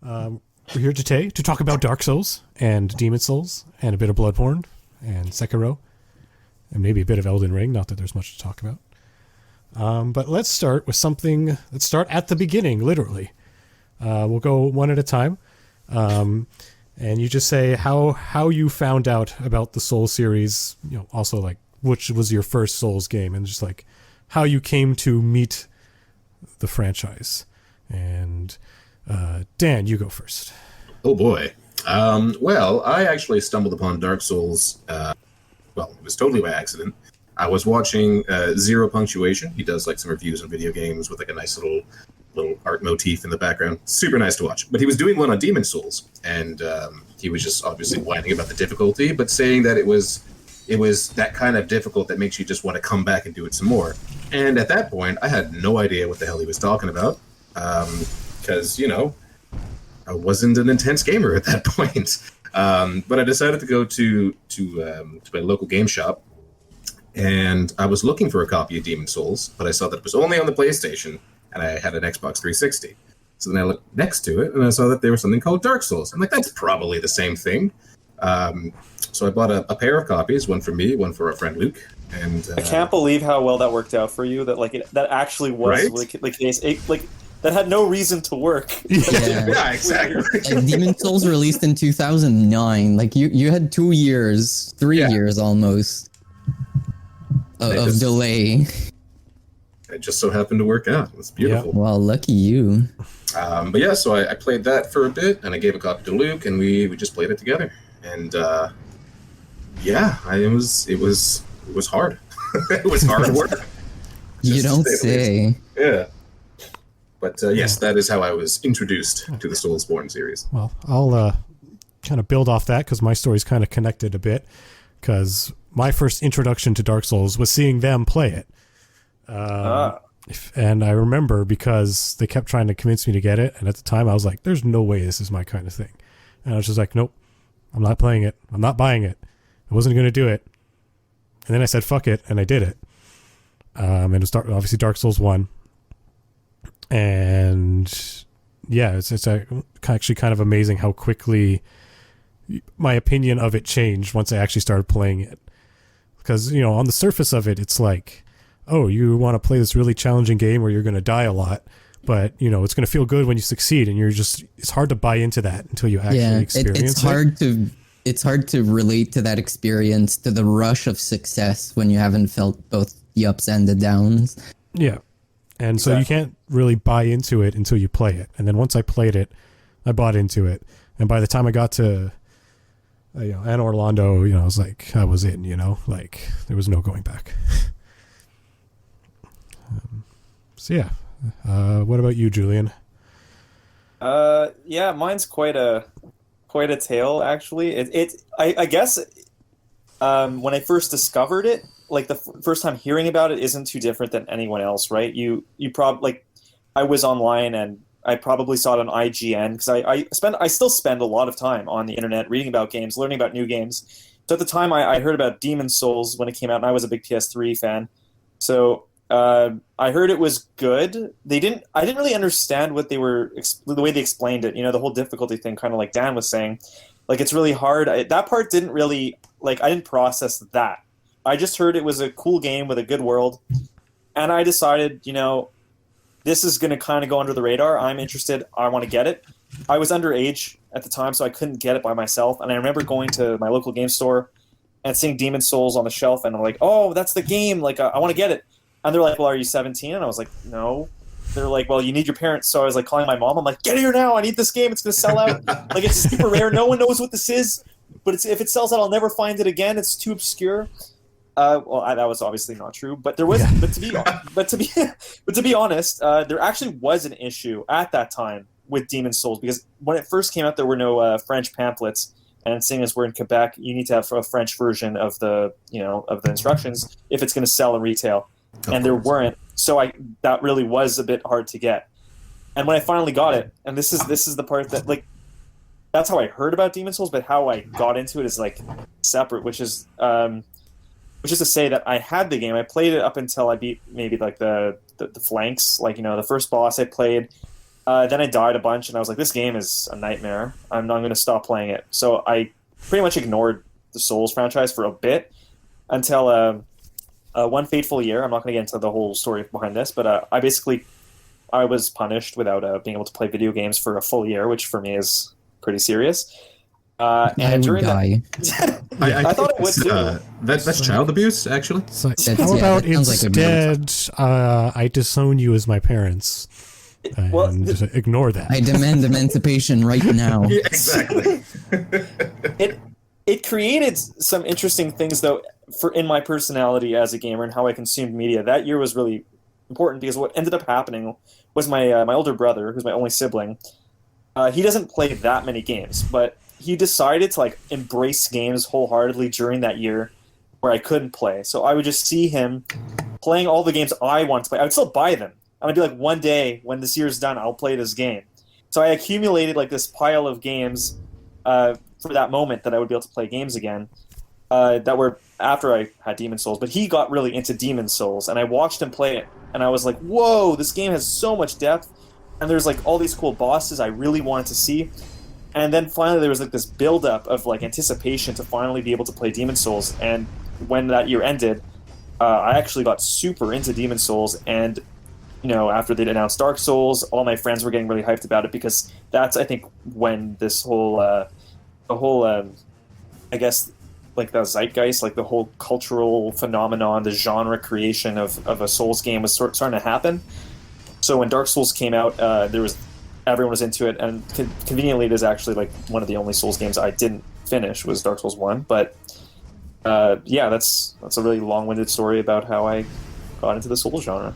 We're here today to talk about Dark Souls and Demon Souls and a bit of Bloodborne and Sekiro and maybe a bit of Elden Ring. Not that there's much to talk about. But let's start with something. Let's start at the beginning, literally. We'll go one at a time. And you just say how you found out about the Souls series, also like which was your first Souls game, and just like how you came to meet the franchise. And Dan, you go first. Oh boy. Well, I actually stumbled upon Dark Souls. It was totally by accident. I was watching Zero Punctuation. He does like some reviews on video games with like a nice little art motif in the background. Super nice to watch. But he was doing one on Demon Souls, and he was just obviously whining about the difficulty, but saying that it was that kind of difficult that makes you just want to come back and do it some more. And at that point, I had no idea what the hell he was talking about, because I wasn't an intense gamer at that point. But I decided to go to my local game shop. And I was looking for a copy of Demon Souls, but I saw that it was only on the PlayStation, and I had an Xbox 360. So then I looked next to it, and I saw that there was something called Dark Souls. I'm like, that's probably the same thing. So I bought a pair of copies, one for me, one for our friend Luke. And I can't believe how well that worked out for you. That that actually was right? that had no reason to work. Yeah, exactly. Like Demon Souls released in 2009. Like you had 2 years, 3 years almost. Of delay. It just so happened to work out. It's beautiful. Yep. Well, lucky you. But yeah, so I played that for a bit, and I gave a copy to Luke, and we just played it together. And it was hard. It was hard work. You don't say. Yeah. But yes, that is how I was introduced to the Soulsborne series. Well, I'll kind of build off that because my story's kind of connected a bit. Because my first introduction to Dark Souls was seeing them play it. And I remember because they kept trying to convince me to get it. And at the time I was like, there's no way this is my kind of thing. And I was just like, nope, I'm not playing it. I'm not buying it. I wasn't going to do it. And then I said, fuck it. And I did it. And it was obviously Dark Souls 1. And yeah, it's actually kind of amazing how quickly my opinion of it changed once I actually started playing it. Because, on the surface of it, it's like, oh, you want to play this really challenging game where you're going to die a lot, but, it's going to feel good when you succeed, and it's hard to buy into that until you actually experience it. It's hard to relate to that experience, to the rush of success when you haven't felt both the ups and the downs. Yeah. And so you can't really buy into it until you play it. And then once I played it, I bought into it. And by the time I got to Anne Orlando, I was like, I was in, like there was no going back. What about you, Julian? Mine's quite a tale actually. I guess when I first discovered it, like the first time hearing about it isn't too different than anyone else, right? You probably I was online and I probably saw it on IGN because I still spend a lot of time on the internet reading about games, learning about new games. So at the time I heard about Demon Souls when it came out, and I was a big PS3 fan. So I heard it was good. I didn't really understand what they were the way they explained it. The whole difficulty thing, kind of like Dan was saying, like it's really hard. That part didn't really I didn't process that. I just heard it was a cool game with a good world, and I decided, this is going to kind of go under the radar. I'm interested. I want to get it. I was underage at the time, so I couldn't get it by myself. And I remember going to my local game store and seeing Demon Souls on the shelf, and I'm like, oh, that's the game. Like, I want to get it. And they're like, well, are you 17? And I was like, no. They're like, well, you need your parents. So I was like calling my mom. I'm like, get here now. I need this game. It's going to sell out. Like, it's super rare. No one knows what this is. But if it sells out, I'll never find it again. It's too obscure. That was obviously not true, but there was. Yeah. But to be honest, there actually was an issue at that time with Demon Souls because when it first came out, there were no French pamphlets, and seeing as we're in Quebec, you need to have a French version of the instructions if it's going to sell in retail, and there weren't. So that really was a bit hard to get. And when I finally got it, and this is the part that that's how I heard about Demon Souls, but how I got into it is separate, which is to say that I had the game. I played it up until I beat maybe the flanks, the first boss I played, Then I died a bunch, and I was like, this game is a nightmare. I'm not going to stop playing it. So I pretty much ignored the Souls franchise for a bit until one fateful year. I'm not going to get into the whole story behind this, but I was punished without being able to play video games for a full year, which for me is pretty serious. I would during die. I thought it would too. That's child abuse, actually. So That's- how yeah, about that sounds like instead, I disown you as my parents and Well, ignore that? I demand emancipation right now. Yeah, exactly. It created some interesting things though in my personality as a gamer and how I consumed media. That year was really important because what ended up happening was my older brother, who's my only sibling. He doesn't play that many games, but he decided to like embrace games wholeheartedly during that year where I couldn't play. So I would just see him playing all the games I want to play. I would still buy them. I would be like, one day when this year's done, I'll play this game. So I accumulated like this pile of games for that moment that I would be able to play games again that were after I had Demon Souls. But he got really into Demon Souls, and I watched him play it, and I was like, whoa, this game has so much depth, and there's like all these cool bosses I really wanted to see. And then finally there was like this build-up of like anticipation to finally be able to play Demon Souls. And when that year ended, I actually got super into Demon Souls. And after they'd announced Dark Souls, all my friends were getting really hyped about it because that's, I think, when this whole I guess like the zeitgeist, like the whole cultural phenomenon, the genre creation of a Souls game was starting to happen. So when Dark Souls came out, everyone was into it, and conveniently, it is actually like one of the only Souls games I didn't finish was Dark Souls 1. But yeah, that's a really long-winded story about how I got into the Souls genre.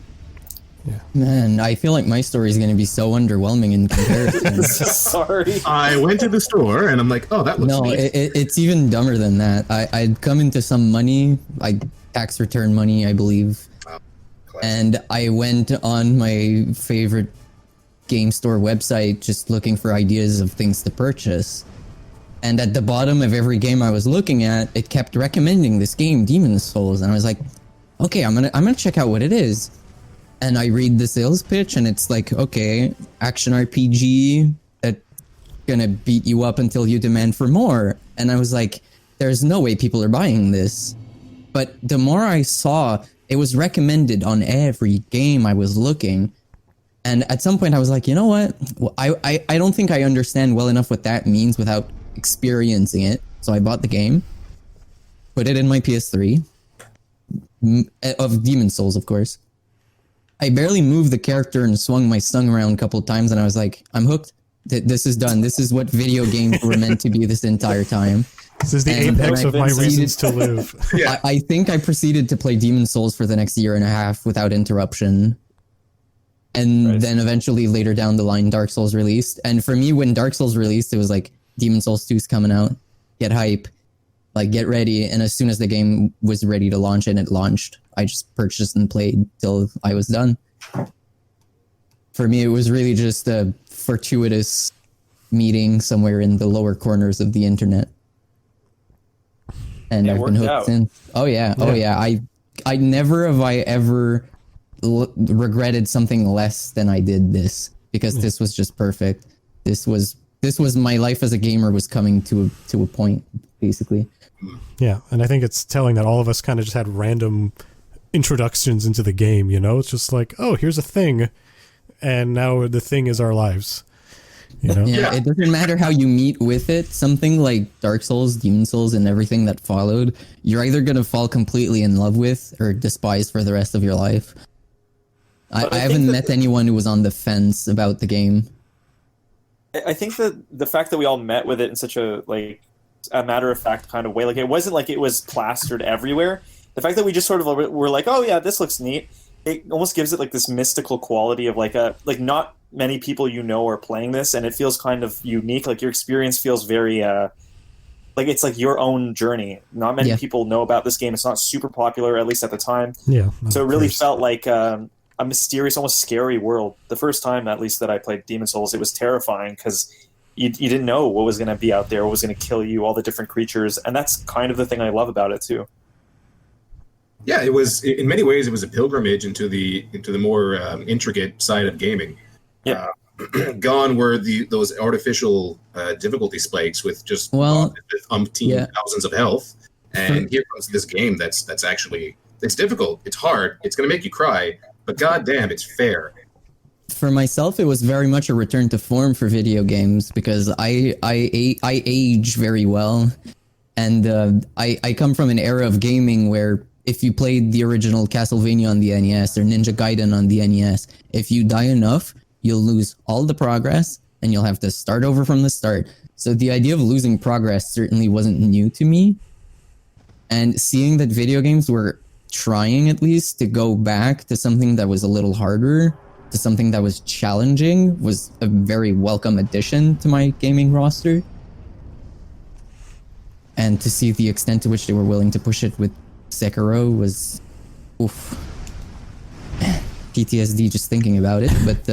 Yeah. Man, I feel like my story is going to be so underwhelming in comparison. Sorry. I went to the store and I'm like, oh, that looks No, neat. it's even dumber than that. I'd come into some money, tax return money, I believe, Classic. and I went on my favorite game store website just looking for ideas of things to purchase. And at the bottom of every game I was looking at, it kept recommending this game, Demon Souls, and I was like, okay, I'm gonna check out what it is. And I read the sales pitch, and it's like, okay, action RPG that's gonna beat you up until you demand for more. And I was like, there's no way people are buying this. But the more I saw, it was recommended on every game I was looking. And at some point I was like, you know what? Well, I don't think I understand well enough what that means without experiencing it. So I bought the game, put it in my PS3, of Demon Souls, of course. I barely moved the character and swung my stung around a couple of times, and I was like, I'm hooked. This is done. This is what video games were meant to be this entire time. This is the And apex then of I my proceeded- reasons to live. Yeah. I think I proceeded to play Demon Souls for the next year and a half without interruption. And Right. then eventually later down the line, Dark Souls released. And for me, when Dark Souls released, it was like, Demon Souls 2 is coming out. Get hype. Like, get ready. And as soon as the game was ready to launch and it launched, I just purchased and played till I was done. For me, it was really just a fortuitous meeting somewhere in the lower corners of the internet. And It I've been worked hooked out. since. Oh yeah. I never have I ever regretted something less than I did this, because this was just perfect. This was my life as a gamer was coming to a point, basically. Yeah, and I think it's telling that all of us kind of just had random introductions into the game, It's just like, oh, here's a thing, and now the thing is our lives, Yeah, Yeah. it doesn't matter how you meet with it. Something like Dark Souls, Demon Souls, and everything that followed, you're either gonna fall completely in love with or despise for the rest of your life. I But I haven't think met anyone who was on the fence about the game. I think that the fact that we all met with it in such a matter of fact kind of way, like it wasn't like it was plastered everywhere. The fact that we just sort of were like, oh yeah, this looks neat. It almost gives it like this mystical quality of like not many people are playing this, and it feels kind of unique. Like your experience feels very like it's like your own journey. Not many Yeah. people know about this game. It's not super popular, at least at the time. Yeah. So it really First. felt like a mysterious, almost scary world. The first time, at least, that I played Demon Souls, it was terrifying because you didn't know what was going to be out there, what was going to kill you, all the different creatures, and that's kind of the thing I love about it too. Yeah, it was in many ways it was a pilgrimage into the more intricate side of gaming. Yeah. gone were those artificial difficulty spikes with just umpteen thousands of health. And here comes this game that's actually, it's difficult, it's hard, it's going to make you cry, but goddamn, it's fair. For myself, it was very much a return to form for video games because I age very well, and I come from an era of gaming where if you played the original Castlevania on the NES or Ninja Gaiden on the NES, if you die enough, you'll lose all the progress and you'll have to start over from the start. So the idea of losing progress certainly wasn't new to me, and seeing that video games were trying at least to go back to something that was a little harder, to something that was challenging, was a very welcome addition to my gaming roster. And to see the extent to which they were willing to push it with Sekiro was oof. PTSD just thinking about it, but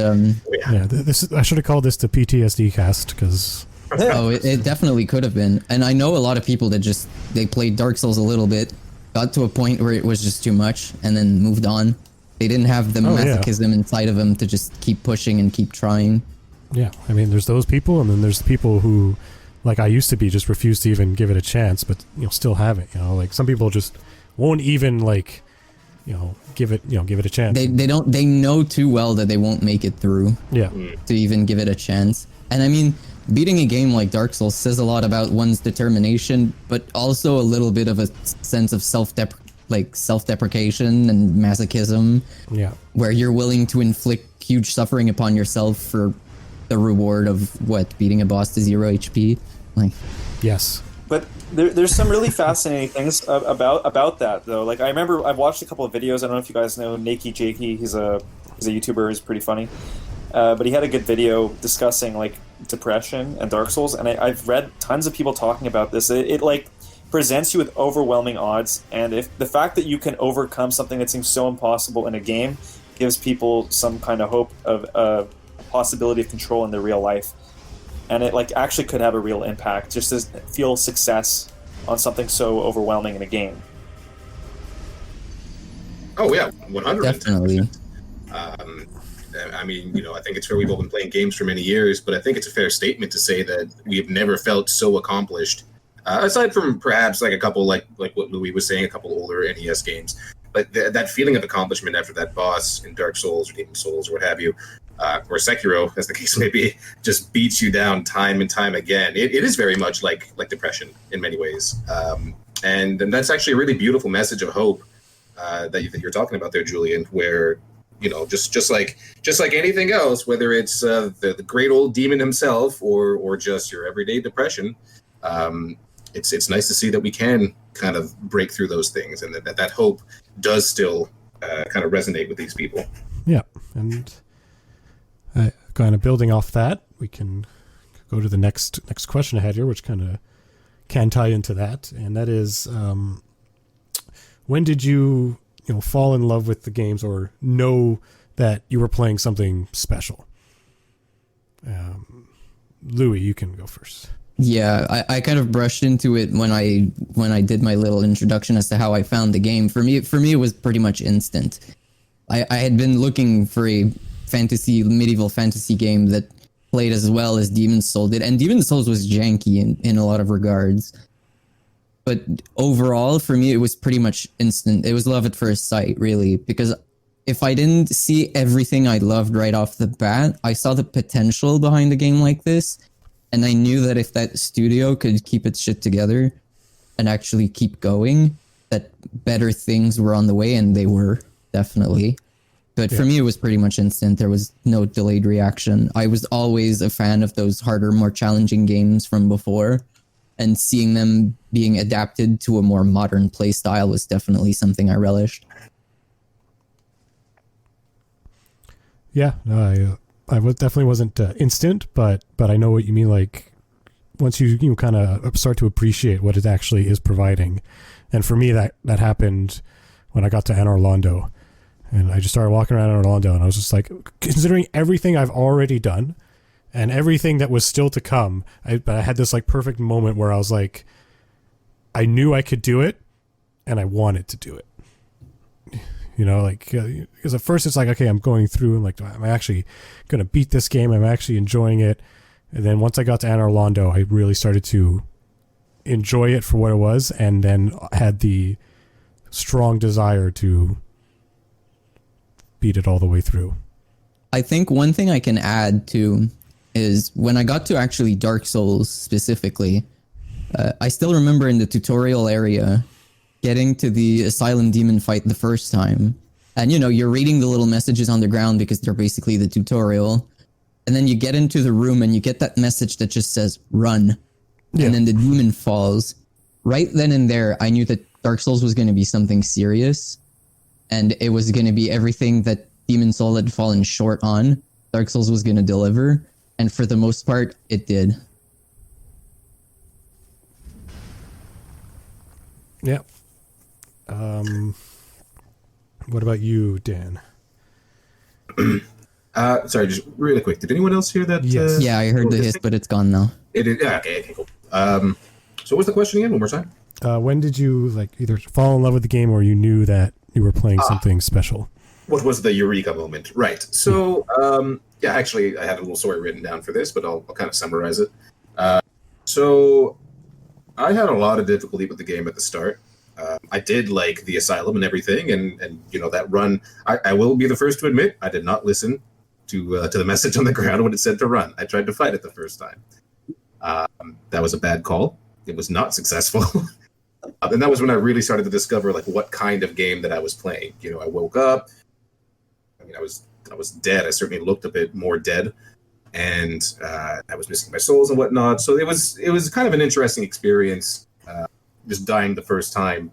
I should have called this the PTSD cast because it definitely could have been. And I know a lot of people that just they played Dark Souls a little bit, got to a point where it was just too much, and then moved on. They didn't have the masochism inside of them to just keep pushing and keep trying. Yeah, I mean, there's those people, and then there's the people who, like I used to be, just refuse to even give it a chance, but still have it. Like some people just won't even give it a chance. They know too well that they won't make it through. Yeah. To even give it a chance. And I mean, beating a game like Dark Souls says a lot about one's determination, but also a little bit of a sense of self-deprecation and masochism. Yeah. Where you're willing to inflict huge suffering upon yourself for the reward of beating a boss to 0 HP. Yes. But there's some really fascinating things about that though. Like I remember I've watched a couple of videos. I don't know if you guys know Nakey Jakey. He's a YouTuber. He's pretty funny. But he had a good video discussing like depression and Dark Souls, and I've read tons of people talking about this. It like presents you with overwhelming odds, and if the fact that you can overcome something that seems so impossible in a game gives people some kind of hope of a possibility of control in their real life, and it like actually could have a real impact just to feel success on something so overwhelming in a game. Oh yeah, 100%. Definitely. I mean, I think it's fair. We've all been playing games for many years, but I think it's a fair statement to say that we've never felt so accomplished. Aside from perhaps like a couple, like what Louis was saying, a couple older NES games, but that feeling of accomplishment after that boss in Dark Souls or Demon Souls or what have you, or Sekiro, as the case may be, just beats you down time and time again. It is very much like depression in many ways, and that's actually a really beautiful message of hope that you're talking about there, Julian, where. Just like anything else, whether it's the great old demon himself or just your everyday depression, it's nice to see that we can kind of break through those things, and that hope does still kind of resonate with these people. Yeah, and kind of building off that, we can go to the next question I had here, which kind of can tie into that, and that is, when did you fall in love with the games or know that you were playing something special? Louis, you can go first. Yeah, I kind of brushed into it when I did my little introduction as to how I found the game. For me, it was pretty much instant. I had been looking for a medieval fantasy game that played as well as Demon's Souls did, and Demon's Souls was janky in a lot of regards. But overall, for me, it was pretty much instant. It was love at first sight, really, because if I didn't see everything I loved right off the bat, I saw the potential behind a game like this, and I knew that if that studio could keep its shit together and actually keep going, that better things were on the way, and they were, definitely. But for me, it was pretty much instant. There was no delayed reaction. I was always a fan of those harder, more challenging games from before, and seeing them being adapted to a more modern play style was definitely something I relished. Yeah, no, I definitely wasn't instant, but I know what you mean. Like once you kind of start to appreciate what it actually is providing, and for me that happened when I got to Anor Londo, and I just started walking around Anor Londo, and I was just like, considering everything I've already done and everything that was still to come, but I had this like perfect moment where I was like, I knew I could do it, and I wanted to do it. You know, like, because at first it's like, okay, I'm going through and like, am I actually going to beat this game? I'm actually enjoying it. And then once I got to Anor Londo, I really started to enjoy it for what it was, and then had the strong desire to beat it all the way through. I think one thing I can add to is when I got to actually Dark Souls specifically, I still remember in the tutorial area getting to the Asylum Demon fight the first time. And, you know, you're reading the little messages on the ground because they're basically the tutorial. And then you get into the room and you get that message that just says, run. Yeah. And then the demon falls. Right then and there, I knew that Dark Souls was going to be something serious. And it was going to be everything that Demon Soul had fallen short on. Dark Souls was going to deliver. And for the most part, it did. Yeah. What about you, Dan? Sorry, just really quick. Did anyone else hear that? Yes. Yeah, I heard the hiss, but it's gone now. It is. Yeah, okay, cool. So what's the question again? One more time. When did you like either fall in love with the game or you knew that you were playing something special? What was the eureka moment? Right. So, yeah, actually, I had a little story written down for this, but I'll kind of summarize it. So, I had a lot of difficulty with the game at the start. I did like the Asylum and everything, and you know, that run. I will be the first to admit, I did not listen to the message on the ground when it said to run. I tried to fight it the first time. That was a bad call. It was not successful. And that was when I really started to discover like what kind of game that I was playing. You know, I woke up. I mean, I was dead. I certainly looked a bit more dead, and I was missing my souls and whatnot. So it was kind of an interesting experience, just dying the first time.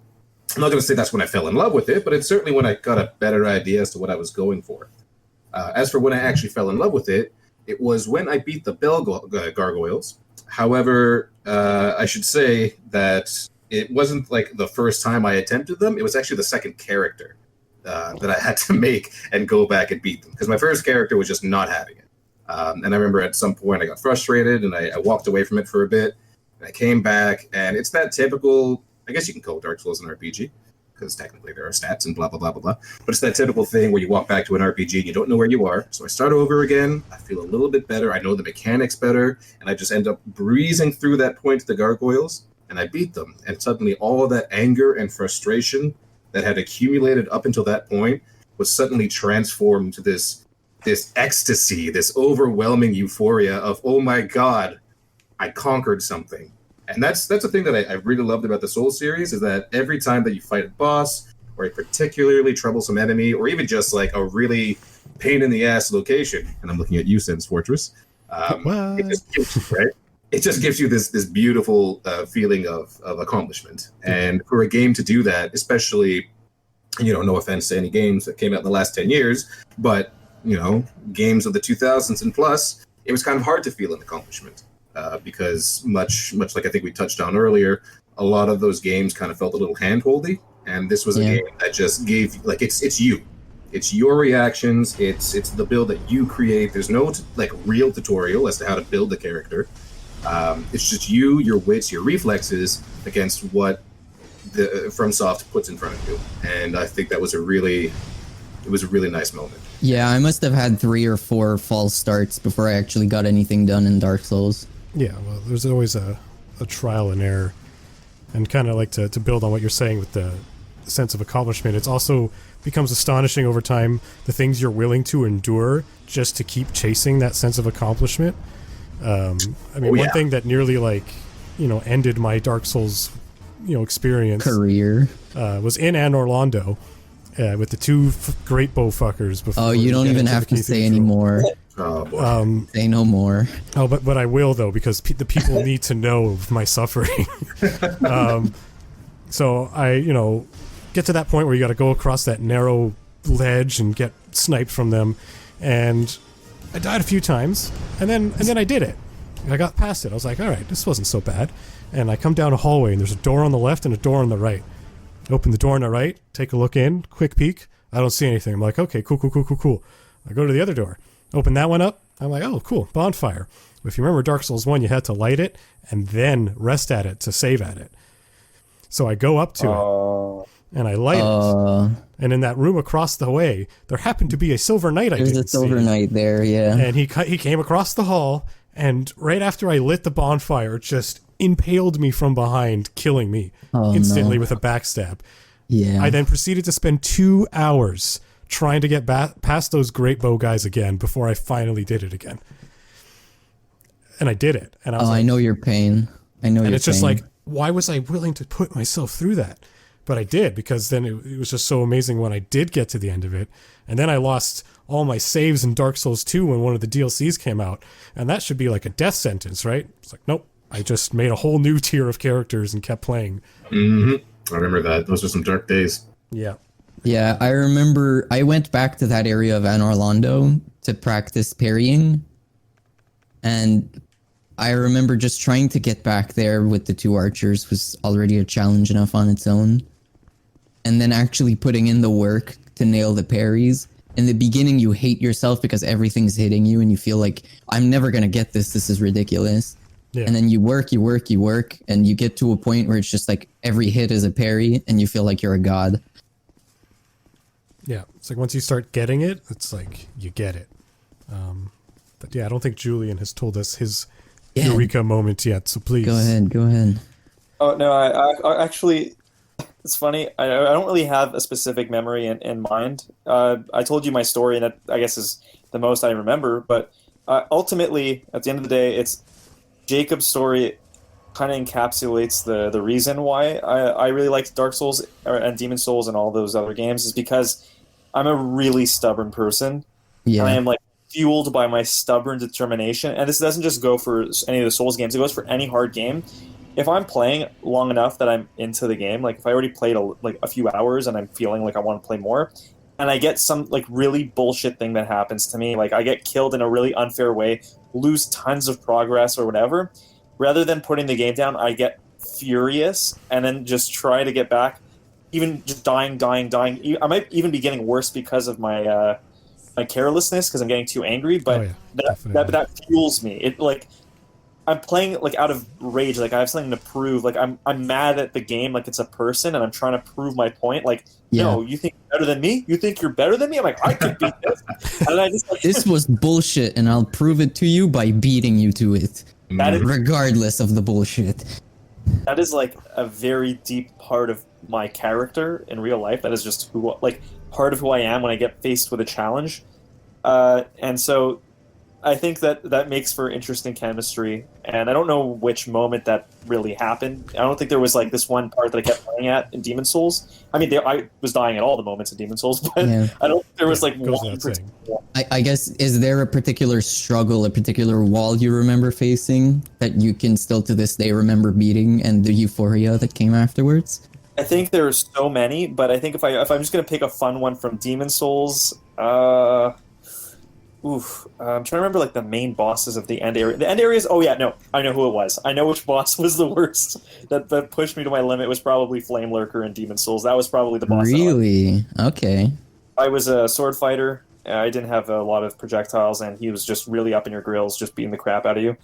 I'm not going to say that's when I fell in love with it, but it's certainly when I got a better idea as to what I was going for. As for when I actually fell in love with it, it was when I beat the Bell Gargoyles. However, I should say that it wasn't like the first time I attempted them. It was actually the second character that I had to make and go back and beat them, because my first character was just not having it. And I remember at some point I got frustrated and I walked away from it for a bit. And I came back, and it's that typical, I guess you can call Dark Souls an RPG, because technically there are stats and blah, blah, blah, blah, blah. But it's that typical thing where you walk back to an RPG and you don't know where you are. So I start over again. I feel a little bit better. I know the mechanics better. And I just end up breezing through that point to the gargoyles, and I beat them. And suddenly all of that anger and frustration that had accumulated up until that point was suddenly transformed to this ecstasy, this overwhelming euphoria of, oh my God, I conquered something. And that's the thing that I really loved about the Souls series, is that every time that you fight a boss or a particularly troublesome enemy, or even just like a really pain in the ass location, and I'm looking at you, Sen's Fortress, it just gives you, right? It just gives you this beautiful feeling of accomplishment. And for a game to do that, especially, you know, no offense to any games that came out in the last 10 years, but, you know, games of the 2000s and plus, it was kind of hard to feel an accomplishment. Because much like I think we touched on earlier, a lot of those games kind of felt a little hand-holdy, and this was a game that just gave, like, it's you. It's your reactions, it's the build that you create. There's no like real tutorial as to how to build the character. It's just you, your wits, your reflexes against what the FromSoft puts in front of you. And I think that was a really nice moment. Yeah, I must have had 3 or 4 false starts before I actually got anything done in Dark Souls. Yeah, well, there's always a trial and error. And kind of like to build on what you're saying with the sense of accomplishment, it's also becomes astonishing over time the things you're willing to endure just to keep chasing that sense of accomplishment. I mean, one thing that nearly like, you know, ended my Dark Souls, you know, experience Career was in Anor Londo with the 2 great bow fuckers. Before you don't even have to say anymore. Oh, boy. Say no more. Oh, but I will, though, because the people need to know of my suffering. So I, you know, get to that point where you got to go across that narrow ledge and get sniped from them, and I died a few times, and then I did it. I got past it. I was like, all right, this wasn't so bad. And I come down a hallway, and there's a door on the left and a door on the right. I open the door on the right, take a look in, quick peek. I don't see anything. I'm like, okay, cool. I go to the other door, open that one up. I'm like, oh, cool, bonfire. If you remember Dark Souls 1, you had to light it and then rest at it to save at it. So I go up to it. and I light it. And in that room across the way, there happened to be a silver knight I didn't see. There's a silver knight there, yeah. And he came across the hall, and right after I lit the bonfire, just impaled me from behind, killing me instantly with a backstab. Yeah. I then proceeded to spend 2 hours trying to get past those great bow guys again before I finally did it again. And I did it. And I was I know your pain. And it's just like, why was I willing to put myself through that? But I did, because then it was just so amazing when I did get to the end of it. And then I lost all my saves in Dark Souls 2 when one of the DLCs came out. And that should be like a death sentence, right? It's like, nope. I just made a whole new tier of characters and kept playing. Mm-hmm. I remember that. Those were some dark days. Yeah. Yeah, I remember I went back to that area of Anor Londo to practice parrying. And I remember just trying to get back there with the 2 archers was already a challenge enough on its own. And then actually putting in the work to nail the parries. In the beginning, you hate yourself because everything's hitting you and you feel like, I'm never going to get this. This is ridiculous. Yeah. And then you work, and you get to a point where it's just like every hit is a parry and you feel like you're a god. Yeah. It's like once you start getting it, it's like you get it. But yeah, I don't think Julian has told us his Eureka moment yet, so please. Go ahead. Oh, no, I actually, it's funny. I don't really have a specific memory in mind. I told you my story, and that, I guess, is the most I remember. But ultimately, at the end of the day, it's Jacob's story kind of encapsulates the reason why I really liked Dark Souls and Demon Souls and all those other games is because I'm a really stubborn person. Yeah. And I am like fueled by my stubborn determination. And this doesn't just go for any of the Souls games. It goes for any hard game. If I'm playing long enough that I'm into the game, like if I already played a few hours and I'm feeling like I want to play more, and I get some like really bullshit thing that happens to me, like I get killed in a really unfair way, lose tons of progress or whatever, rather than putting the game down, I get furious and then just try to get back, even just dying. I might even be getting worse because of my my carelessness because I'm getting too angry, but that fuels me. It like I'm playing like out of rage, like I have something to prove. Like I'm mad at the game, like it's a person, and I'm trying to prove my point. Like, no, you think you're better than me? You think you're better than me? I'm like, I could beat this. And I just like, this was bullshit, and I'll prove it to you by beating you to it, regardless of the bullshit. That is like a very deep part of my character in real life. That is just who, like, part of who I am when I get faced with a challenge. And so I think that makes for interesting chemistry, and I don't know which moment that really happened. I don't think there was like this one part that I kept playing at in Demon Souls. I mean, I was dying at all the moments in Demon Souls, but I don't think there was like one particular. I guess, is there a particular struggle, a particular wall you remember facing that you can still to this day remember beating, and the euphoria that came afterwards? I think there are so many, but I think if I'm just gonna pick a fun one from Demon Souls, I'm trying to remember like the main bosses of the end area. The end areas. Oh yeah, no, I know who it was. I know which boss was the worst. That pushed me to my limit was probably Flame Lurker in Demon Souls. That was probably the boss. Really? Okay. I was a sword fighter. I didn't have a lot of projectiles, and he was just really up in your grills, just beating the crap out of you.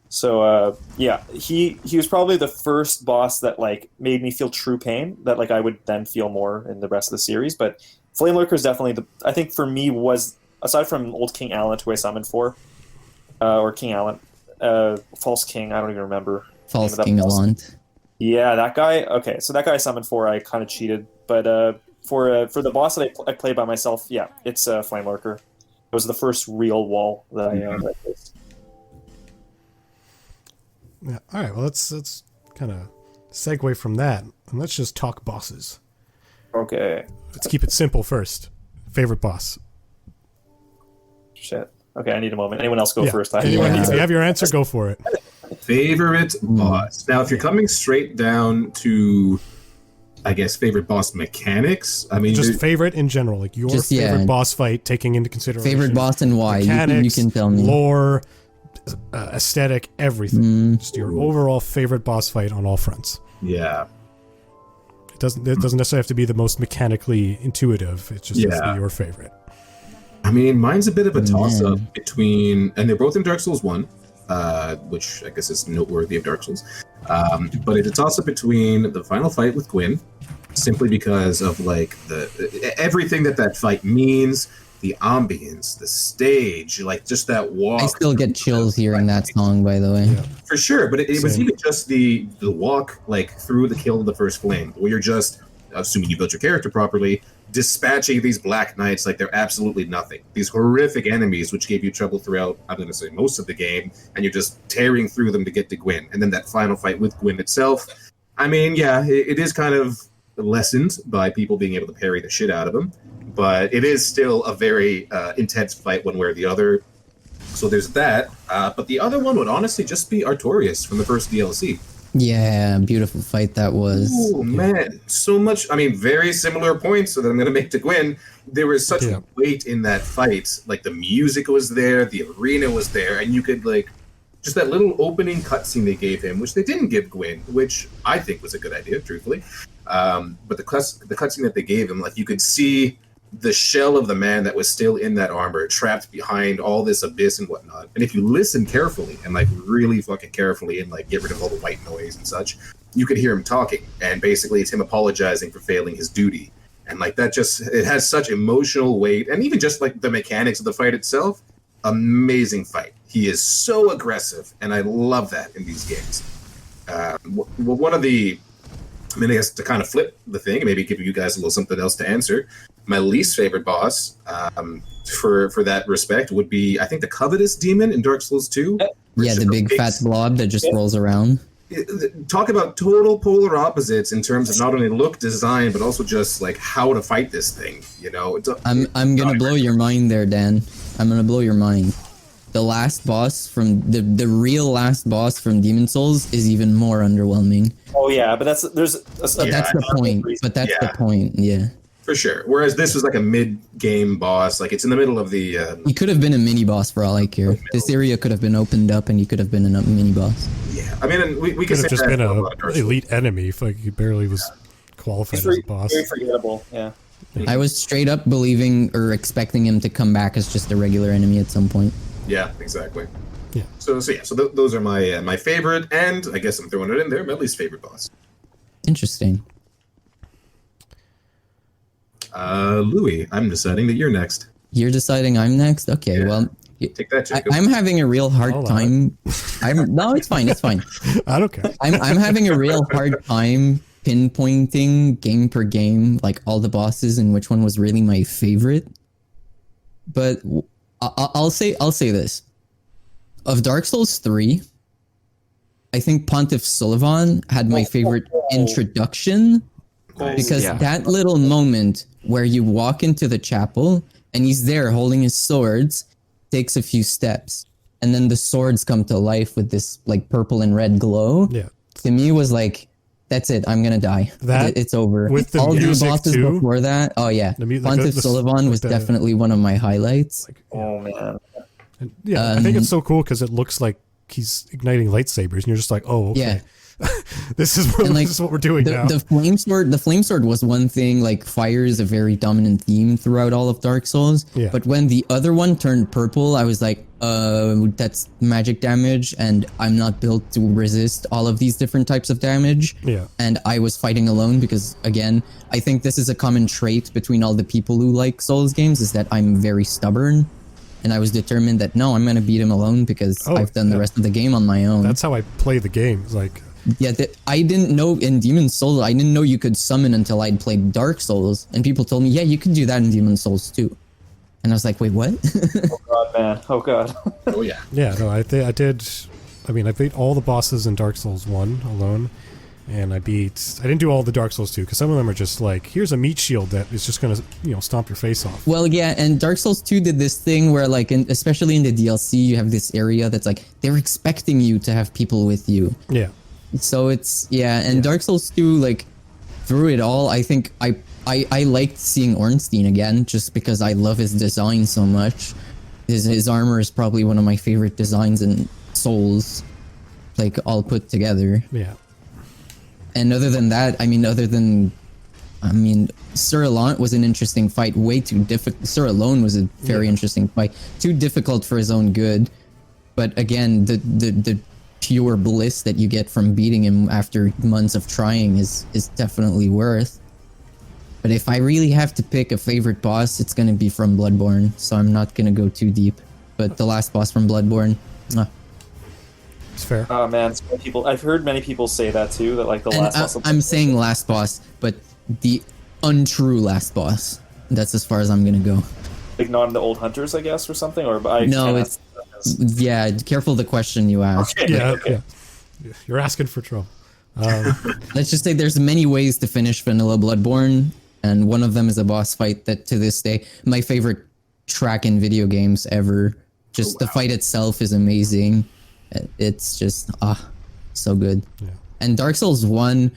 So yeah, he was probably the first boss that like made me feel true pain. That like I would then feel more in the rest of the series. But Flame Lurker is definitely I think for me was. Aside from old King Allant, who I summoned for, or King Allant, False King, I don't even remember. False King Allant. Yeah, that guy. Okay, so that guy I summoned for, I kind of cheated. But for the boss that I played by myself, yeah, it's Flame Lurker. It was the first real wall that I faced. Yeah. All right. Well, let's kind of segue from that, and let's just talk bosses. Okay. Let's keep it simple first. Favorite boss. Shit. Okay, I need a moment. Anyone else go first? Anyone needs. You have your answer. Go for it. Favorite boss. Now, if you're coming straight down to, I guess, favorite boss mechanics. I mean, just favorite in general, like your favorite boss fight, taking into consideration favorite boss and why. Mechanics, you can tell me. Lore, aesthetic, everything. Just your overall favorite boss fight on all fronts. Yeah. It doesn't necessarily have to be the most mechanically intuitive. It's just has to be your favorite. I mean, mine's a bit of a toss-up between, and they're both in Dark Souls 1, which I guess is noteworthy of Dark Souls, but it's a toss-up between the final fight with Gwyn, simply because of like everything that fight means, the ambience, the stage, like just that walk. I still get chills hearing that song, by the way. Yeah. For sure, but it was Same. even just the walk like through the Kill of the First Flame, where you're just, assuming you built your character properly, dispatching these Black Knights like they're absolutely nothing. These horrific enemies which gave you trouble throughout, I'm going to say, most of the game, and you're just tearing through them to get to Gwyn. And then that final fight with Gwyn itself, I mean, yeah, it is kind of lessened by people being able to parry the shit out of them, but it is still a very intense fight one way or the other. So there's that. But the other one would honestly just be Artorias from the first DLC. Yeah, beautiful fight that was. Oh man, so much. I mean, very similar points that I'm going to make to Gwyn. There was such weight in that fight. Like the music was there, the arena was there, and you could like just that little opening cutscene they gave him, which they didn't give Gwyn, which I think was a good idea, truthfully. But the cutscene that they gave him, like you could see the shell of the man that was still in that armor, trapped behind all this abyss and whatnot. And if you listen carefully and like really fucking carefully and like get rid of all the white noise and such, you could hear him talking. And basically it's him apologizing for failing his duty. And like that just, it has such emotional weight. And even just like the mechanics of the fight itself, amazing fight. He is so aggressive, and I love that in these games. One of the, I mean, I guess to kind of flip the thing and maybe give you guys a little something else to answer, my least favorite boss for that respect would be, I think, the Covetous Demon in Dark Souls 2. Yeah, the big fat blob that just rolls around. Talk about total polar opposites in terms of not only look, design, but also just like how to fight this thing. You know, I'm gonna blow your mind there, Dan. I'm gonna blow your mind. The last boss from the real last boss from Demon Souls is even more underwhelming. Oh yeah, but that's that's the point. But that's the point. Yeah. For sure. Whereas this was like a mid-game boss, like it's in the middle of the. He could have been a mini boss for all I care. This area could have been opened up, and he could have been a mini boss. Yeah, I mean, we could have just been an elite enemy. Like he barely was qualified as a boss. Very forgettable. Yeah. I was straight up believing or expecting him to come back as just a regular enemy at some point. Yeah, exactly. Yeah. So those are my my favorite, and I guess I'm throwing it in there, my least favorite boss. Interesting. Louis, I'm deciding that you're next. You're deciding I'm next? Okay, well, take that, Jacob. I'm having a real hard time. No, it's fine. It's fine. I don't care. I'm having a real hard time pinpointing game per game, like all the bosses and which one was really my favorite. But I'll say this: of Dark Souls 3, I think Pontiff Sullivan had my favorite introduction. Because that little moment where you walk into the chapel and he's there holding his swords takes a few steps, and then the swords come to life with this like purple and red glow. Yeah. To me was like, that's it. I'm gonna die. It's over. With the all the bosses too, before that. Oh yeah, Pontiff Sullivan was definitely one of my highlights. Like, oh man. And, yeah, I think it's so cool because it looks like he's igniting lightsabers, and you're just like, oh, okay. Yeah. this is what we're doing now. The flame sword was one thing. Like fire is a very dominant theme throughout all of Dark Souls. Yeah. But when the other one turned purple, I was like, that's magic damage, and I'm not built to resist all of these different types of damage. Yeah. And I was fighting alone because, again, I think this is a common trait between all the people who like Souls games, is that I'm very stubborn. And I was determined that, no, I'm going to beat him alone because I've done the rest of the game on my own. That's how I play the game. Like, yeah, I didn't know in Demon Souls, I didn't know you could summon until I'd played Dark Souls. And people told me, yeah, you could do that in Demon Souls too. And I was like, wait, what? Oh god, man. Oh god. Oh yeah. Yeah, no, I did. I mean, I beat all the bosses in Dark Souls 1 alone. And I didn't do all the Dark Souls 2, because some of them are just like, here's a meat shield that is just going to, stomp your face off. Well, yeah, and Dark Souls 2 did this thing where, like, especially in the DLC, you have this area that's like, they're expecting you to have people with you. Yeah. So it's, and Dark Souls 2, like, through it all, I think I liked seeing Ornstein again, just because I love his design so much. His armor is probably one of my favorite designs in Souls, like, all put together. Yeah. And other than that, Sir Alon was an interesting fight. Way too difficult. Sir Alone was a very interesting fight. Too difficult for his own good. But again, the pure bliss that you get from beating him after months of trying is definitely worth. But if I really have to pick a favorite boss, it's gonna be from Bloodborne. So I'm not gonna go too deep. But the last boss from Bloodborne, It's fair. Oh man, so many people. I've heard many people say that too. That like the and last boss. I'm saying last boss, but the untrue last boss. That's as far as I'm gonna go. like not the old hunters, I guess, or something. Or I No, can't it's ask that. yeah. Careful the question you ask. Okay, Yeah, okay. yeah. You're asking for trouble. Let's just say there's many ways to finish vanilla Bloodborne, and one of them is a boss fight that to this day my favorite track in video games ever. Just the fight itself is amazing. It's just so good. Yeah. And Dark Souls 1,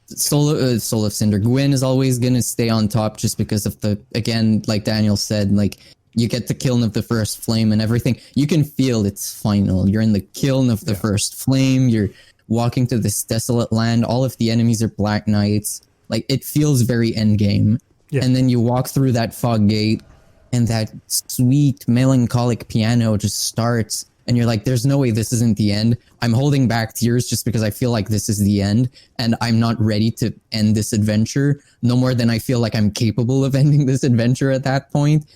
Soul of Cinder, Gwyn is always gonna stay on top just because of the, again, like Daniel said, like you get the kiln of the first flame and everything. You can feel it's final. You're in the kiln of the first flame. You're walking to this desolate land. All of the enemies are Black Knights. Like it feels very endgame. Yeah. And then you walk through that fog gate, and that sweet melancholic piano just starts. And you're like, there's no way this isn't the end. I'm holding back tears just because I feel like this is the end. And I'm not ready to end this adventure. No more than I feel like I'm capable of ending this adventure at that point.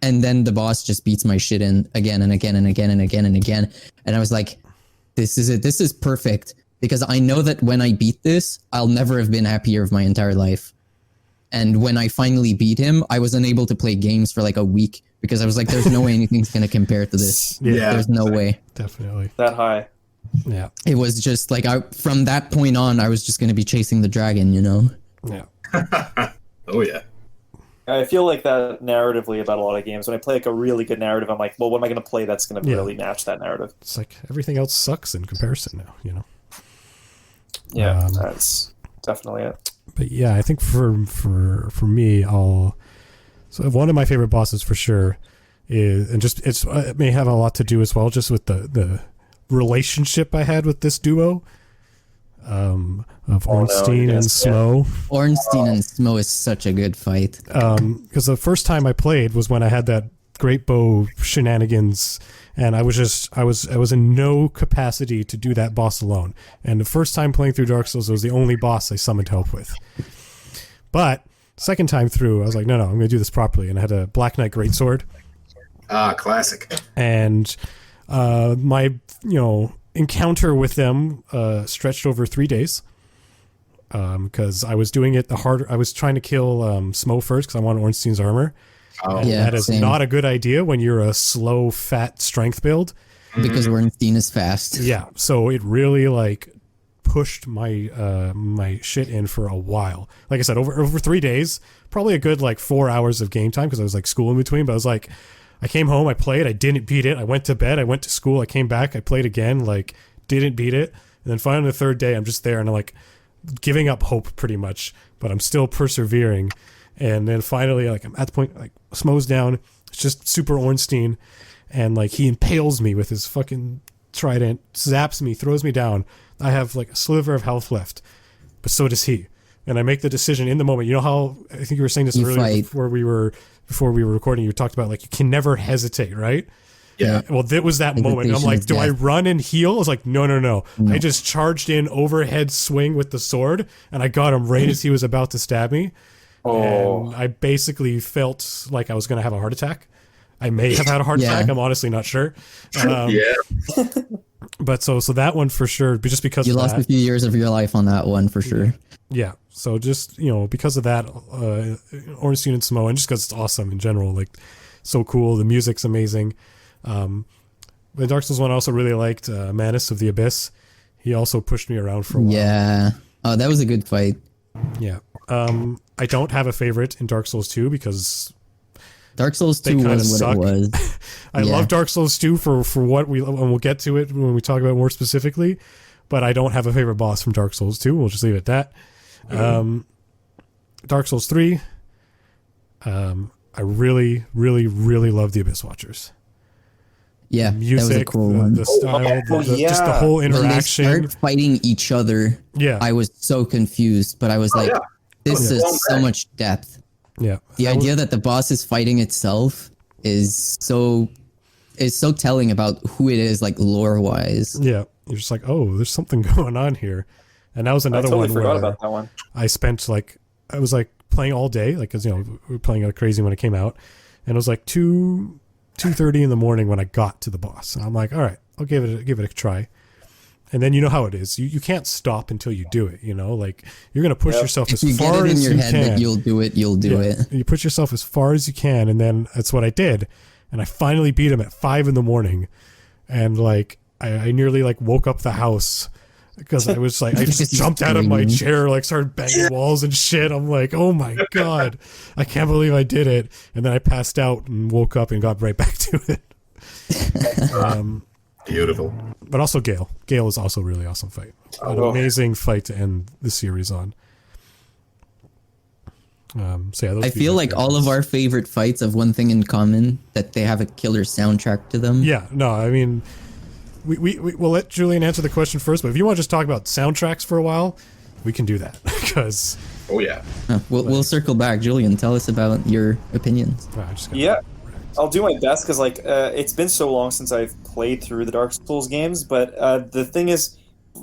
And then the boss just beats my shit in again and again and again and again and again. And I was like, this is it. This is perfect. Because I know that when I beat this, I'll never have been happier of my entire life. And when I finally beat him, I was unable to play games for like a week because I was like, there's no way anything's going to compare to this. Yeah. There's no way. Definitely. That high. Yeah. It was just like, from that point on, I was just going to be chasing the dragon, you know? Yeah. Oh yeah. I feel like that narratively about a lot of games. When I play like a really good narrative, I'm like, well, what am I going to play that's going to really match that narrative? It's like everything else sucks in comparison now, you know? Yeah, that's definitely it. But yeah, I think for me, so one of my favorite bosses for sure is, and just it may have a lot to do as well, just with the relationship I had with this duo, of Ornstein and Smo. Ornstein and Smo is such a good fight. Because the first time I played was when I had that great bow shenanigans, and I was in no capacity to do that boss alone. And the first time playing through Dark Souls, it was the only boss I summoned help with. But second time through, I was like, no, I'm going to do this properly. And I had a Black Knight Greatsword. Classic. And my encounter with them stretched over 3 days. Because I was doing it I was trying to kill Smo first because I wanted Ornstein's armor. Oh, And that is not a good idea when you're a slow, fat strength build. Because Ornstein is fast. Yeah, so it really like pushed my my shit in for a while. Like I said, over 3 days, probably a good like 4 hours of game time because I was like school in between. But I was like, I came home, I played, I didn't beat it. I went to bed, I went to school, I came back, I played again, like didn't beat it. And then finally the third day, I'm just there and I'm like giving up hope pretty much, but I'm still persevering. And then finally, like I'm at the point, like Smo's down. It's just Super Ornstein, and like he impales me with his fucking trident, zaps me, throws me down. I have like a sliver of health left, but so does he. And I make the decision in the moment. You know how I think you were saying this earlier before we were recording. You talked about like you can never hesitate, right? Yeah. Well, that was that moment. And I'm like, do I run and heal? I was like, no. I just charged in overhead swing with the sword, and I got him right as he was about to stab me. Oh. And I basically felt like I was going to have a heart attack. I may have had a heart attack. I'm honestly not sure. But so that one for sure, just because you of lost that, a few years of your life on that one for sure. Yeah. So just, because of that, Ornstein and Smo, and just because it's awesome in general, like so cool. The music's amazing. The Dark Souls one I also really liked, Manus of the Abyss. He also pushed me around for a while. Yeah. Oh, that was a good fight. Yeah. I don't have a favorite in Dark Souls 2 because Dark Souls 2 was what it was. I love Dark Souls 2 for what and we'll get to it when we talk about it more specifically, but I don't have a favorite boss from Dark Souls 2. We'll just leave it at that. Dark Souls 3, I really, really, really love the Abyss Watchers. Yeah, the music, that was a cool one. the style, just the whole interaction. When they start fighting each other, I was so confused, but I was like, this is so much depth. Yeah. The idea that the boss is fighting itself is so telling about who it is, like lore-wise. Yeah. You're just like, oh, there's something going on here. And that was another one forgot where about that one. I spent I was playing all day, like, cause we were playing like crazy when it came out, and it was like 2:30 in the morning when I got to the boss, and I'm like, all right, I'll give it a try. And then you know how it is. You can't stop until you do it. Like you're gonna push yourself as far as you can. If you get it in your head that you'll do it, you'll do it. You push yourself as far as you can, and then that's what I did. And I finally beat him at 5 a.m. and like I nearly like woke up the house because I was like I just jumped out of my chair, like started banging walls and shit. I'm like, oh my god, I can't believe I did it. And then I passed out and woke up and got right back to it. Beautiful. But also Gale. Gale is also a really awesome fight. An amazing fight to end the series on. I feel like all of our favorite fights have one thing in common, that they have a killer soundtrack to them. Yeah, no, I mean, we'll let Julian answer the question first, but if you want to just talk about soundtracks for a while, we can do that. Because... Oh, yeah. We'll circle back. Julian, tell us about your opinions. Yeah. I'll do my best because it's been so long since I've played through the Dark Souls games. But the thing is,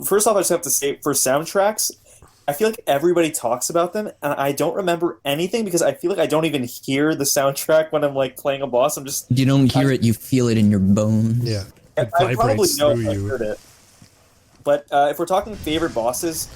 first off, I just have to say, for soundtracks, I feel like everybody talks about them, and I don't remember anything because I feel like I don't even hear the soundtrack when I'm like playing a boss. You don't hear it; you feel it in your bones. Yeah, it I probably know if I heard it. But if we're talking favorite bosses,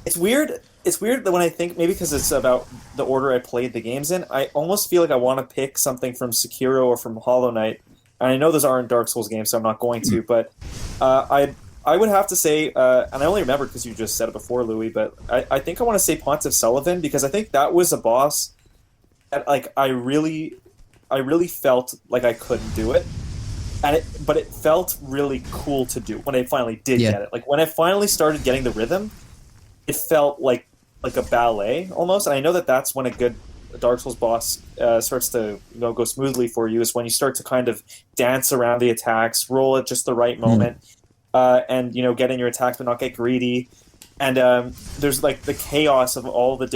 it's weird. It's weird that when I think, maybe because it's about the order I played the games in, I almost feel like I want to pick something from Sekiro or from Hollow Knight. And I know those aren't Dark Souls games, so I'm not going to. But I would have to say, and I only remembered because you just said it before, Louis, but I think I want to say Pontiff Sullivan, because I think that was a boss that like I really felt like I couldn't do it. But it felt really cool to do when I finally did get it. Like when I finally started getting the rhythm, it felt like a ballet almost. And I know that that's when a good Dark Souls boss starts to go smoothly for you, is when you start to kind of dance around the attacks, roll at just the right moment, and get in your attacks but not get greedy. And there's like the chaos of all the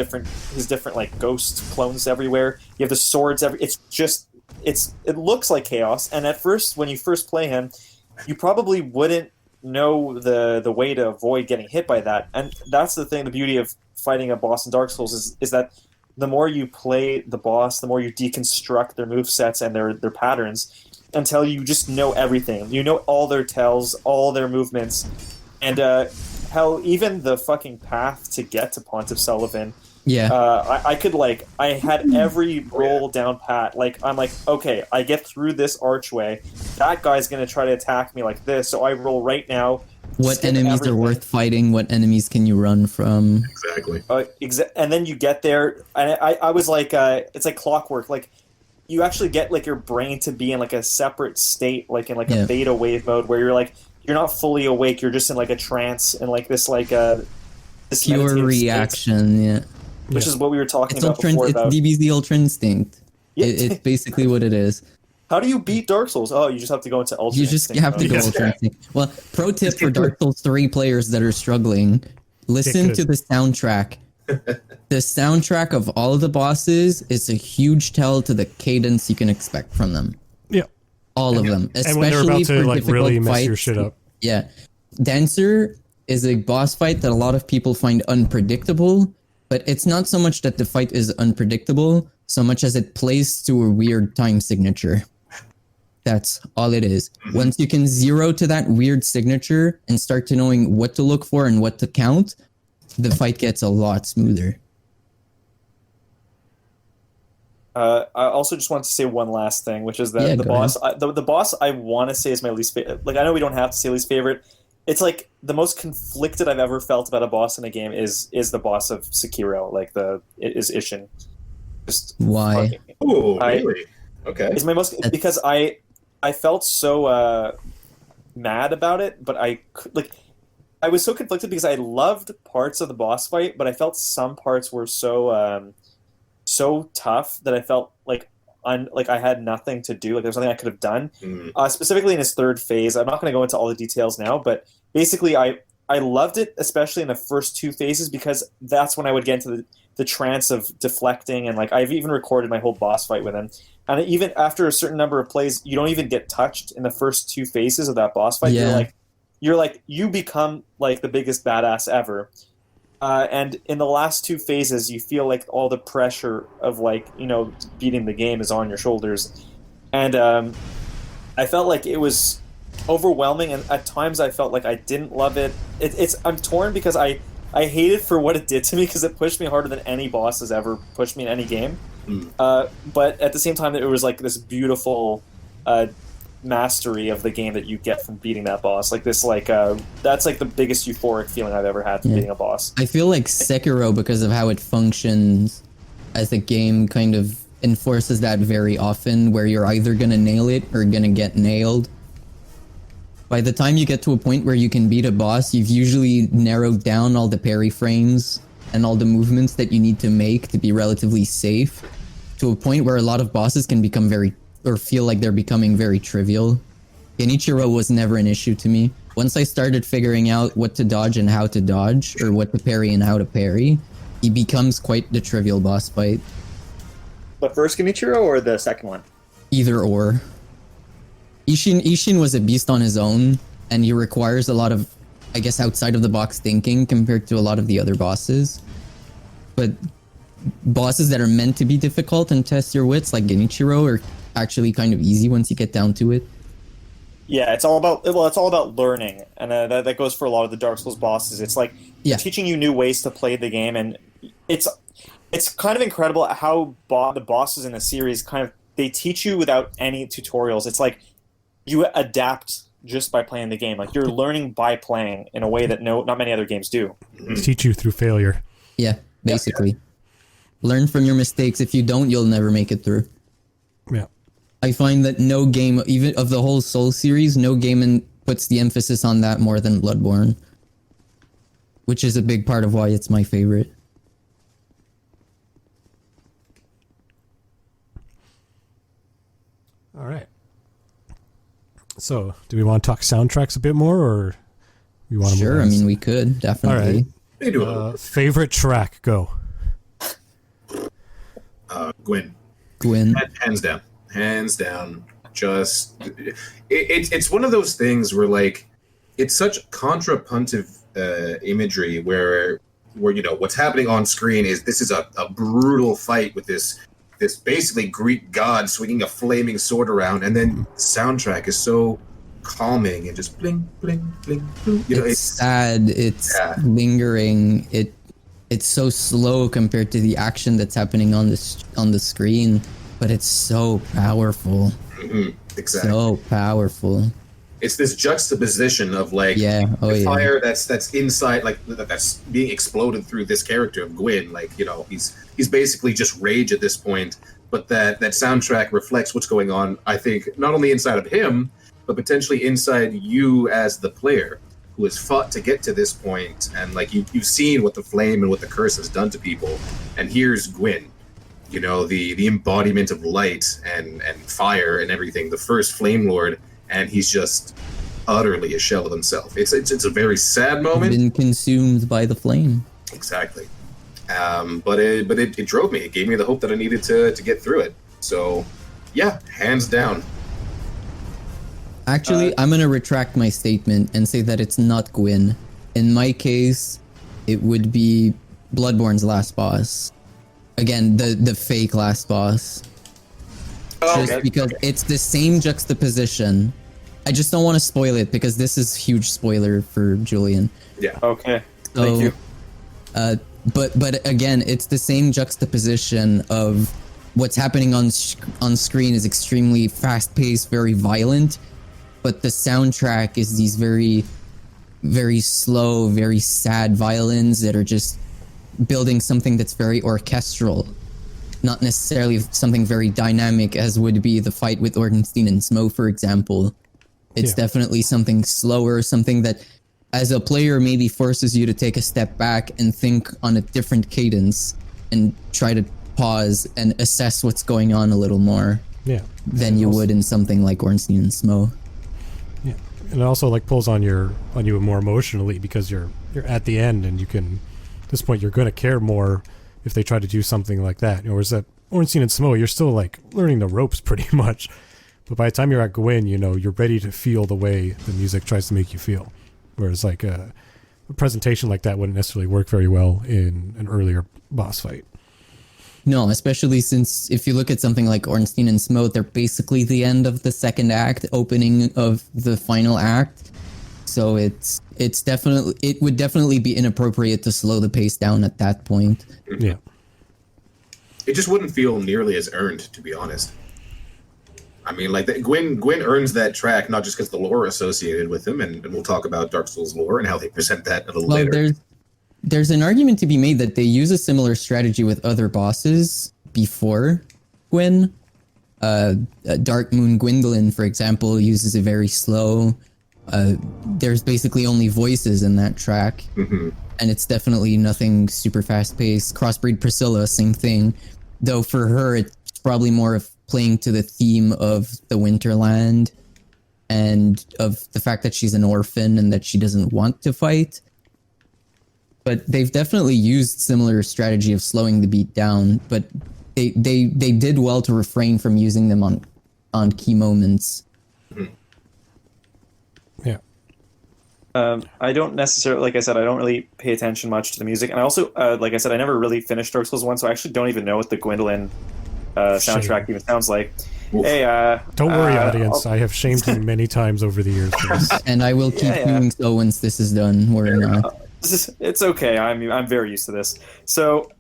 his different like ghost clones everywhere. You have the swords it looks like chaos, and at first when you first play him, you probably wouldn't know the way to avoid getting hit by that. And that's the thing, the beauty of fighting a boss in Dark Souls is that the more you play the boss, the more you deconstruct their movesets and their patterns until you just know everything. You know all their tells, all their movements, and hell, even the fucking path to get to Pontiff Sullivan. Yeah. I had every roll down pat. Like, I'm like, okay, I get through this archway. That guy's going to try to attack me like this, so I roll right now. What enemies are worth fighting? What enemies can you run from? Exactly. And then you get there, and I was like, it's like clockwork. Like, you actually get like your brain to be in like a separate state, like in like a beta wave mode, where you're like, you're not fully awake. You're just in like a trance and like this this pure reaction, which is what we were talking about before. It's DBZ Ultra Instinct. Yeah. It's basically what it is. How do you beat Dark Souls? Oh, you just have to go into Ultra Instinct. You just have to go Ultra Instinct. Well, pro tip for Dark Souls 3 players that are struggling, listen to the soundtrack. The soundtrack of all of the bosses is a huge tell to the cadence you can expect from them. Yeah. All of them. And when they're about to like really mess your shit up. Yeah. Dancer is a boss fight that a lot of people find unpredictable, but it's not so much that the fight is unpredictable, so much as it plays to a weird time signature. That's all it is. Once you can zero to that weird signature and start to knowing what to look for and what to count, the fight gets a lot smoother. I also just want to say one last thing, which is that the boss I want to say is my least favorite. Like, I know we don't have to say least favorite. It's like the most conflicted I've ever felt about a boss in a game is the boss of Sekiro, like is Ishin. Just why? Oh, really? Okay. It's my most, because I felt so mad about it, but I was so conflicted because I loved parts of the boss fight, but I felt some parts were so tough that I felt like I had nothing to do. Like, there was nothing I could have done. Specifically in his third phase. I'm not going to go into all the details now, but basically I loved it, especially in the first two phases, because that's when I would get into the trance of deflecting, and like I've even recorded my whole boss fight with him. And even after a certain number of plays, you don't even get touched in the first two phases of that boss fight. Yeah. You become like the biggest badass ever. And in the last two phases, you feel like all the pressure of beating the game is on your shoulders, and I felt like it was overwhelming, and at times I felt like I didn't love it. I'm torn because I hate it for what it did to me because it pushed me harder than any boss has ever pushed me in any game. But at the same time, it was like this beautiful mastery of the game that you get from beating that boss. That's like the biggest euphoric feeling I've ever had from beating a boss. I feel like Sekiro, because of how it functions as a game, kind of enforces that very often, where you're either gonna nail it or gonna get nailed. By the time you get to a point where you can beat a boss, you've usually narrowed down all the parry frames and all the movements that you need to make to be relatively safe, to a point where a lot of bosses can become feel like they're becoming very trivial. Genichiro was never an issue to me. Once I started figuring out what to dodge and how to dodge, or what to parry and how to parry, he becomes quite the trivial boss fight. The first Genichiro or the second one? Either or. Ishin was a beast on his own, and he requires a lot of, I guess, outside of the box thinking compared to a lot of the other bosses. But bosses that are meant to be difficult and test your wits, like Genichiro, are actually kind of easy once you get down to it. Yeah, it's all about learning, and that goes for a lot of the Dark Souls bosses. It's like teaching you new ways to play the game, and it's kind of incredible how the bosses in the series they teach you without any tutorials. It's like you adapt just by playing the game. Like you're learning by playing in a way that not many other games do. Teach you through failure. Yeah, basically. Learn from your mistakes. If you don't, you'll never make it through. Yeah. I find that no game, even of the whole Soul series, no game puts the emphasis on that more than Bloodborne, which is a big part of why it's my favorite. All right. So, do we want to talk soundtracks a bit more, or we want to? Sure, I mean we could definitely. All right. Favorite track, go. Gwyn. Hands down. Just it's one of those things where like it's such contrapuntive imagery where what's happening on screen is this is a brutal fight with this basically Greek god swinging a flaming sword around, and then the soundtrack is so calming and just bling bling bling bling. It's sad. It's lingering. It's so slow compared to the action that's happening on the screen, but it's so powerful. Mm-hmm. Exactly. So powerful. It's this juxtaposition of like the fire that's inside, like that's being exploded through this character of Gwyn. Like he's basically just rage at this point, but that soundtrack reflects what's going on. I think not only inside of him, but potentially inside you as the player who has fought to get to this point, and like you've seen what the flame and what the curse has done to people, and here's Gwyn, the embodiment of light and fire and everything, the first Flame Lord, and he's just utterly a shell of himself. It's a very sad moment. Been consumed by the flame. Exactly. But it drove me. It gave me the hope that I needed to get through it. So, yeah, hands down. Actually, I'm going to retract my statement and say that it's not Gwyn. In my case, it would be Bloodborne's last boss. Again, the fake last boss. Just because it's the same juxtaposition. I just don't want to spoil it because this is huge spoiler for Julian. Yeah. Okay. So, thank you. But again, it's the same juxtaposition of what's happening on screen is extremely fast-paced, very violent, but the soundtrack is these very, very slow, very sad violins that are just building something that's very orchestral, not necessarily something very dynamic as would be the fight with Ornstein and Smo, for example. It's definitely something slower, something that as a player maybe forces you to take a step back and think on a different cadence and try to pause and assess what's going on a little more than you would in something like Ornstein and Smo. Yeah, and it also like pulls on you more emotionally because you're at the end and you can, at this point you're going to care more if they try to do something like that. Whereas at Ornstein and Smo, you're still like learning the ropes pretty much. But by the time you're at Gwyn, you're ready to feel the way the music tries to make you feel. Whereas like a presentation like that wouldn't necessarily work very well in an earlier boss fight. No, especially since if you look at something like Ornstein and Smote, they're basically the end of the second act, opening of the final act. So it would definitely be inappropriate to slow the pace down at that point. Yeah. It just wouldn't feel nearly as earned, to be honest. I mean, like Gwyn earns that track not just because the lore associated with him, and we'll talk about Dark Souls lore and how they present that a little later. There's an argument to be made that they use a similar strategy with other bosses before Gwyn. Dark Moon Gwendolyn, for example, uses a very slow. There's basically only voices in that track, and it's definitely nothing super fast paced. Crossbreed Priscilla, same thing, though for her it's probably more of playing to the theme of the Winterland and of the fact that she's an orphan and that she doesn't want to fight. But they've definitely used similar strategy of slowing the beat down, but they did well to refrain from using them on key moments. Yeah. I don't necessarily, like I said, I don't really pay attention much to the music, and I also, like I said, I never really finished Dark Souls 1, so I actually don't even know what the Gwendolyn soundtrack even sounds like. Oof. Hey, Don't worry, audience. I have shamed him many times over the years for this. And I will keep doing so once this is done. It's okay. I'm very used to this. So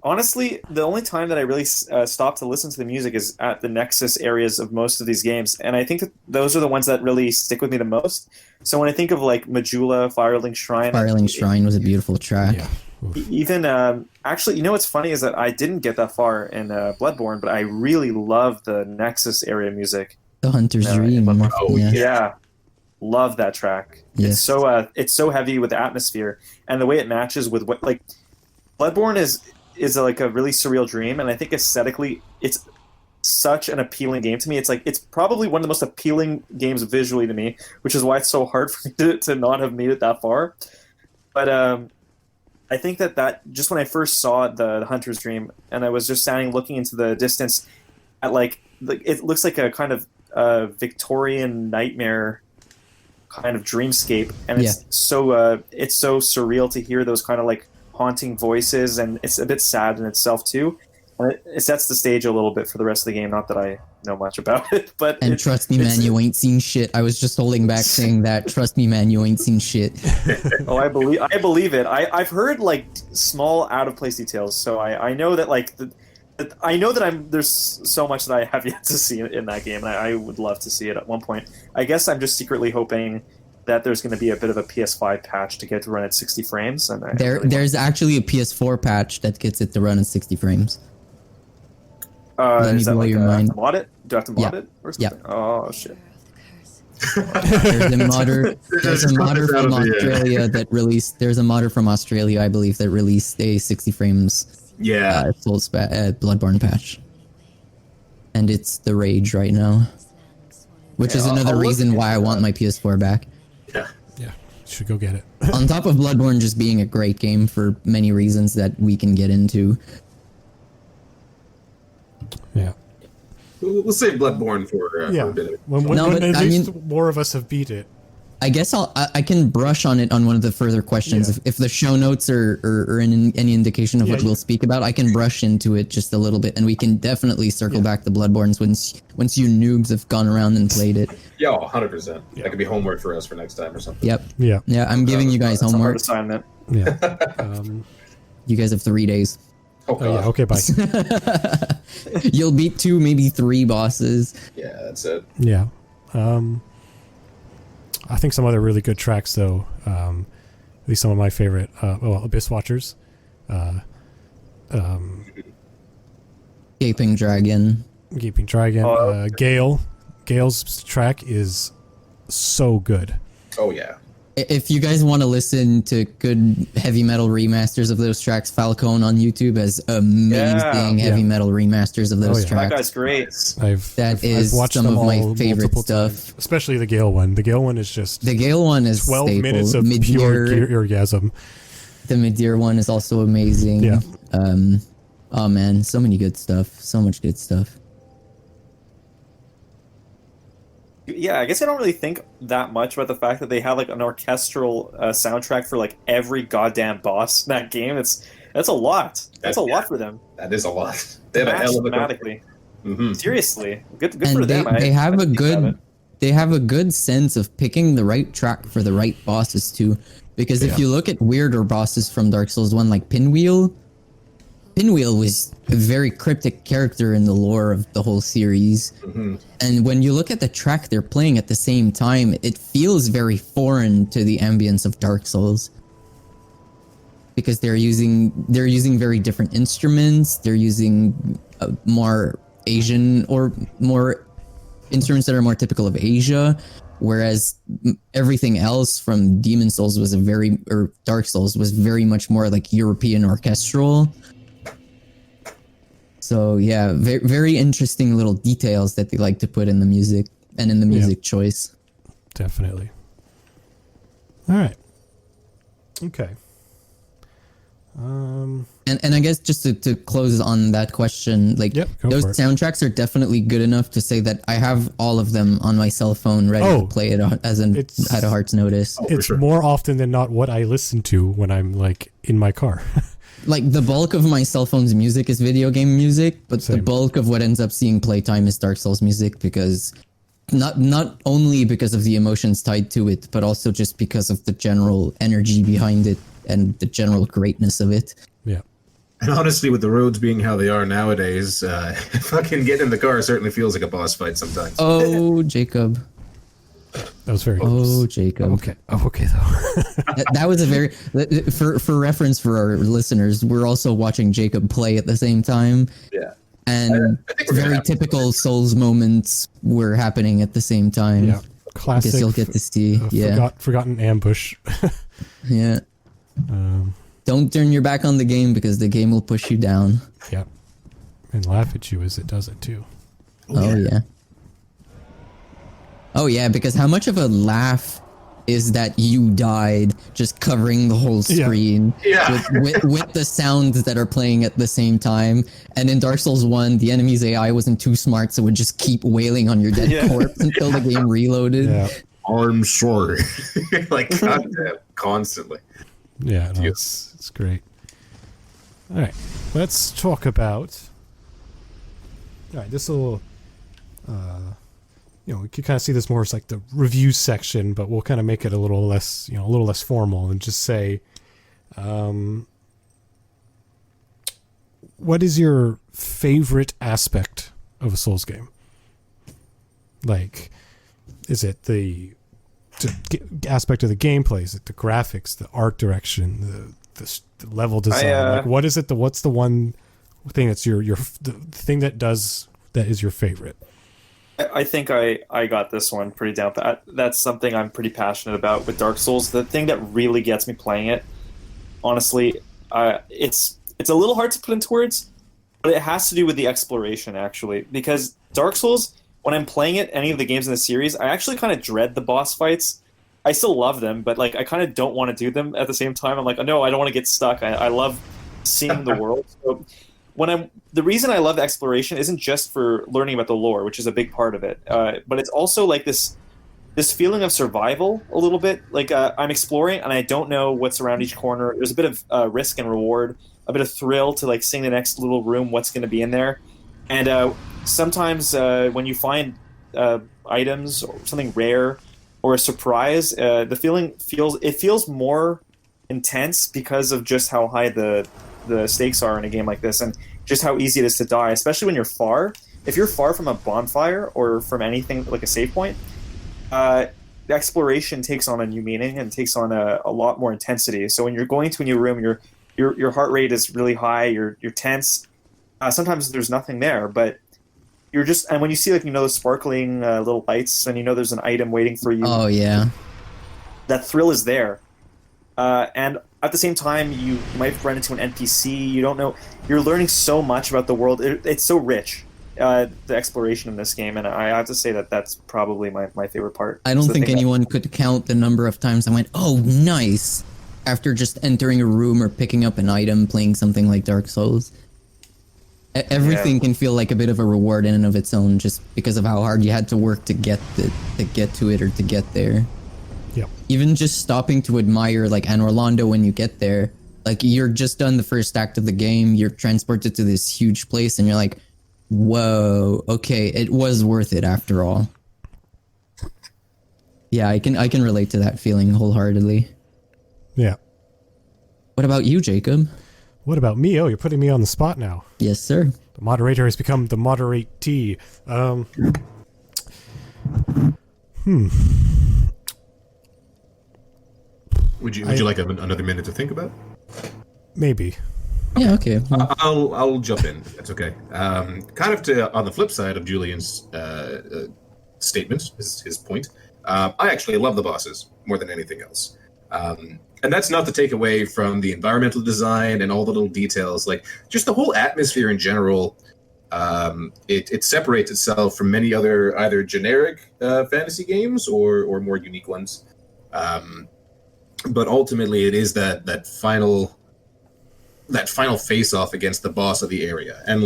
honestly, the only time that I really stop to listen to the music is at the Nexus areas of most of these games, and I think that those are the ones that really stick with me the most. So when I think of like Majula, Firelink Shrine was a beautiful track. Yeah. Even actually, you know what's funny is that I didn't get that far in Bloodborne, but I really love the Nexus area music. The Hunter's Dream. Yeah. Love that track. Yes. It's so heavy with the atmosphere and the way it matches with what, like, Bloodborne is like a really surreal dream, and I think aesthetically it's such an appealing game to me. It's probably one of the most appealing games visually to me, which is why it's so hard for me to not have made it that far. But I think that just when I first saw the Hunter's Dream, and I was just standing looking into the distance at like it looks like a kind of Victorian nightmare kind of dreamscape, and it's so surreal to hear those kind of like haunting voices, and it's a bit sad in itself too. And it sets the stage a little bit for the rest of the game. Not that I know much about it, but trust me, man, you ain't seen shit. I was just holding back saying that. Trust me, man, you ain't seen shit. Oh, I believe it. I've heard like small out of place details, so I know that like I know that there's so much that I have yet to see in that game, and I would love to see it at one point. I guess I'm just secretly hoping that there's going to be a bit of a PS5 patch to get to run at 60 frames. And there's actually a PS4 patch that gets it to run at 60 frames. Is that like your mind. mod it? Do I have to mod it or something? Yeah. Oh shit. There's a modder from Australia that released. There's a modder from Australia, I believe, that released a 60 frames. Bloodborne patch, and it's the rage right now, which is another reason why I want my PS4 back. Yeah, should go get it. On top of Bloodborne just being a great game for many reasons that we can get into. Yeah. We'll save Bloodborne for a bit. When at least more of us have beat it. I guess I can brush on it on one of the further questions. Yeah. If the show notes are any indication of what we'll speak about, I can brush into it just a little bit, and we can definitely circle back the Bloodborns once you noobs have gone around and played it. Yeah, 100%. That could be homework for us for next time or something. Yep. Yeah. Yeah, I'm giving you guys homework. It's a hard assignment. Yeah. You guys have 3 days. Yeah. Okay. Bye. You'll beat 2, maybe 3 bosses. Yeah, that's it. Yeah. I think some other really good tracks, though. At least some of my favorite. Abyss Watchers. Gaping Dragon. Gale. Gale's track is so good. Oh yeah. If you guys want to listen to good heavy metal remasters of those tracks, Falcone on YouTube has amazing heavy metal remasters of those tracks. That guy's great. I've watched some of my favorite stuff. Especially the Gale one. The Gale one is just... The Gale one is 12 staple. minutes of pure orgasm. The Midir one is also amazing. Yeah. Oh man, so many good stuff. So much good stuff. Yeah, I guess I don't really think that much about the fact that they have like an orchestral soundtrack for like every goddamn boss in that game. That's a lot. That's a lot for them. That is a lot. They have a Match hell of a thematically. Seriously, good And for them. they have I a think about good it. they have a good sense of picking the right track for the right bosses too. Because if Yeah. you look at weirder bosses from Dark Souls 1 like Pinwheel was a very cryptic character in the lore of the whole series. And when you look at the track they're playing at the same time, it feels very foreign to the ambience of Dark Souls. Because they're using very different instruments, they're using more Asian or more instruments that are more typical of Asia, whereas everything else from Demon Souls or Dark Souls was very much more like European orchestral. So yeah, very, very interesting little details that they like to put in the music and in the music choice. Definitely. All right. Okay. And I guess just to close on that question, like Yep, go those for it. soundtracks are definitely good enough to say that I have all of them on my cell phone ready to play it as It's- at a heart's notice. It's sure. more often than not what I listen to when I'm like in my car. Like the bulk of my cell phone's music is video game music, but the Same. bulk of what ends up seeing playtime is Dark Souls music because not only because of the emotions tied to it, but also just because of the general energy behind it and the general greatness of it. Yeah. And honestly, with the roads being how they are nowadays, fucking getting in the car certainly feels like a boss fight sometimes. Oh, Jacob. That was very Oh, Jacob. Okay. Oh, okay though. That was a very for reference for our listeners. We're also watching Jacob play at the same time, Yeah. and I think we're gonna very have- typical Souls moments were happening at the same time. Yeah. I Classic. guess you'll get to see. Yeah, Forgotten ambush. yeah. um, Don't turn your back on the game because the game will push you down. yeah. And laugh at you as it does it too. Oh yeah. Oh yeah, because how much of a laugh is that you died just covering the whole Yeah. screen Yeah. with the sounds that are playing at the same time. And in Dark Souls 1, the enemy's AI wasn't too smart, so it would just keep wailing on your dead Yeah. corpse until the game reloaded. Yeah. I'm sorry. Like, goddamn, constantly. Yeah. No, it's great. All right. Let's talk about. All right. This will. We could kind of see this more as like the review section, but we'll kind of make it a little less, a little less formal, and just say, what is your favorite aspect of a Souls game? Like, is it the aspect of the gameplay? Is it the graphics, the art direction, the level design? Like, what is it? What's the one thing that's the thing that is your favorite? I think I got this one pretty down pat. That's something I'm pretty passionate about with Dark Souls. The thing that really gets me playing it, honestly, it's a little hard to put into words, but it has to do with the exploration, actually. Because Dark Souls, when I'm playing it, any of the games in the series, I actually kind of dread the boss fights. I still love them, but like I kind of don't want to do them at the same time. I'm like, oh, no, I don't want to get stuck. I love seeing the world. So the reason I love the exploration isn't just for learning about the lore, which is a big part of it, but it's also like this feeling of survival a little bit. Like I'm exploring and I don't know what's around each corner. There's a bit of risk and reward, a bit of thrill to like seeing the next little room, what's going to be in there. And sometimes when you find items or something rare or a surprise, the feeling feels more intense because of just how high the stakes are in a game like this, and just how easy it is to die, especially when you're far. If you're far from a bonfire or from anything like a save point, the exploration takes on a new meaning and takes on a lot more intensity. So when you're going to a new room, your heart rate is really high, you're tense. Sometimes there's nothing there, but you're just, and when you see the sparkling little lights and there's an item waiting for you, Oh yeah. that thrill is there. And at the same time, you might run into an NPC. You don't know. You're learning so much about the world. It's so rich, the exploration in this game. And I have to say that that's probably my favorite part. I don't It's the think thing that- anyone could count the number of times I went, "Oh, nice," after just entering a room or picking up an item, playing something like Dark Souls. Everything can feel like a bit of a reward in and of its own, just because of how hard you had to work to get to it or to get there. Yep. Even just stopping to admire like Anne Orlando when you get there, like you're just done the first act of the game, you're transported to this huge place, and you're like, whoa, okay, it was worth it after all. Yeah, I can relate to that feeling wholeheartedly. Yeah. What about you, Jacob? What about me? Oh, you're putting me on the spot now. Yes, sir. The moderator has become the moderate-tee. Would you like another minute to think about? Maybe. Yeah, okay. Well, I'll jump in. That's okay. Kind of on the flip side of Julian's statement, his point. I actually love the bosses more than anything else. And that's not to take away from the environmental design and all the little details, like just the whole atmosphere in general. It separates itself from many other either generic fantasy games or more unique ones. But ultimately, it is that final face-off against the boss of the area. And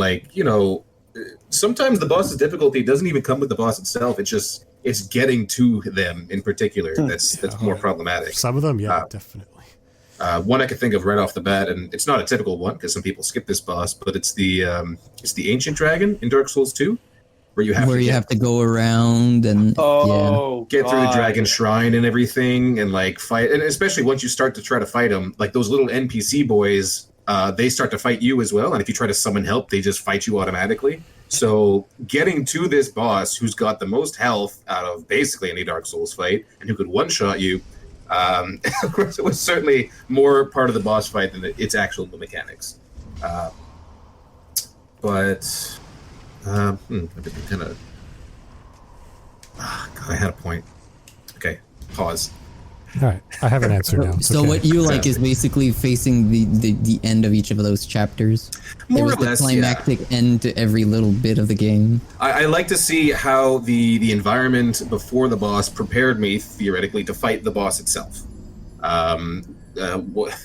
sometimes the boss's difficulty doesn't even come with the boss itself. It's getting to them in particular that's more problematic. Some of them, yeah, definitely. One I can think of right off the bat, and it's not a typical one because some people skip this boss, but it's the ancient dragon in Dark Souls 2, where you have to go around and get through the dragon shrine and everything, and fight. And especially once you start to try to fight them, like those little NPC boys, they start to fight you as well. And if you try to summon help, they just fight you automatically. So getting to this boss, who's got the most health out of basically any Dark Souls fight, and who could one-shot you, of course, it was certainly more part of the boss fight than its actual mechanics. But I had a point. Okay, pause. All right, I have an answer now. So what you like is basically facing the end of each of those chapters. More there or was less, the climactic end to every little bit of the game. I like to see how the environment before the boss prepared me, theoretically, to fight the boss itself.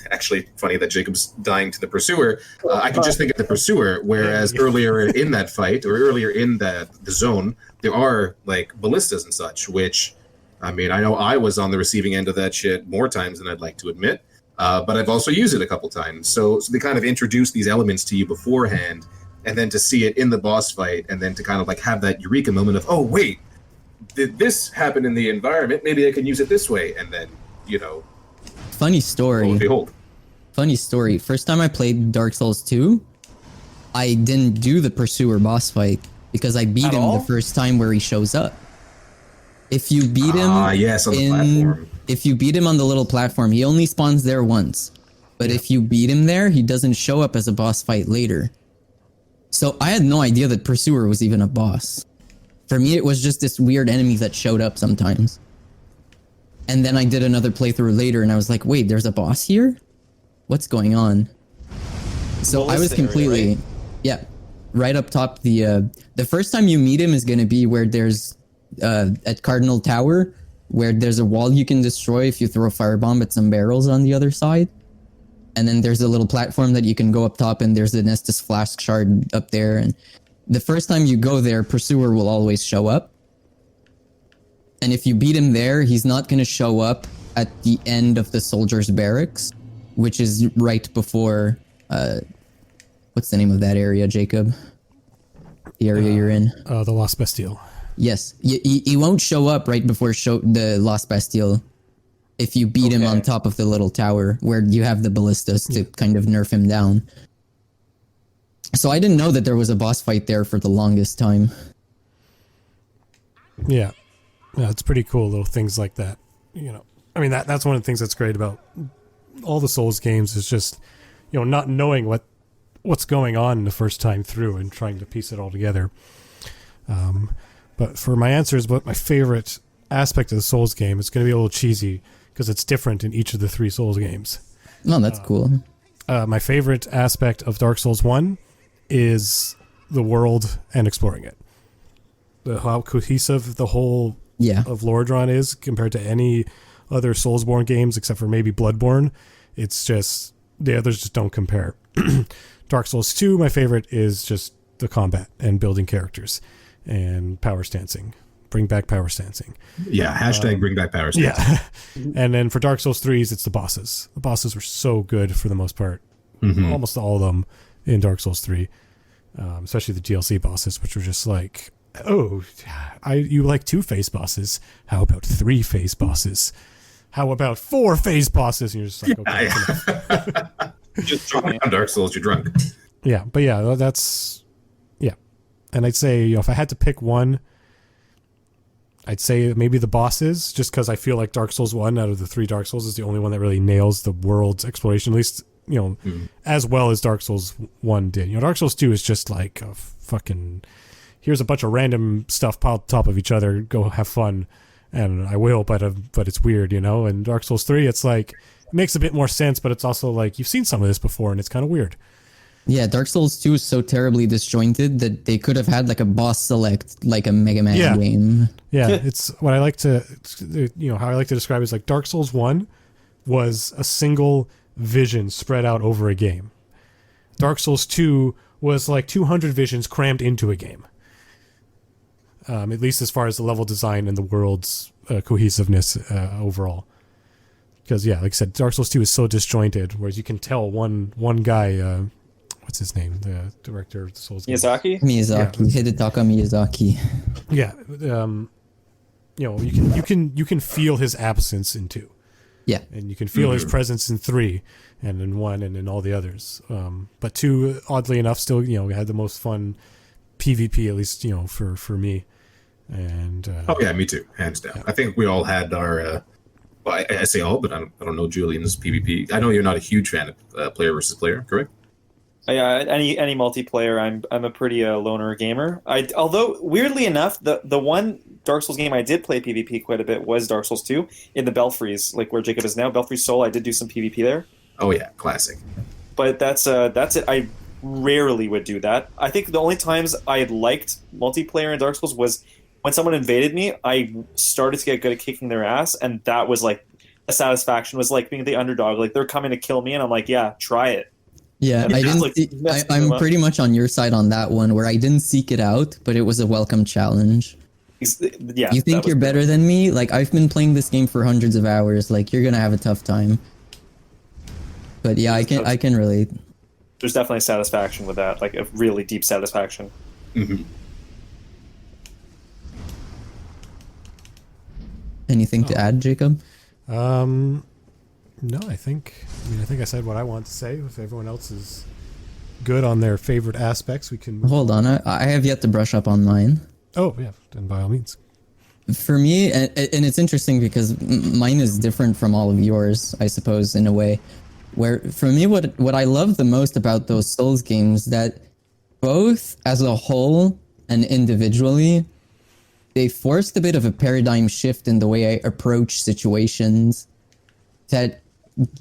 Actually, funny that Jacob's dying to the Pursuer. I can just think of the Pursuer, whereas earlier in that fight, or earlier in the zone, there are, ballistas and such, which... I mean, I know I was on the receiving end of that shit more times than I'd like to admit, but I've also used it a couple times. So they kind of introduce these elements to you beforehand, and then to see it in the boss fight, and then to kind of have that eureka moment of, oh, wait, did this happen in the environment? Maybe I can use it this way. And then, Funny story. lo and behold. Funny story. First time I played Dark Souls 2, I didn't do the Pursuer boss fight because I beat him the first time where he shows up. If you beat him on the platform. If you beat him on the little platform, he only spawns there once. But if you beat him there, he doesn't show up as a boss fight later. So I had no idea that Pursuer was even a boss. For me, it was just this weird enemy that showed up sometimes. And then I did another playthrough later, and I was like, wait, there's a boss here? What's going on? So I was completely... right? Yeah. Right up top, the first time you meet him is going to be where there's... at Cardinal Tower, where there's a wall you can destroy if you throw a firebomb at some barrels on the other side. And then there's a little platform that you can go up top, and there's the Nestus Flask Shard up there. And the first time you go there, Pursuer will always show up. And if you beat him there, he's not going to show up at the end of the Soldiers' Barracks, which is right before... what's the name of that area, Jacob? The area you're in? The Lost Bastille. Yes, he won't show up right before the Lost Bastille if you beat him on top of the little tower where you have the ballistas to kind of nerf him down. So I didn't know that there was a boss fight there for the longest time. Yeah, it's pretty cool, little things like that. I mean, that's one of the things that's great about all the Souls games is just, not knowing what's going on the first time through and trying to piece it all together. But for my answers about my favorite aspect of the Souls game, it's going to be a little cheesy because it's different in each of the 3 Souls games. Oh, that's cool. My favorite aspect of Dark Souls 1 is the world and exploring it. How cohesive the whole of Lordran is compared to any other Soulsborne games except for maybe Bloodborne. It's just, the others just don't compare. Dark Souls 2, my favorite is just the combat and building characters and power stancing. Bring back power stancing. Yeah, hashtag bring back power stancing. Yeah. And then for Dark Souls 3s, it's the bosses. The bosses were so good for the most part. Almost all of them in Dark Souls 3. Especially the DLC bosses, which were just like, oh, you like 2-phase bosses. How about 3-phase bosses? How about 4-phase bosses? And you're just like, okay, that's enough. Just talking on Dark Souls, you're drunk. Yeah, but yeah, that's, yeah. And I'd say, if I had to pick one, I'd say maybe the bosses, just because I feel like Dark Souls 1 out of the 3 Dark Souls is the only one that really nails the world's exploration, at least, as well as Dark Souls 1 did. Dark Souls 2 is just like a fucking, here's a bunch of random stuff piled on top of each other, go have fun, and I will, but it's weird, And Dark Souls 3, it's like, it makes a bit more sense, but it's also like, you've seen some of this before, and it's kind of weird. Yeah, Dark Souls 2 is so terribly disjointed that they could have had like a boss select, like a Mega Man game. Yeah, it's what I like to, how I like to describe it is like Dark Souls 1 was a single vision spread out over a game. Dark Souls 2 was like 200 visions crammed into a game. At least as far as the level design and the world's cohesiveness overall. Because, yeah, like I said, Dark Souls 2 is so disjointed, whereas you can tell one guy... what's his name? The director of the Souls games. Miyazaki? Hidetaka Miyazaki. Yeah, you can feel his absence in 2. Yeah, and you can feel his presence in 3, and in 1, and in all the others. But 2, oddly enough, still had the most fun PvP, at least for me. And oh yeah, me too, hands down. Yeah. I think we all had our. Well, I say all, but I don't know Julian's PvP. I know you're not a huge fan of player versus player, correct? Yeah, any multiplayer, I'm a pretty loner gamer. Although weirdly enough, the one Dark Souls game I did play PvP quite a bit was Dark Souls 2 in the Belfries, like where Jacob is now. Belfries Soul, I did do some PvP there. Oh yeah, classic. But that's it. I rarely would do that. I think the only times I liked multiplayer in Dark Souls was when someone invaded me. I started to get good at kicking their ass, and that was like a satisfaction. Was like being the underdog. Like they're coming to kill me, and I'm like, yeah, try it. Yeah, I'm pretty much on your side on that one, where I didn't seek it out, but it was a welcome challenge. Yeah. You think you're better than me? Like, I've been playing this game for hundreds of hours. Like, you're gonna have a tough time. But yeah, I can relate. There's definitely satisfaction with that, like a really deep satisfaction. Mm-hmm. Anything to add, Jacob? No, I think I said what I want to say. If everyone else is good on their favorite aspects, we can... Hold on, I have yet to brush up on mine. Oh, yeah, then by all means. For me, and it's interesting because mine is different from all of yours, I suppose, in a way. Where, for me, what I love the most about those Souls games, that both as a whole and individually, they forced a bit of a paradigm shift in the way I approach situations that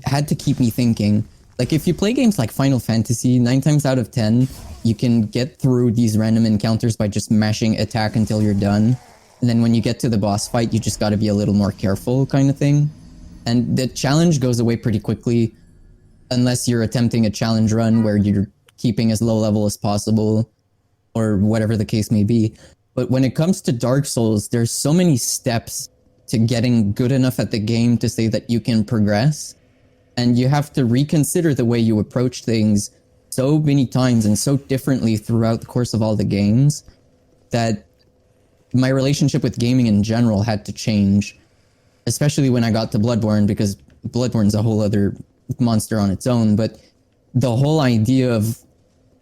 had to keep me thinking. Like, if you play games like Final Fantasy, 9 times out of 10, you can get through these random encounters by just mashing attack until you're done. And then when you get to the boss fight, you just gotta be a little more careful, kind of thing. And the challenge goes away pretty quickly, unless you're attempting a challenge run where you're keeping as low level as possible, or whatever the case may be. But when it comes to Dark Souls, there's so many steps to getting good enough at the game to say that you can progress. And you have to reconsider the way you approach things so many times and so differently throughout the course of all the games that my relationship with gaming in general had to change, especially when I got to Bloodborne, because Bloodborne's a whole other monster on its own. But the whole idea of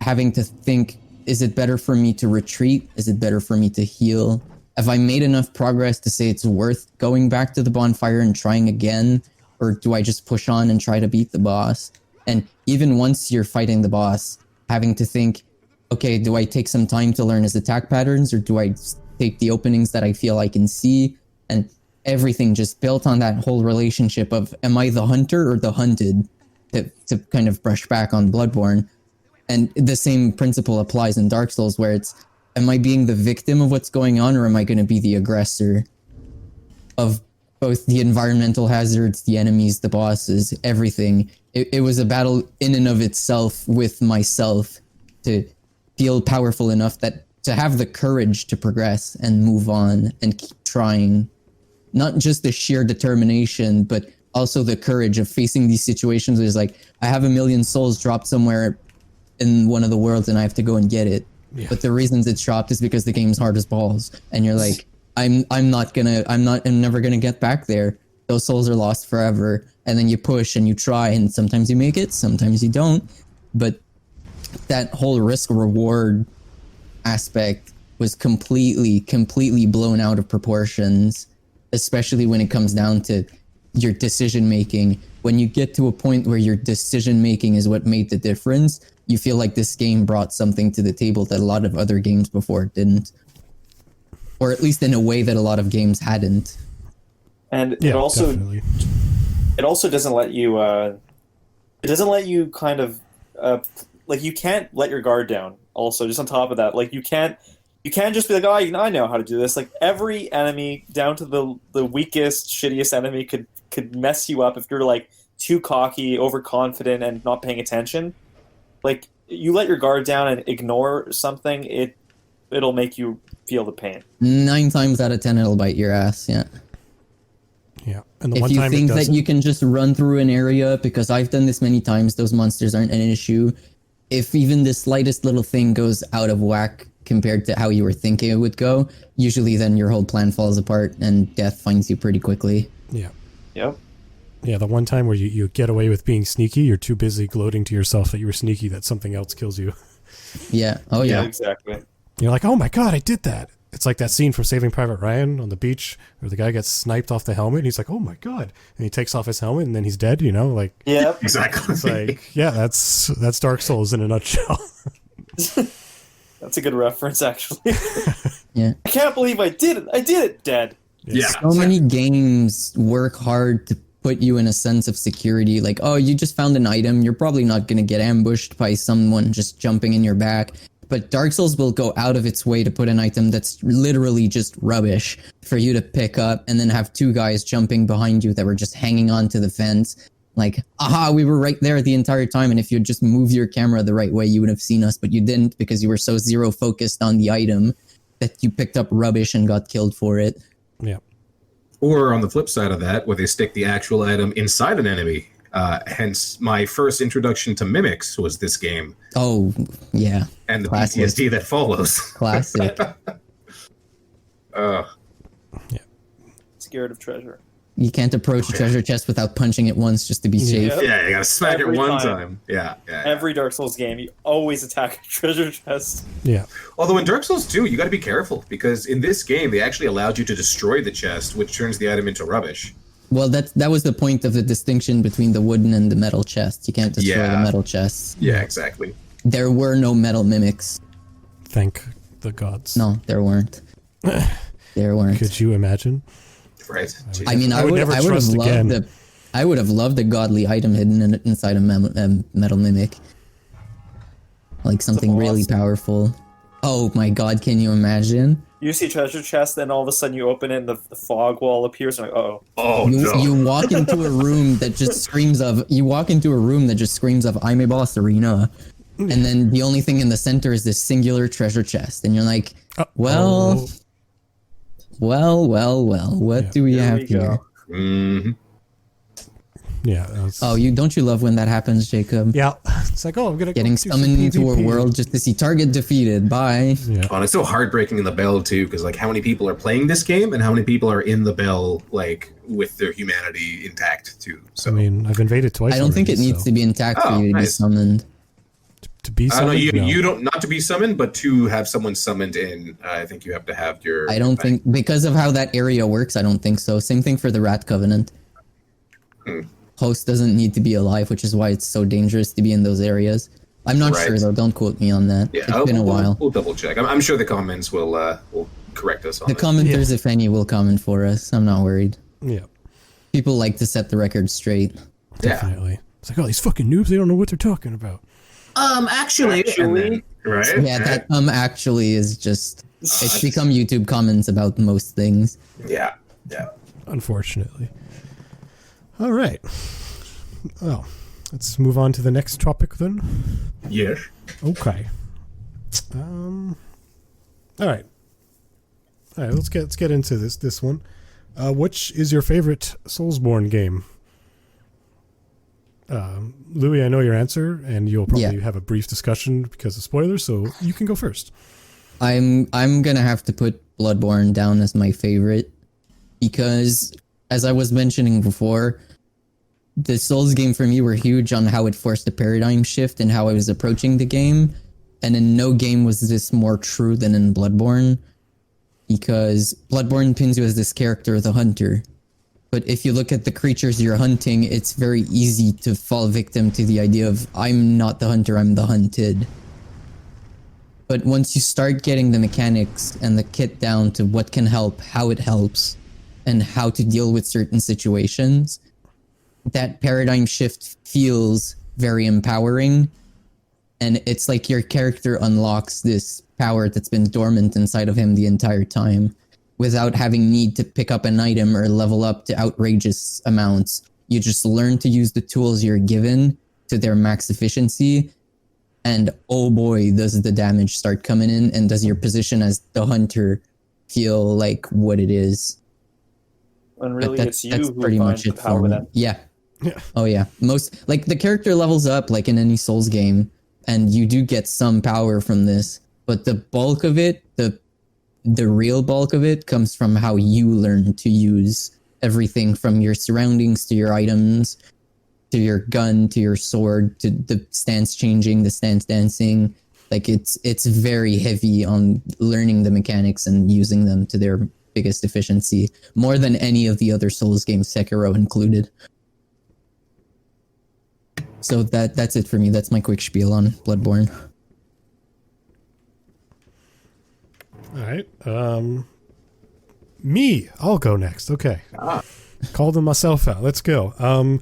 having to think, is it better for me to retreat? Is it better for me to heal? Have I made enough progress to say it's worth going back to the bonfire and trying again? Or do I just push on and try to beat the boss? And even once you're fighting the boss, having to think, okay, do I take some time to learn his attack patterns, or do I take the openings that I feel I can see? And everything just built on that whole relationship of, am I the hunter or the hunted? To kind of brush back on Bloodborne. And the same principle applies in Dark Souls, where it's, am I being the victim of what's going on, or am I going to be the aggressor of both the environmental hazards, the enemies, the bosses, everything. It was a battle in and of itself with myself to feel powerful enough that to have the courage to progress and move on and keep trying. Not just the sheer determination, but also the courage of facing these situations. It's like, I have 1,000,000 souls dropped somewhere in one of the worlds and I have to go and get it. Yeah. But the reasons it's dropped is because the game's hard as balls. And you're like, I'm never gonna get back there. Those souls are lost forever. And then you push and you try, and sometimes you make it, sometimes you don't. But that whole risk reward aspect was completely blown out of proportions, especially when it comes down to your decision making. When you get to a point where your decision making is what made the difference, you feel like this game brought something to the table that a lot of other games before didn't. Or at least in a way that a lot of games hadn't. And Yeah, it also definitely. it also doesn't let you kind of like, you can't let your guard down. Also, just on top of that, like, you can't just be like, oh, I know how to do this. Like, every enemy, down to the weakest, shittiest enemy, could mess you up if you're like too cocky, overconfident, and not paying attention. Like, you let your guard down and ignore something, it'll make you feel the pain. 9 times out of 10, it'll bite your ass. Yeah. Yeah. And the If one you time think it that doesn't, you can just run through an area, because I've done this many times, those monsters aren't an issue. If even the slightest little thing goes out of whack compared to how you were thinking it would go, usually then your whole plan falls apart and death finds you pretty quickly. yeah. Yep. Yeah, the one time where you get away with being sneaky, you're too busy gloating to yourself that you were sneaky that something else kills you. Yeah. Oh yeah. Exactly. You're like, oh my god, I did that. It's like that scene from Saving Private Ryan on the beach where the guy gets sniped off the helmet and he's like, oh my god. And he takes off his helmet and then he's dead, like, Yep. Exactly. it's like, yeah, that's Dark Souls in a nutshell. That's a good reference, actually. Yeah. I can't believe I did it. I did it, dead. Yeah. So many games work hard to put you in a sense of security. Like, oh, you just found an item. You're probably not going to get ambushed by someone just jumping in your back. But Dark Souls will go out of its way to put an item that's literally just rubbish for you to pick up and then have 2 guys jumping behind you that were just hanging on to the fence. Like, aha, we were right there the entire time. And if you'd just move your camera the right way, you would have seen us. But you didn't, because you were so zero focused on the item that you picked up rubbish and got killed for it. Yeah. Or on the flip side of that, where they stick the actual item inside an enemy. Hence, my first introduction to mimics was this game, Oh, yeah. and the Classic. PTSD that follows. Classic. Scared of treasure. You can't approach a treasure chest without punching it once just to be safe. Yep. Yeah, you gotta smack Every it one time. time. Yeah. Every Dark Souls game, you always attack a treasure chest. Yeah. Although in Dark Souls 2, you gotta be careful, because in this game, they actually allowed you to destroy the chest, which turns the item into rubbish. Well, that was the point of the distinction between the wooden and the metal chest. You can't destroy the Yeah. metal chests. Yeah, exactly. There were no metal mimics. Thank the gods. No, there weren't. There weren't. Could you imagine? Right. I mean, I I would would never have trust again. loved I would have loved a godly item hidden inside a metal mimic, like something really monster. powerful. Oh my god, can you imagine? You see a treasure chest, then all of a sudden you open it and the fog wall appears, and like, uh-oh. Oh, You, no. you walk into a room that just screams of. You walk into a room that just screams of "I'm a boss arena," and then the only thing in the center is this singular treasure chest, and you're like, well, what Yeah. do we Here have we here? go. Mhm. Yeah. That's, Oh, don't you love when that happens, Jacob? yeah. It's like, oh, I'm gonna Getting go do some summoned into a PvP. world just to see target defeated. Bye. Yeah. Oh, and it's so heartbreaking in the Bell, too, because, like, how many people are playing this game and how many people are in the Bell, like, with their humanity intact, too. So, I mean, I've invaded twice. I don't think it already, needs so to be intact for Oh, you to be nice. summoned. to be no, summoned. you don't, not to be summoned, but to have someone summoned in. I think you have to have your. I don't think, because of how that area works, I don't think so. Same thing for the Rat Covenant. Host doesn't need to be alive, which is why it's so dangerous to be in those areas. I'm not Right. sure though. Don't quote me on that. Yeah, It's been a while. We'll double check. I'm sure the comments will correct us on The it. commenters, if any, will comment for us. I'm not worried. Yeah. People like to set the record straight. Yeah. Definitely. It's like, oh, these fucking noobs, they don't know what they're talking about. Actually, and then, right? Yeah, that actually is just. It's become YouTube comments about most things. Yeah. unfortunately. All right. Well, let's move on to the next topic then. Yes. Okay. All right. All right. Let's get into this one. Which is your favorite Soulsborne game? Louis, I know your answer, and you'll probably have a brief discussion because of spoilers. So you can go first. I'm gonna have to put Bloodborne down as my favorite because, as I was mentioning before, the Souls game for me were huge on how it forced a paradigm shift in how I was approaching the game, and in no game was this more true than in Bloodborne, because Bloodborne pins you as this character, the hunter. But if you look at the creatures you're hunting, it's very easy to fall victim to the idea of, I'm not the hunter, I'm the hunted. But once you start getting the mechanics and the kit down to what can help, how it helps, and how to deal with certain situations, that paradigm shift feels very empowering. And it's like your character unlocks this power that's been dormant inside of him the entire time without having need to pick up an item or level up to outrageous amounts. You just learn to use the tools you're given to their max efficiency. And oh boy, does the damage start coming in, and does your position as the hunter feel like what it is. And really, it's you that's who pretty finds much the it power for me. then. Yeah. Oh yeah. Most, like, the character levels up like in any Souls game, and you do get some power from this, but the bulk of it, the real bulk of it comes from how you learn to use everything from your surroundings to your items, to your gun, to your sword, to the stance changing, the stance dancing. Like, it's very heavy on learning the mechanics and using them to their biggest efficiency, more than any of the other Souls games, Sekiro included. So that's it for me. That's my quick spiel on Bloodborne. All right. Me. I'll go next. Okay. Called myself out. Let's go.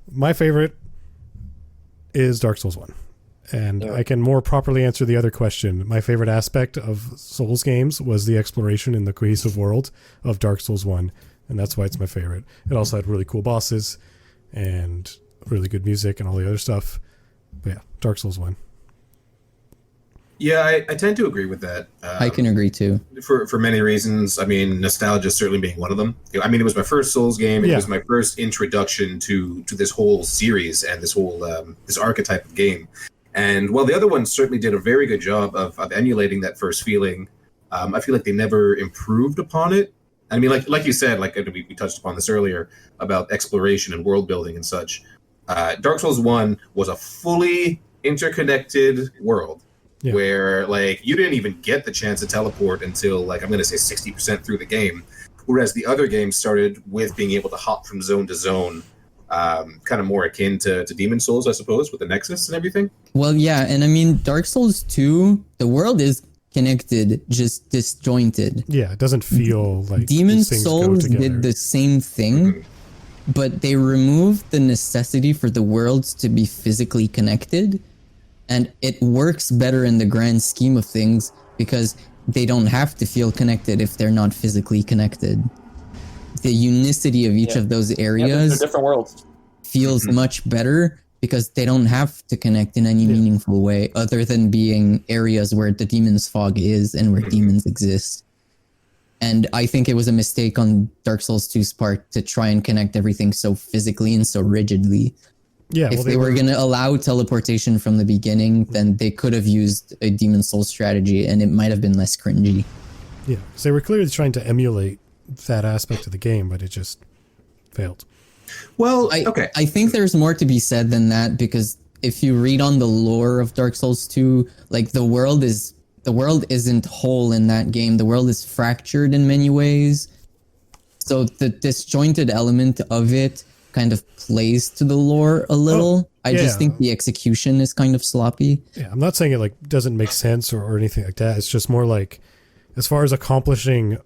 My favorite is Dark Souls 1. And I can more properly answer the other question. My favorite aspect of Souls games was the exploration in the cohesive world of Dark Souls 1. And that's why it's my favorite. It also had really cool bosses and really good music and all the other stuff. But yeah, Dark Souls 1. Yeah, I tend to agree with that. I can agree too. For many reasons. I mean, nostalgia certainly being one of them. I mean, it was my first Souls game. It was my first introduction to this whole series and this whole this archetype of game. And while the other ones certainly did a very good job of emulating that first feeling, I feel like they never improved upon it. I mean, like you said, like we touched upon this earlier about exploration and world building and such. Dark Souls 1 was a fully interconnected world. Yeah. Where, like, you didn't even get the chance to teleport until, like, I'm going to say 60% through the game, whereas the other games started with being able to hop from zone to zone, kind of more akin to Demon Souls, I suppose, with the Nexus and everything. Well, yeah, and I mean, Dark Souls 2, the world is connected, just disjointed. Yeah, it doesn't feel like Demon Souls did the same thing, but they removed the necessity for the worlds to be physically connected. And it works better in the grand scheme of things because they don't have to feel connected if they're not physically connected. The unicity of each of those areas different worlds. feels much better because they don't have to connect in any meaningful way other than being areas where the demon's fog is and where demons exist. And I think it was a mistake on Dark Souls 2's part to try and connect everything so physically and so rigidly. Yeah, if they were going to allow teleportation from the beginning, then they could have used a Demon Souls strategy and it might have been less cringy. Yeah, because they were clearly trying to emulate that aspect of the game, but it just failed. Well, I think there's more to be said than that, because if you read on the lore of Dark Souls 2, like, the world isn't whole in that game. The world is fractured in many ways. So the disjointed element of it kind of plays to the lore a little. I just think the execution is kind of sloppy. Yeah, I'm not saying it, like, doesn't make sense or anything like that. It's just more like, as far as accomplishing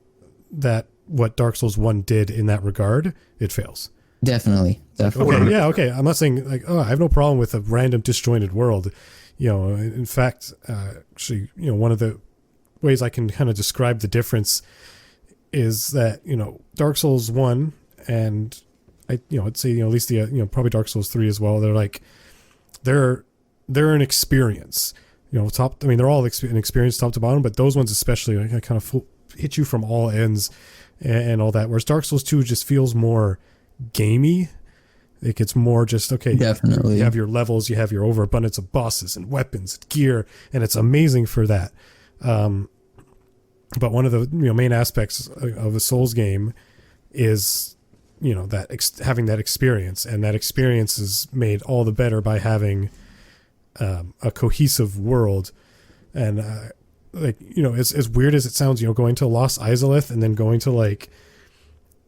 that, what Dark Souls 1 did in that regard, it fails. Definitely. Okay. I'm not saying, like, I have no problem with a random disjointed world. You know, in fact, actually, you know, one of the ways I can kind of describe the difference is that, you know, Dark Souls 1 and I'd say, at least the, probably Dark Souls 3 as well. They're like, they're an experience, they're all an experience top to bottom, but those ones especially like kind of hit you from all ends and all that. Whereas Dark Souls 2 just feels more gamey. It gets more just, okay, definitely. You have your levels, you have your overabundance of bosses and weapons and gear, and it's amazing for that. But one of the main aspects of a Souls game is having that experience, and that experience is made all the better by having a cohesive world. And as weird as it sounds, going to Lost Izalith and then going to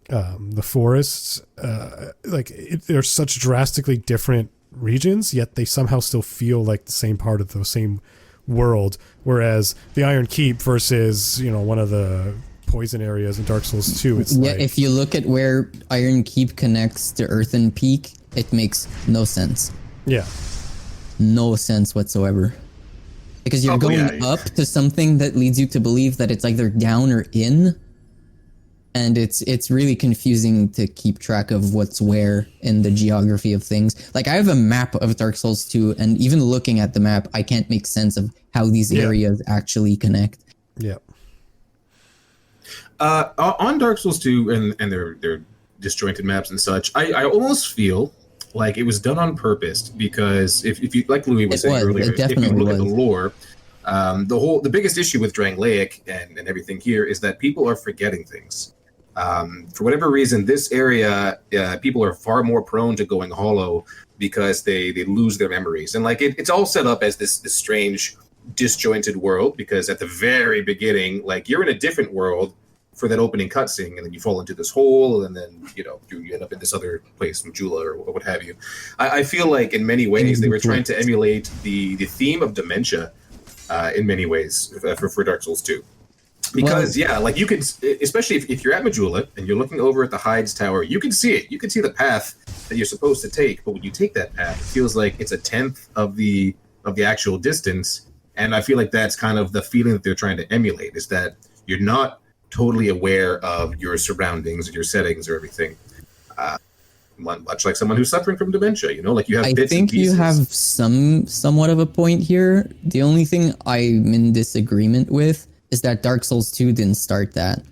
the forests, they're such drastically different regions, yet they somehow still feel like the same part of the same world. Whereas the Iron Keep versus one of the poison areas in Dark Souls 2, it's if you look at where Iron Keep connects to Earthen Peak, it makes no sense. Yeah, no sense whatsoever, because you're going up to something that leads you to believe that it's either down or in. And it's really confusing to keep track of what's where in the geography of things. Like, I have a map of Dark Souls 2, and even looking at the map, I can't make sense of how these areas actually connect. Yeah. On Dark Souls 2 and their disjointed maps and such, I almost feel like it was done on purpose, because if you, like Louis was saying earlier, if you look at the lore, the biggest issue with Drangleic and everything here is that people are forgetting things. For whatever reason, this area, people are far more prone to going hollow because they lose their memories. And it's all set up as this strange disjointed world, because at the very beginning, you're in a different world for that opening cutscene, and then you fall into this hole, and then you end up in this other place, Majula or what have you. I feel like in many ways they were trying to emulate the theme of dementia in many ways for Dark Souls 2. Because, you can, especially if you're at Majula and you're looking over at the Hides Tower, you can see it. You can see the path that you're supposed to take. But when you take that path, it feels like it's a tenth of the actual distance. And I feel like that's kind of the feeling that they're trying to emulate, is that you're not totally aware of your surroundings or your settings or everything. Much like someone who's suffering from dementia, you have bits and pieces. I think you have somewhat of a point here. The only thing I'm in disagreement with is that Dark Souls 2 didn't start that.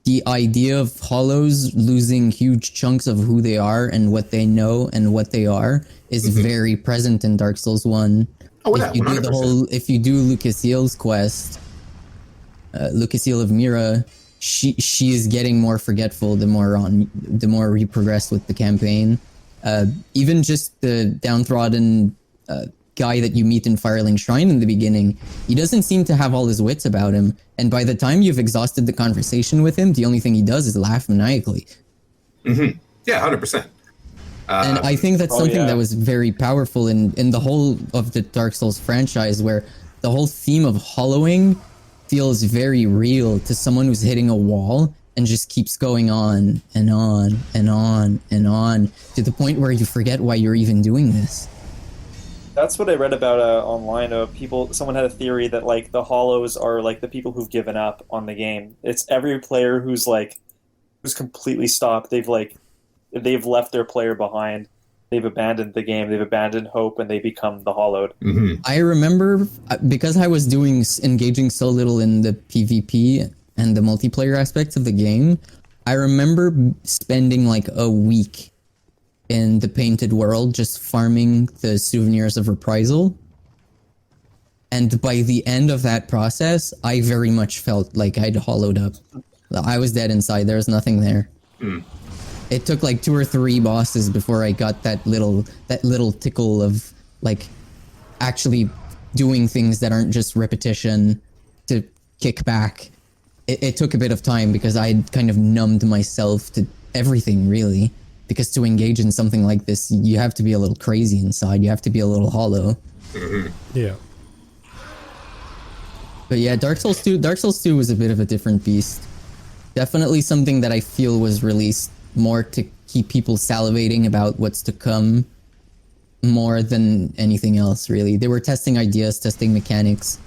The idea of hollows losing huge chunks of who they are and what they know and what they are is very present in Dark Souls 1. Oh, yeah, if you do Lucasiel's quest, Lucasiel of Mira, she is getting more forgetful the more you progress with the campaign. Even just the downtrodden guy that you meet in Firelink Shrine in the beginning, he doesn't seem to have all his wits about him, and by the time you've exhausted the conversation with him, the only thing he does is laugh maniacally. Yeah, 100%. And I think that's something that was very powerful in the whole of the Dark Souls franchise, where the whole theme of hollowing feels very real to someone who's hitting a wall and just keeps going on and on and on and on, to the point where you forget why you're even doing this. That's what I read about online. Someone had a theory that the hollows are the people who've given up on the game. It's every player who's completely stopped. They've left their player behind. They've abandoned the game. They've abandoned hope, and they become the hollowed. I remember, because I was engaging so little in the PvP and the multiplayer aspects of the game, I remember spending a week in the Painted World just farming the souvenirs of Reprisal. And by the end of that process, I very much felt like I'd hollowed up. I was dead inside. There was nothing there. It took 2 or 3 bosses before I got that little tickle of actually doing things that aren't just repetition to kick back. It took a bit of time because I'd kind of numbed myself to everything, really. Because to engage in something like this, you have to be a little crazy inside. You have to be a little hollow. Yeah. But yeah, Dark Souls 2 was a bit of a different beast. Definitely something that I feel was released more to keep people salivating about what's to come, more than anything else, really. They were testing ideas, testing mechanics.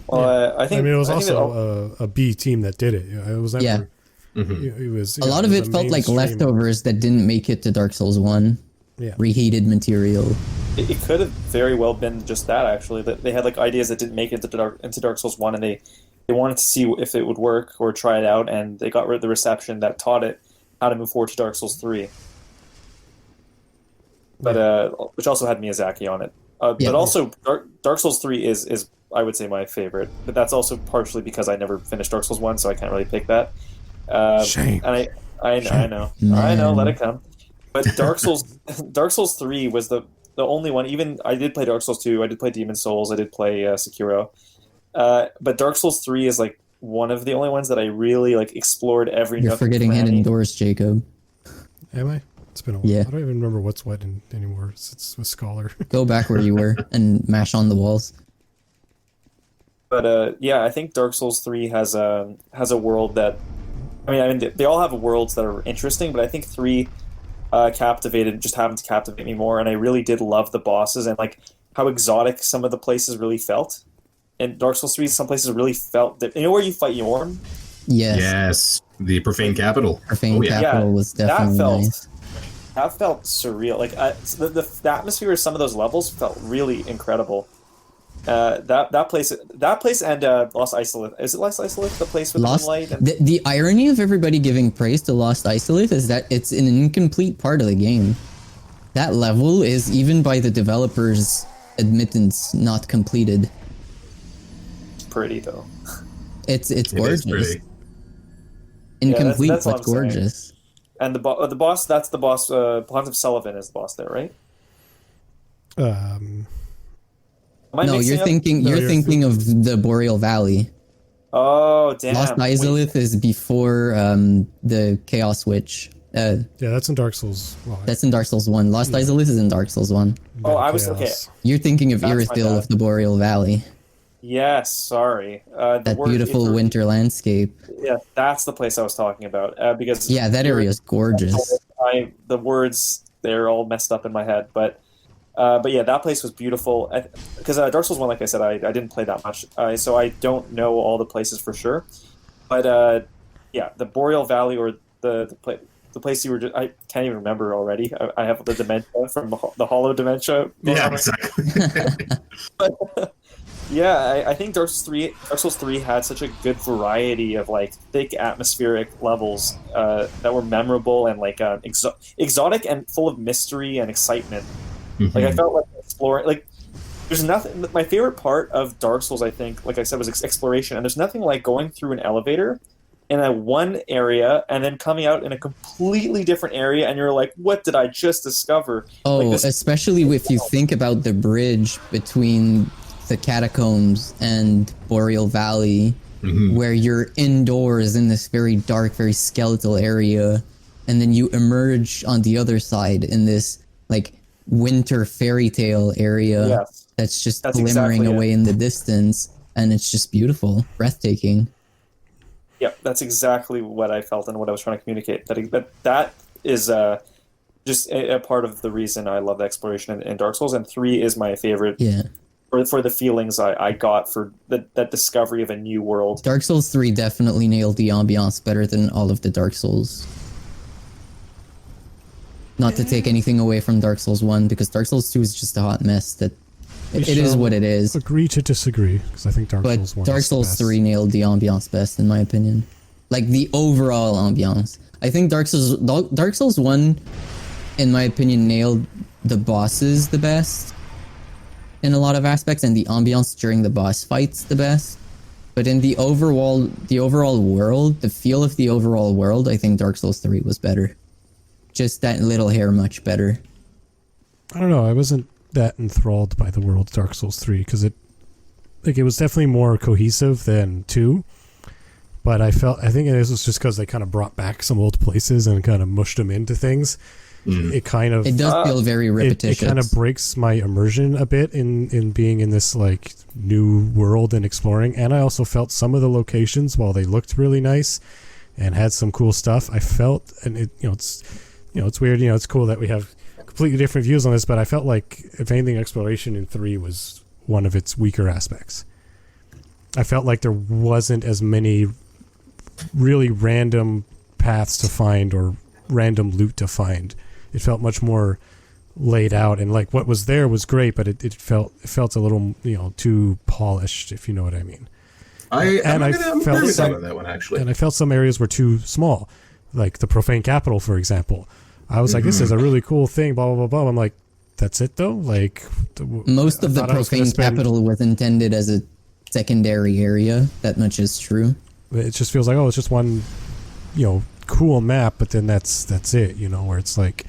Well, I think it was also a B team that did it. It was never. It was A lot of it felt like leftovers that didn't make it to Dark Souls 1. Yeah. Reheated material. It could have very well been just that, actually. That they had like ideas that didn't make it into Dark Souls 1, and they wanted to see if it would work or try it out, and they got the reception that taught it how to move forward to Dark Souls 3. But which also had Miyazaki on it. But also, Dark Souls 3 is I would say my favorite. But that's also partially because I never finished Dark Souls 1, so I can't really pick that. Shame. And I know. Let it come. But Dark Souls 3 was the only one. Even I did play Dark Souls 2. I did play Demon Souls. I did play Sekiro. But Dark Souls 3 is like one of the only ones that I really like explored every. You're forgetting hidden doors, Jacob. Am I? It's been a while. Yeah. I don't even remember what's what anymore. It's with Scholar. Go back where you were and mash on the walls. But yeah, I think Dark Souls 3 has a world that. I mean, they all have worlds that are interesting, but I think 3 happened to captivate me more, and I really did love the bosses and like how exotic some of the places really felt. In Dark Souls 3, some places really felt that. You know where you fight Yorn? Yes. Yes, the Profane Capital. Profane Capital was definitely nice. That felt surreal. Like the atmosphere of some of those levels felt really incredible. That place and Lost Isolith. Is it Lost Isolith, the place with the moonlight? The irony of everybody giving praise to Lost Isolith is that it's an incomplete part of the game. That level is, even by the developers' admittance, not completed. It's pretty though. It's gorgeous. Pretty. Incomplete, that's but gorgeous. And the boss, that's the boss. Pontiff Sullivan is the boss there, right? No, you're thinking of the Boreal Valley. Oh, damn. Lost Isolith is before the Chaos Witch. Yeah, that's in Dark Souls. Well, that's in Dark Souls 1. Lost Isolith is in Dark Souls 1. Oh, I was okay. You're thinking of Irithyll of the Boreal Valley. Yes, sorry. That beautiful winter landscape. Yeah, that's the place I was talking about. Because that area is gorgeous. The words, they're all messed up in my head, but yeah, that place was beautiful. Because Dark Souls 1, like I said, I didn't play that much, so I don't know all the places for sure. But yeah, the Boreal Valley, or the place you were just, I can't even remember already. I have the dementia from the Hollow dementia. Yeah, exactly. But, yeah, I think Dark Souls 3 had such a good variety of like thick atmospheric levels that were memorable and like exotic and full of mystery and excitement. Mm-hmm. Like I felt like exploring. Like there's nothing. My favorite part of Dark Souls, I think, like I said, was exploration. And there's nothing like going through an elevator in a one area and then coming out in a completely different area, and you're like, "What did I just discover?" Oh, like especially if you think about the bridge between the catacombs and Boreal Valley, where you're indoors in this very dark, very skeletal area, and then you emerge on the other side in this like winter fairy tale area that's glimmering away in the distance, and it's just beautiful, breathtaking. Yeah, that's exactly what I felt and what I was trying to communicate. That is just a part of the reason I love the exploration in Dark Souls, and 3 is my favorite. Yeah. For the feelings I got for that discovery of a new world. Dark Souls 3 definitely nailed the ambiance better than all of the Dark Souls. Not to take anything away from Dark Souls 1, because Dark Souls 2 is just a hot mess. That it is what it is. Agree to disagree, because I think Dark Souls 1 Dark Souls 3 nailed the ambiance best, in my opinion. Like the overall ambiance. I think Dark Souls 1, in my opinion, nailed the bosses the best in a lot of aspects, and the ambiance during the boss fights the best. But in the overall world, the feel of the overall world, I think Dark Souls 3 was better. Just that little hair much better. I don't know, I wasn't that enthralled by the world of Dark Souls 3, because it was definitely more cohesive than 2. But I think this was just because they kind of brought back some old places and kind of mushed them into things. It does feel very repetitious. It kind of breaks my immersion a bit in being in this like new world and exploring. And I also felt some of the locations, while they looked really nice and had some cool stuff, I felt, and it's weird, it's cool that we have completely different views on this, but I felt like, if anything, exploration in 3 was one of its weaker aspects. I felt like there wasn't as many really random paths to find or random loot to find. It felt much more laid out, and like what was there was great, but it felt a little too polished, if you know what I mean. I'm felt that one actually. And I felt some areas were too small, like the Profane Capital, for example. I was like, this is a really cool thing, blah blah blah blah. I'm like, that's it though. Like most of the Profane Capital was intended as a secondary area. That much is true. It just feels like, it's just one, cool map, but then that's it. Where it's like,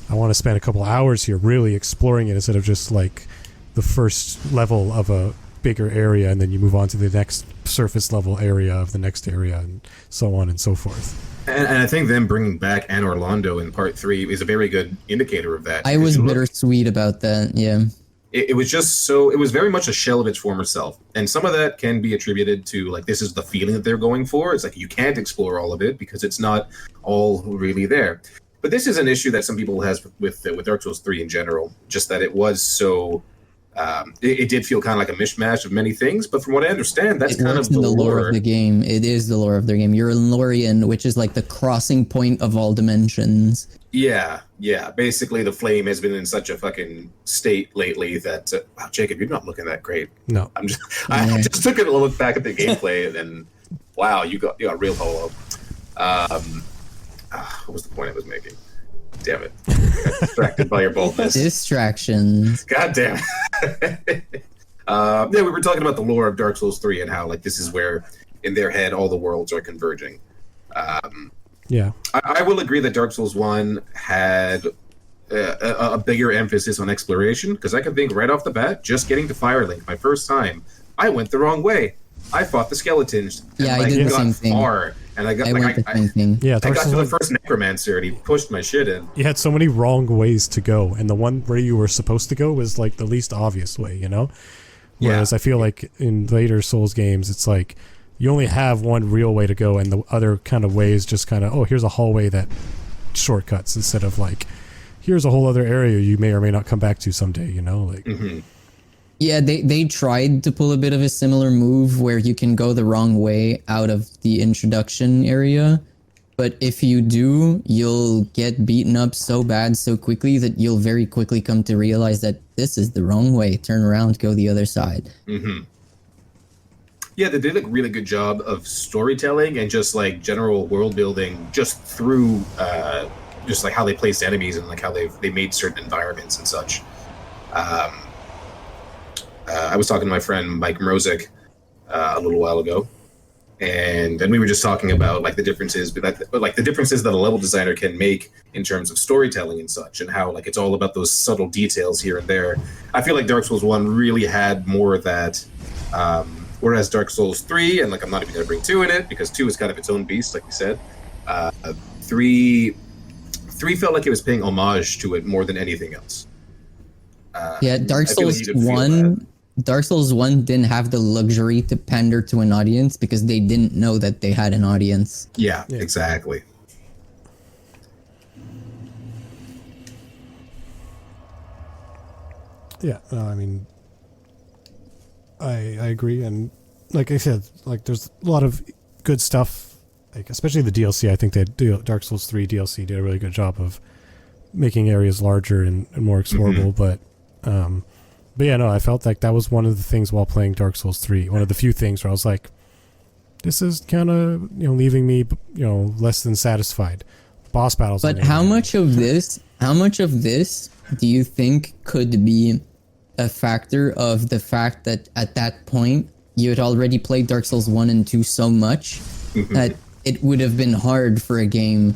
I want to spend a couple hours here really exploring it instead of just like the first level of a bigger area, and then you move on to the next surface level area of the next area, and so on and so forth. And I think them bringing back Anne Orlando in part 3 is a very good indicator of that. I was bittersweet about that, yeah. It was just it was very much a shell of its former self. And some of that can be attributed to, like, this is the feeling that they're going for. It's like you can't explore all of it because it's not all really there. But this is an issue that some people has with Dark Souls 3 in general, just that it was so... it did feel kind of like a mishmash of many things, but from what I understand, that's kind of the lore of the game. It is the lore of the game. You're in Lorien, which is like the crossing point of all dimensions. Yeah. Basically, the flame has been in such a fucking state lately that wow, Jacob, you're not looking that great. No, I just took a look back at the gameplay, and then wow, you got real polo. What was the point I was making? Damn it. I got distracted by your boldness. Distractions. God damn it. We were talking about the lore of Dark Souls 3 and how, like, this is where, in their head, all the worlds are converging. Yeah. I will agree that Dark Souls 1 had a bigger emphasis on exploration, because I can think right off the bat, just getting to Firelink my first time, I went the wrong way. I fought the skeletons. Yeah, I did the same thing. And I got the same thing. Yeah, I got to the first necromancer and he pushed my shit in. You had so many wrong ways to go, and the one where you were supposed to go was like the least obvious way, Whereas I feel like in later Souls games, it's like you only have one real way to go, and the other kind of way is just kind of, here's a hallway that shortcuts, instead of like, here's a whole other area you may or may not come back to someday, like. Mm-hmm. Yeah, they tried to pull a bit of a similar move where you can go the wrong way out of the introduction area, but if you do, you'll get beaten up so bad so quickly that you'll very quickly come to realize that this is the wrong way. Turn around, go the other side. Mm-hmm. Yeah, they did a really good job of storytelling and just like general world building, just through just like how they placed enemies and like how they made certain environments and such. I was talking to my friend Mike Mrozik a little while ago, and we were just talking about like the differences, that a level designer can make in terms of storytelling and such, and how like it's all about those subtle details here and there. I feel like Dark Souls 1 really had more of that, whereas Dark Souls 3, and like I'm not even going to bring 2 in it because 2 is kind of its own beast, like you said. 3 felt like it was paying homage to it more than anything else. Dark Souls 1 didn't have the luxury to pander to an audience because they didn't know that they had an audience. Yeah. Exactly. Yeah, I mean, I agree, and like I said, like there's a lot of good stuff, like especially the DLC. I think that Dark Souls 3 DLC did a really good job of making areas larger and more explorable, Mm-hmm. But yeah, no, I felt like that was one of the things while playing Dark Souls 3. One of the few things where I was like, this is kind of, leaving me, less than satisfied. Boss battles. But how much of this do you think could be a factor of the fact that at that point you had already played Dark Souls 1 and 2 so much that it would have been hard for a game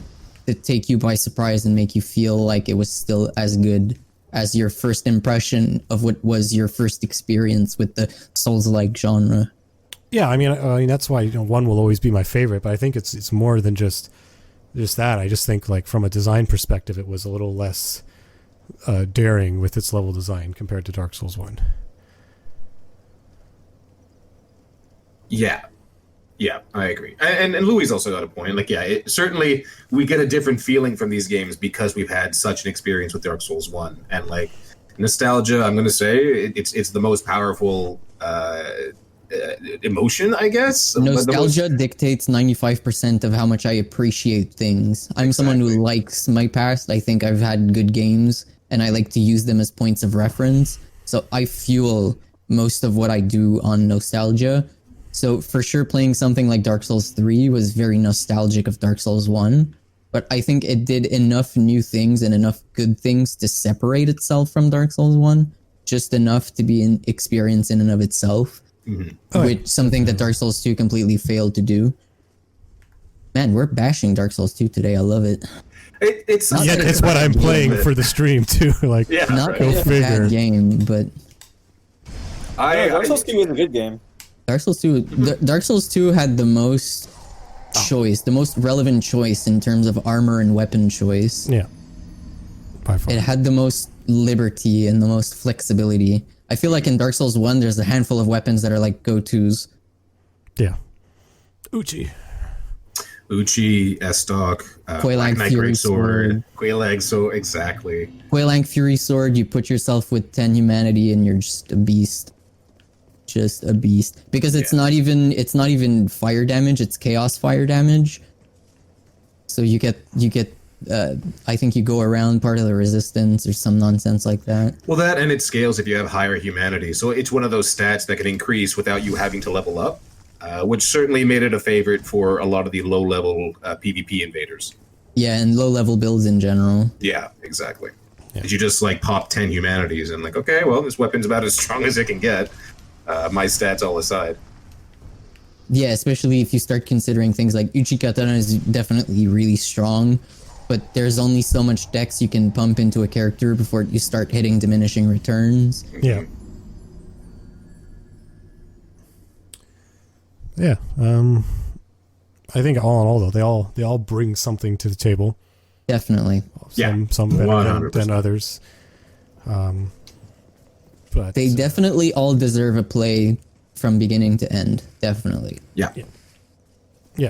to take you by surprise and make you feel like it was still as good as your first impression of what was your first experience with the Souls-like genre? Yeah, I mean that's why 1 will always be my favorite, but I think it's more than just that. I just think like from a design perspective, it was a little less daring with its level design compared to Dark Souls 1. Yeah, I agree. And Louis also got a point. Like, certainly we get a different feeling from these games because we've had such an experience with Dark Souls 1. And, like, nostalgia, I'm going to say, it's the most powerful emotion, I guess. Nostalgia dictates 95% of how much I appreciate things. I'm someone who likes my past. I think I've had good games, and I like to use them as points of reference. So I fuel most of what I do on nostalgia. So for sure, playing something like Dark Souls 3 was very nostalgic of Dark Souls 1. But I think it did enough new things and enough good things to separate itself from Dark Souls 1. Just enough to be an experience in and of itself. Which something that Dark Souls 2 completely failed to do. Man, we're bashing Dark Souls 2 today. I love it. It's what I'm playing for the stream too. Like, Not go a figure. bad game, but Dark Souls 2 is a good game. Dark Souls 2 had the most choice, the most relevant choice in terms of armor and weapon choice. Yeah. By far. It had the most liberty and the most flexibility. I feel like in Dark Souls 1, there's a handful of weapons that are like go-tos. Yeah. Uchi, Estok, Quailang Knight Fury Greatsword, Quailang, so exactly. Quailang Fury Sword, you put yourself with 10 humanity and you're just a beast. Just a beast. Because it's not even fire damage, it's chaos fire damage. So you get I think you go around part of the resistance or some nonsense like that. Well, that and it scales if you have higher humanity. So it's one of those stats that can increase without you having to level up, which certainly made it a favorite for a lot of the low-level PvP invaders. Yeah, and low-level builds in general. Yeah, exactly. Did you just like pop 10 humanities and like, okay, well, this weapon's about as strong as it can get. My stats all aside. Yeah, especially if you start considering things like Uchi Katana is definitely really strong, but there's only so much dex you can pump into a character before you start hitting diminishing returns. Yeah. Yeah. I think all in all, though, they all bring something to the table. Definitely. Some better than others. But they definitely all deserve a play from beginning to end. Definitely. Yeah.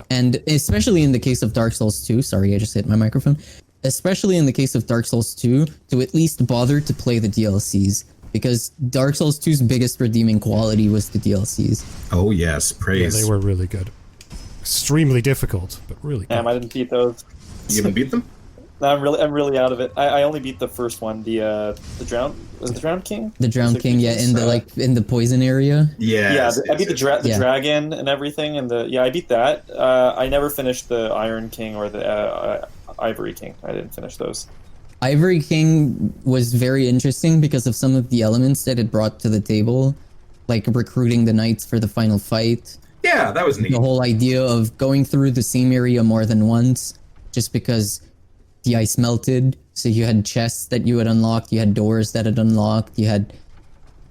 And especially in the case of Dark Souls 2, sorry, I just hit my microphone. Especially in the case of Dark Souls 2, to at least bother to play the DLCs. Because Dark Souls 2's biggest redeeming quality was the DLCs. Oh, yes. Praise. Yeah, they were really good. Extremely difficult, but really good. Damn, I didn't beat those. You haven't beat them? No, I'm really out of it. I only beat the first one, the Drowned... Was it the Drowned King? The Drowned King, yeah, in the poison area. Yeah. I beat the dragon and everything, and I beat that. I never finished the Iron King or the Ivory King. I didn't finish those. Ivory King was very interesting because of some of the elements that it brought to the table, like recruiting the knights for the final fight. Yeah, that was neat. The whole idea of going through the same area more than once, just because the ice melted, so you had chests that you had unlocked, you had doors that had unlocked, you had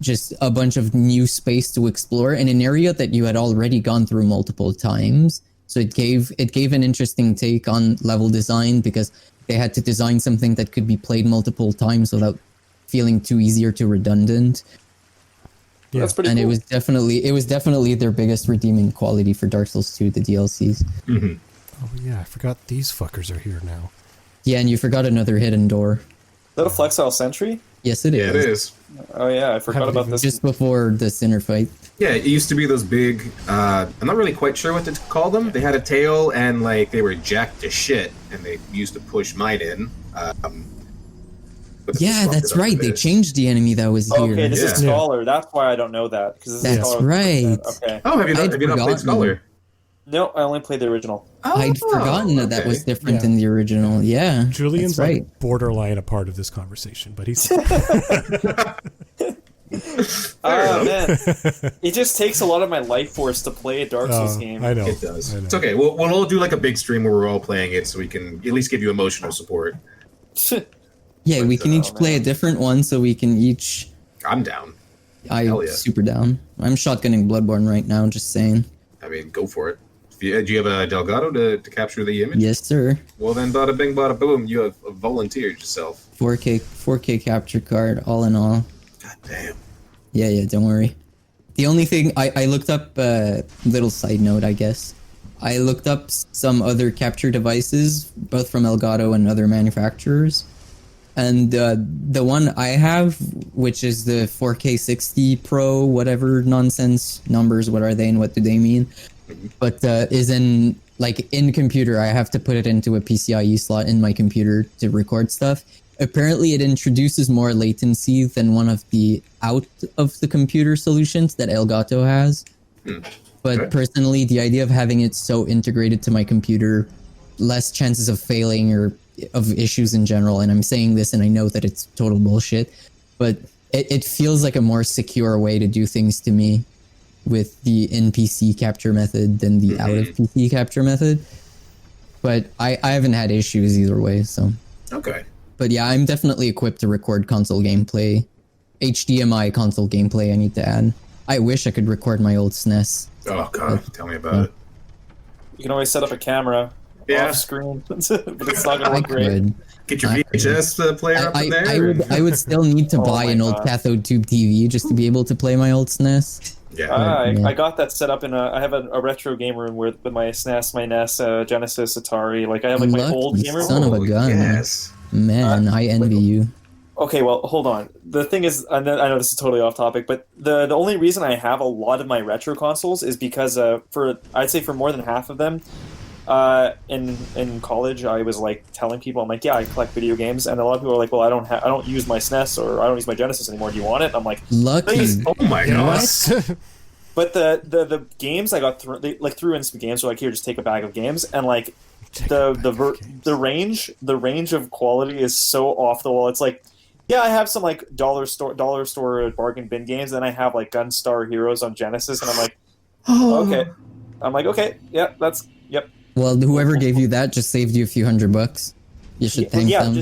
just a bunch of new space to explore in an area that you had already gone through multiple times. So it gave an interesting take on level design because they had to design something that could be played multiple times without feeling too easy or too redundant. Yeah. That's pretty And cool. it was definitely their biggest redeeming quality for Dark Souls 2, the DLCs. Mm-hmm. Oh yeah, I forgot these fuckers are here now. Yeah, and you forgot another hidden door. Is that a Flexile Sentry? Yes, it is. Yeah, it is. Oh yeah, I forgot about this. Just before the Sinner fight. Yeah, it used to be those big, I'm not really quite sure what to call them. They had a tail and like they were jacked to shit and they used to push mine in. But Yeah, that's right. They changed the enemy that was here. Okay, this is Yeah. Scholar. That's why I don't know that. Because this is That's Scholar. right. Okay. Oh, have you not played forgotten. Scholar? No, I only played the original. I'd forgotten that okay. was different Yeah. in the original. Yeah, Julian's that's right. like borderline a part of this conversation, but he's Oh man, it just takes a lot of my life force to play a Dark Souls game. I know It does. I know. It's okay. We'll all do like a big stream where we're all playing it so we can at least give you emotional support. Yeah, we can each play a different one, so we can each. I'm down. I'm Hell yeah. super down. I'm shotgunning Bloodborne right now. Just saying. I mean, go for it. Do you have a Delgado to capture the image? Yes, sir. Well, then, bada bing, bada boom, you have volunteered yourself. 4K capture card, all in all. God damn. Yeah, don't worry. The only thing I looked up, little side note, I guess. I looked up some other capture devices, both from Elgato and other manufacturers. And the one I have, which is the 4K 60 Pro, whatever nonsense numbers, what are they and what do they mean? But is in computer, I have to put it into a PCIe slot in my computer to record stuff. Apparently, it introduces more latency than one of the out of the computer solutions that Elgato has. But personally, the idea of having it so integrated to my computer, less chances of failing or of issues in general, and I'm saying this and I know that it's total bullshit, but it feels like a more secure way to do things to me with the in-PC capture method than the out-of-PC capture method. But I haven't had issues either way, so. Okay. But yeah, I'm definitely equipped to record console gameplay. HDMI console gameplay, I need to add. I wish I could record my old SNES. Oh god, tell me about it. You can always set up a camera off screen, but it's not gonna work great. Get your VHS player up in there. I would still need to buy an old cathode tube TV just to be able to play my old SNES. I got that set up in I have a retro game room with my SNES, my NES, Genesis, Atari. Like I have my old game room. Son of a gun. Yes. Man, I envy you. Okay, well, hold on. The thing is, I know this is totally off topic, but the only reason I have a lot of my retro consoles is because I'd say for more than half of them, in college, I was like telling people, I'm like, yeah, I collect video games, and a lot of people are like, well, I don't use my SNES or I don't use my Genesis anymore. Do you want it? I'm like, lucky. Please. Oh my gosh. But the games I got through Instant Games, so like, here, just take a bag of games, and like the range of quality is so off the wall. It's like, yeah, I have some like dollar store bargain bin games, and I have like Gunstar Heroes on Genesis, and I'm like, okay. I'm like, okay, yeah, yep. Well, whoever gave you that just saved you a few $100. You should thank them.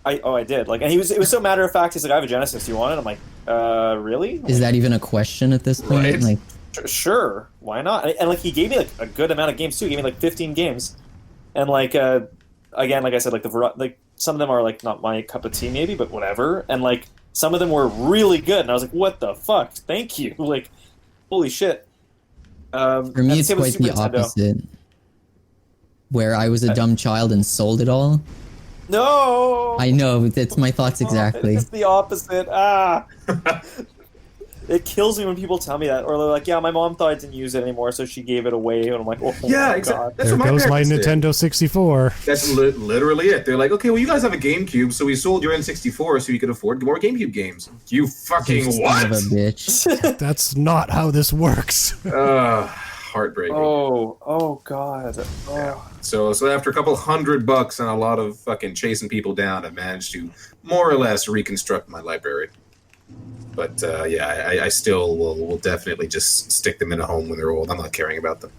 I did. Like, and it was so matter of fact. He's like, I have a Genesis. Do you want it? I'm like, really? Is that even a question at this point? Right. Like, sure, why not? And like, he gave me like a good amount of games too. He gave me like 15 games, and like, again, like I said, like some of them are like not my cup of tea, maybe, but whatever. And like, some of them were really good, and I was like, what the fuck? Thank you. Like, holy shit. For me, it's quite the opposite. Where I was a dumb child and sold it all. No! I know, it's my thoughts exactly. It's the opposite. It kills me when people tell me that. Or they're like, yeah, my mom thought I didn't use it anymore, so she gave it away. And I'm like, oh my God. There goes my Nintendo 64. That's literally it. They're like, okay, well, you guys have a GameCube, so we sold your N64 so you could afford more GameCube games. You fucking what? Son of a bitch. That's not how this works. Heartbreaking. Oh God. Oh. Yeah. So after a couple $100 and a lot of fucking chasing people down, I managed to more or less reconstruct my library. But yeah, I still will definitely just stick them in a home when they're old. I'm not caring about them.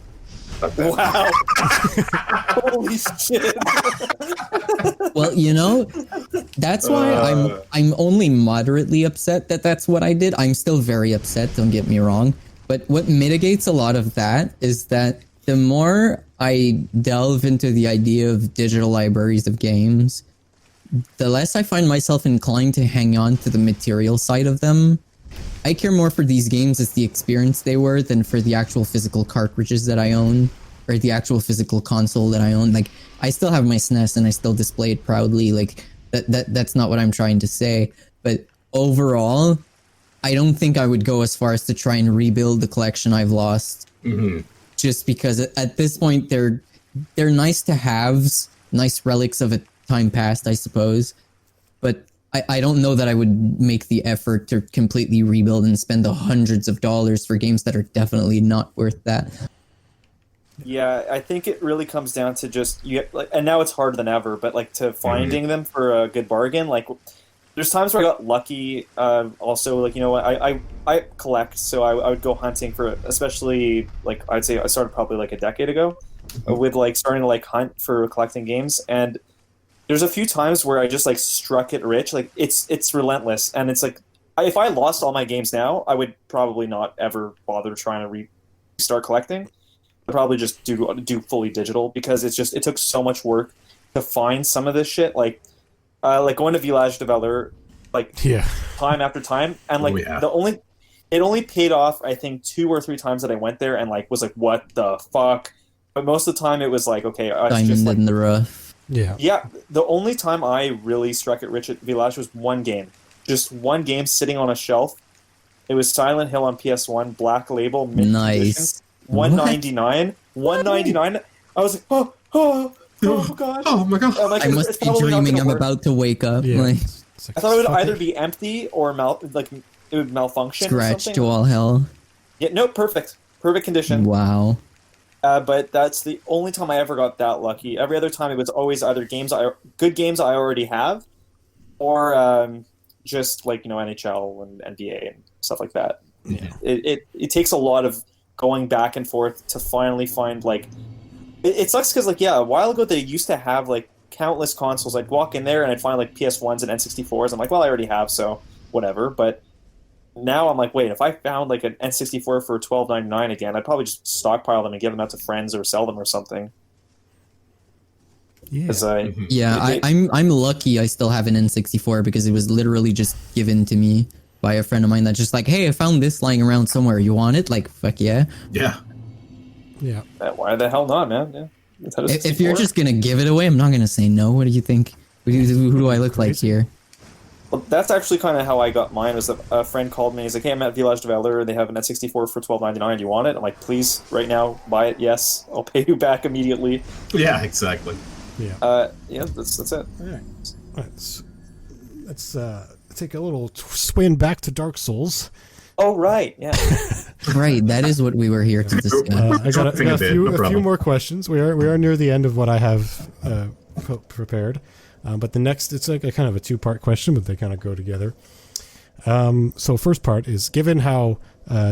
Wow. Holy shit. Well, you know, that's why I'm only moderately upset that that's what I did. I'm still very upset, don't get me wrong. But what mitigates a lot of that is that the more I delve into the idea of digital libraries of games, the less I find myself inclined to hang on to the material side of them. I care more for these games as the experience they were than for the actual physical cartridges that I own or the actual physical console that I own. Like, I still have my SNES and I still display it proudly. Like, that's not what I'm trying to say. But overall, I don't think I would go as far as to try and rebuild the collection I've lost. Mm-hmm. Just because at this point they're nice to haves, nice relics of a time past, I suppose. But I don't know that I would make the effort to completely rebuild and spend the hundreds of dollars for games that are definitely not worth that. Yeah, I think it really comes down to just and now it's harder than ever, but like to finding them for a good bargain. Like, there's times where I got lucky. Also, like, you know what, I collect, so I would go hunting for, especially like I'd say I started probably like a decade ago, with like starting to like hunt for collecting games, and there's a few times where I just like struck it rich. Like, it's relentless, and it's like if I lost all my games now, I would probably not ever bother trying to restart collecting. I'd probably just do fully digital, because it took so much work to find some of this shit. Like going to Village de Valeur, like time after time, and like it only paid off I think 2 or 3 times that I went there and like was like, what the fuck. But most of the time it was like, okay, diamond just, like, in the rough. Yeah. Yeah, the only time I really struck it rich at Village was one game. Just one game sitting on a shelf. It was Silent Hill on PS1, Black Label, mint condition, Nice. 199. 199. I was like, oh god. Oh my god. I'm like, I it's must be probably not dreaming. gonna I'm work. about to wake up. Yeah. Like, It's like, I thought it would fuck either be empty or it would malfunction or scratch something. to all hell. Yeah, no, perfect. Perfect condition. Wow. But that's the only time I ever got that lucky. Every other time it was always either good games I already have, or just like NHL and NBA and stuff like that. Yeah. It takes a lot of going back and forth to finally find like. It sucks because a while ago they used to have like countless consoles. I'd walk in there and I'd find like PS1s and N64s. I'm like, well, I already have, so whatever. But now I'm like, wait, if I found like an N64 for $12.99 again, I'd probably just stockpile them and give them out to friends or sell them or something. Yeah. 'Cause Yeah, I'm lucky I still have an N64 because it was literally just given to me by a friend of mine that's just like, hey, I found this lying around somewhere. You want it? Like, fuck yeah. Yeah. Yeah. why the hell not, man? Yeah. Nintendo If you're 64. just gonna give it away, I'm not gonna say no. What do you think? Who do I look like here? Well, that's actually kind of how I got mine. Was a friend called me. He's like, "Hey, I'm at Village de Valeur. They have an N64 for $12.99. Do you want it?" I'm like, "Please, right now, buy it. Yes, I'll pay you back immediately." Yeah, exactly. Yeah. Yeah, that's it. All right. Let's take a little swing back to Dark Souls. Oh right, yeah. Right, that is what we were here to discuss. I got Jumping a a bit, few no a few problem. more questions. We are near the end of what I have prepared, but the next it's like a kind of a two-part question, but they kind of go together. So first part is, given how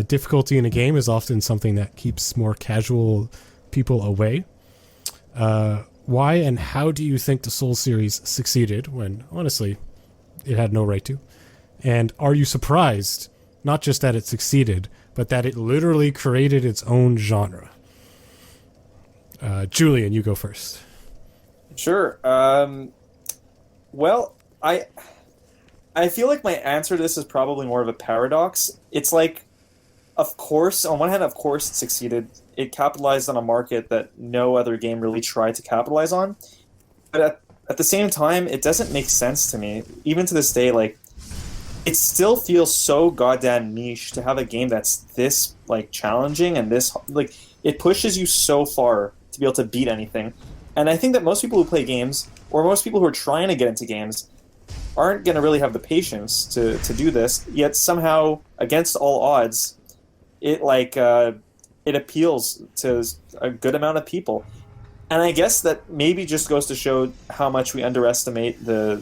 difficulty in a game is often something that keeps more casual people away, why and how do you think the Souls series succeeded when honestly it had no right to? And are you surprised not just that it succeeded, but that it literally created its own genre? Julian, you go first. Sure. Well, I feel like my answer to this is probably more of a paradox. It's like, of course, on one hand, of course it succeeded. It capitalized on a market that no other game really tried to capitalize on. But at the same time, it doesn't make sense to me. Even to this day, like, it still feels so goddamn niche to have a game that's this, like, challenging and this, like, it pushes you so far to be able to beat anything. And I think that most people who play games, or most people who are trying to get into games, aren't going to really have the patience to do this, yet somehow, against all odds, it it appeals to a good amount of people. And I guess that maybe just goes to show how much we underestimate the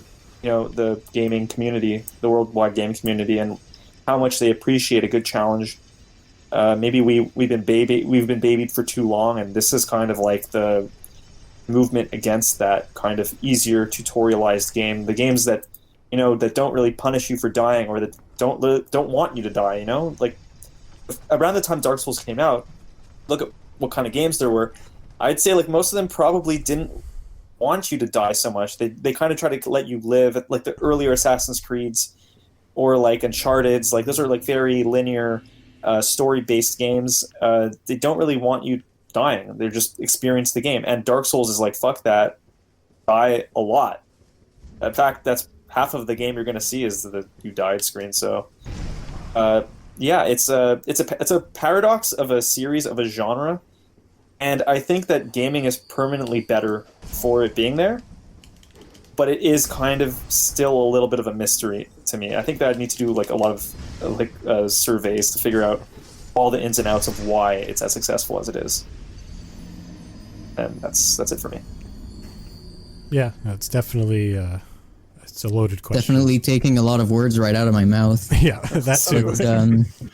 gaming community, the worldwide gaming community, and how much they appreciate a good challenge. Maybe we've been babied for too long, and this is kind of like the movement against that kind of easier tutorialized game. The games that that don't really punish you for dying, or that don't want you to die. Like around the time Dark Souls came out, look at what kind of games there were. I'd say like most of them probably didn't want you to die so much. They kind of try to let you live, like the earlier Assassin's Creeds or like Uncharted's. Like those are like very linear, story-based games. They don't really want you dying. They're just experience the game. And Dark Souls is like, fuck that, die a lot. In fact, that's half of the game you're going to see is the you died screen. So, yeah, it's a paradox of a series of a genre. And I think that gaming is permanently better for it being there, but it is kind of still a little bit of a mystery to me. I think that I need to do like a lot of surveys to figure out all the ins and outs of why it's as successful as it is. And that's it for me. Yeah, it's definitely it's a loaded question. Definitely taking a lot of words right out of my mouth. Yeah, that too. But,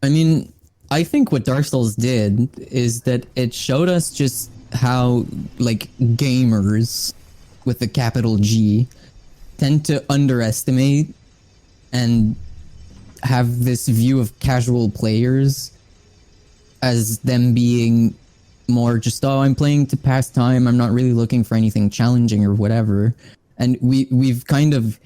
I mean, I think what Dark Souls did is that it showed us just how, like, gamers with a capital G tend to underestimate and have this view of casual players as them being more just, oh, I'm playing to pass time, I'm not really looking for anything challenging or whatever. And we've kind of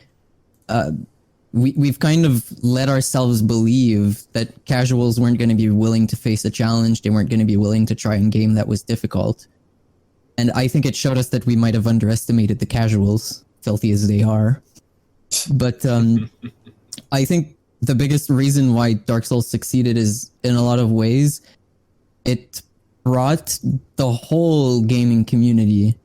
we've kind of let ourselves believe that casuals weren't going to be willing to face a challenge. They weren't going to be willing to try a game that was difficult. And I think it showed us that we might have underestimated the casuals, filthy as they are. But I think the biggest reason why Dark Souls succeeded is, in a lot of ways, it brought the whole gaming community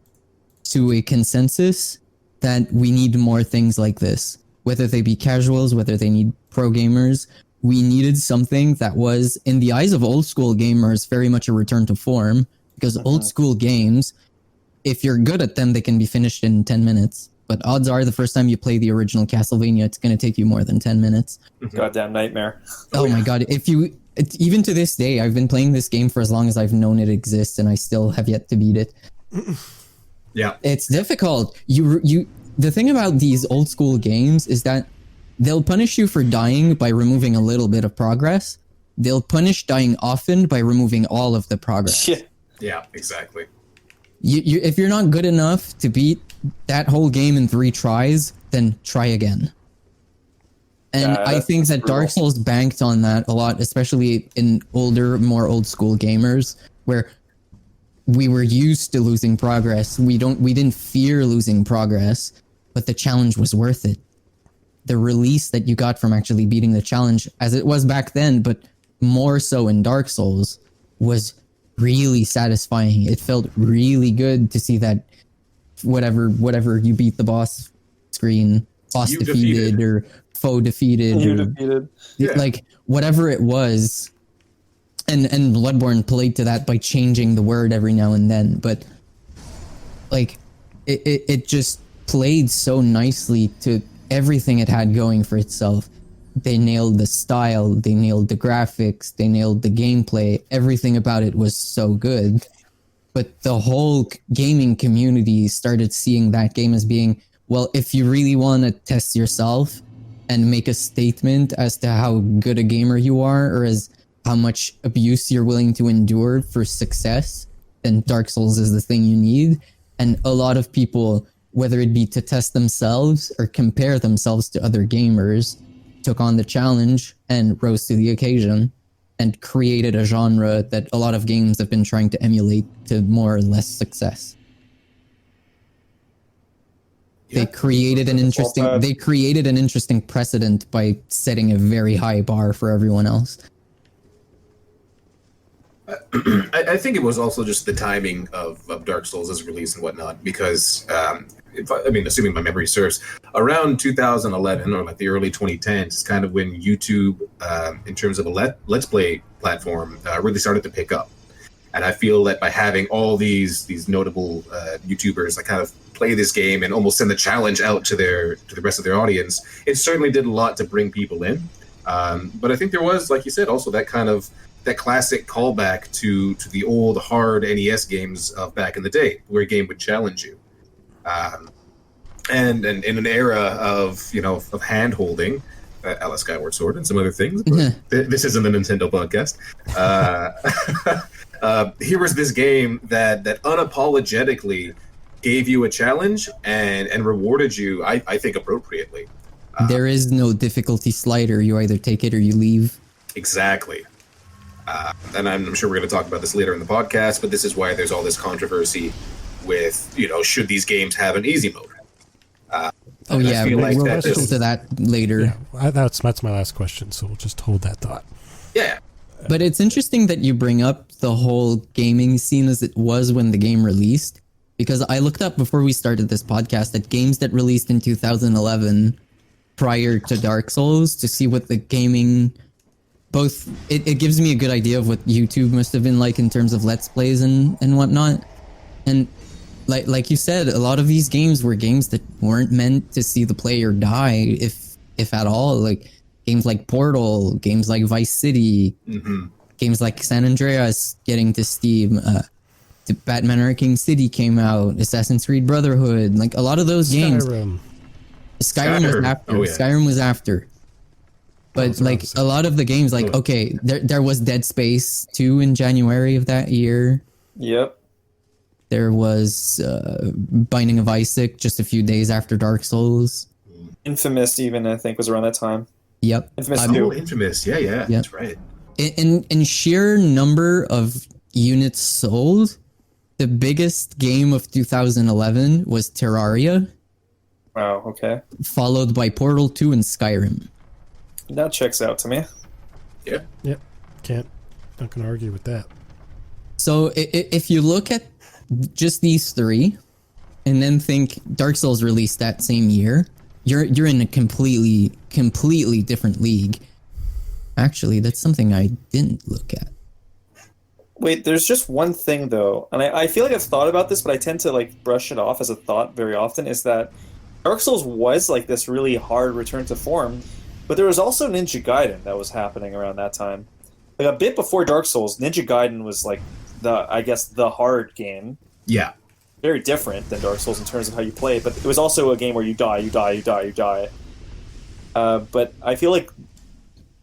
to a consensus that we need more things like this. Whether they be casuals, whether they need pro gamers, we needed something that was, in the eyes of old school gamers, very much a return to form. Because old school games, if you're good at them, they can be finished in 10 minutes. But odds are the first time you play the original Castlevania, it's going to take you more than 10 minutes. Goddamn nightmare. Oh my god. Even to this day, I've been playing this game for as long as I've known it exists, and I still have yet to beat it. Yeah. It's difficult. The thing about these old school games is that they'll punish you for dying by removing a little bit of progress. They'll punish dying often by removing all of the progress. Yeah, exactly. If you're not good enough to beat that whole game in 3 tries, then try again. And I think that Dark Souls banked on that a lot, especially in older, more old school gamers, where we were used to losing progress. We didn't fear losing progress, but the challenge was worth it. The release that you got from actually beating the challenge, as it was back then, but more so in Dark Souls, was really satisfying. It felt really good to see that whatever you beat the boss screen, boss defeated or foe defeated, like whatever it was. And Bloodborne played to that by changing the word every now and then, but like it just played so nicely to everything it had going for itself. They nailed the style, they nailed the graphics, they nailed the gameplay. Everything about it was so good. But the whole gaming community started seeing that game as being, well, if you really want to test yourself and make a statement as to how good a gamer you are, or as how much abuse you're willing to endure for success, then Dark Souls is the thing you need. And a lot of people, whether it be to test themselves or compare themselves to other gamers, took on the challenge and rose to the occasion and created a genre that a lot of games have been trying to emulate to more or less success. They created an interesting precedent by setting a very high bar for everyone else. I think it was also just the timing of Dark Souls' release and whatnot, because assuming my memory serves, around 2011 or like the early 2010s is kind of when YouTube, in terms of a Let's Play platform, really started to pick up. And I feel that by having all these notable YouTubers that kind of play this game and almost send the challenge out to the rest of their audience, it certainly did a lot to bring people in. But I think there was, like you said, also that classic callback to the old hard NES games of back in the day, where a game would challenge you. And in an era of hand holding, Alice Skyward Sword and some other things, but this isn't a Nintendo podcast. Here was this game that unapologetically gave you a challenge and rewarded you, I think, appropriately. There is no difficulty slider. You either take it or you leave. Exactly. And I'm sure we're going to talk about this later in the podcast, but this is why there's all this controversy with, should these games have an easy mode? We'll rush to that later. Yeah, that's my last question, so we'll just hold that thought. Yeah. But it's interesting that you bring up the whole gaming scene as it was when the game released, because I looked up before we started this podcast at games that released in 2011 prior to Dark Souls to see what the gaming... It gives me a good idea of what YouTube must have been like in terms of Let's Plays and whatnot. And like you said, a lot of these games were games that weren't meant to see the player die, if at all. Like games like Portal, games like Vice City, games like San Andreas getting to Steam, Batman Arkham City came out, Assassin's Creed Brotherhood, like a lot of those games. Skyrim was after. Oh, yeah. Skyrim was after. But like a lot of the games, like okay, there was Dead Space 2 in January of that year. Yep. There was Binding of Isaac just a few days after Dark Souls. Infamous, even I think, was around that time. Yep. Infamous 2. Infamous, yeah, that's right. In sheer number of units sold, The biggest game of 2011 was Terraria, Wow. Okay. followed by Portal 2 and Skyrim. That checks out to me. Yeah. Yep. Not gonna argue with that. So if you look at just these three, and then think Dark Souls released that same year, you're in a completely different league. Actually, that's something I didn't look at. Wait, there's just one thing though, and I feel like I've thought about this, but I tend to like brush it off as a thought very often, is that Dark Souls was like this really hard return to form, but there was also Ninja Gaiden that was happening around that time. Like a bit before Dark Souls, Ninja Gaiden was like the hard game. Yeah. Very different than Dark Souls in terms of how you play, but it was also a game where you die. But I feel like,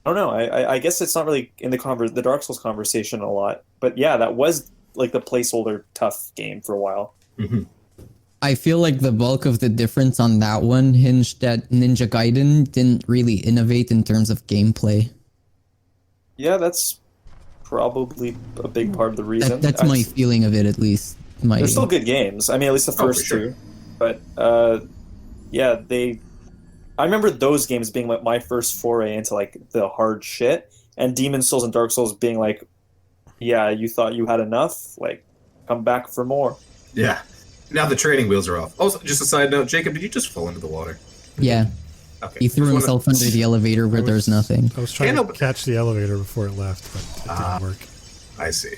I don't know, I guess it's not really in the Dark Souls conversation a lot, but yeah, that was like the placeholder tough game for a while. Mm-hmm. I feel like the bulk of the difference on that one hinged that Ninja Gaiden didn't really innovate in terms of gameplay. Yeah, that's probably a big part of the reason. That's my feeling of it, at least. They're still good games. I mean, at least the first sure. two. But yeah, I remember those games being like my first foray into like the hard shit, and Demon Souls and Dark Souls being like, yeah, you thought you had enough? Like, come back for more. Yeah. Now the training wheels are off. Also, just a side note, Jacob, did you just fall into the water? Yeah. Okay. He threw himself under the elevator where there's nothing. I was trying to catch the elevator before it left, but it didn't work. I see.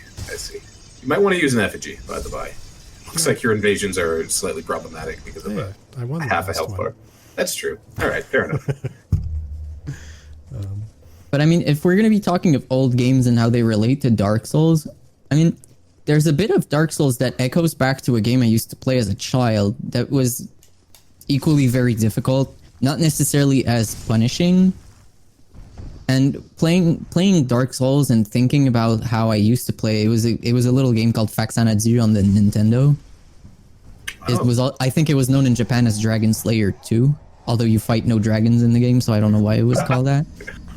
You might want to use an effigy, by the by. Looks like your invasions are slightly problematic because of I won the half a last health one. bar. That's true. All right, fair enough. But I mean, if we're going to be talking of old games and how they relate to Dark Souls, I mean, there's a bit of Dark Souls that echoes back to a game I used to play as a child that was equally very difficult, not necessarily as punishing. And playing Dark Souls and thinking about how I used to play, it was a little game called Faxanadu on the Nintendo. It was I think it was known in Japan as Dragon Slayer 2, although you fight no dragons in the game, so I don't know why it was called that.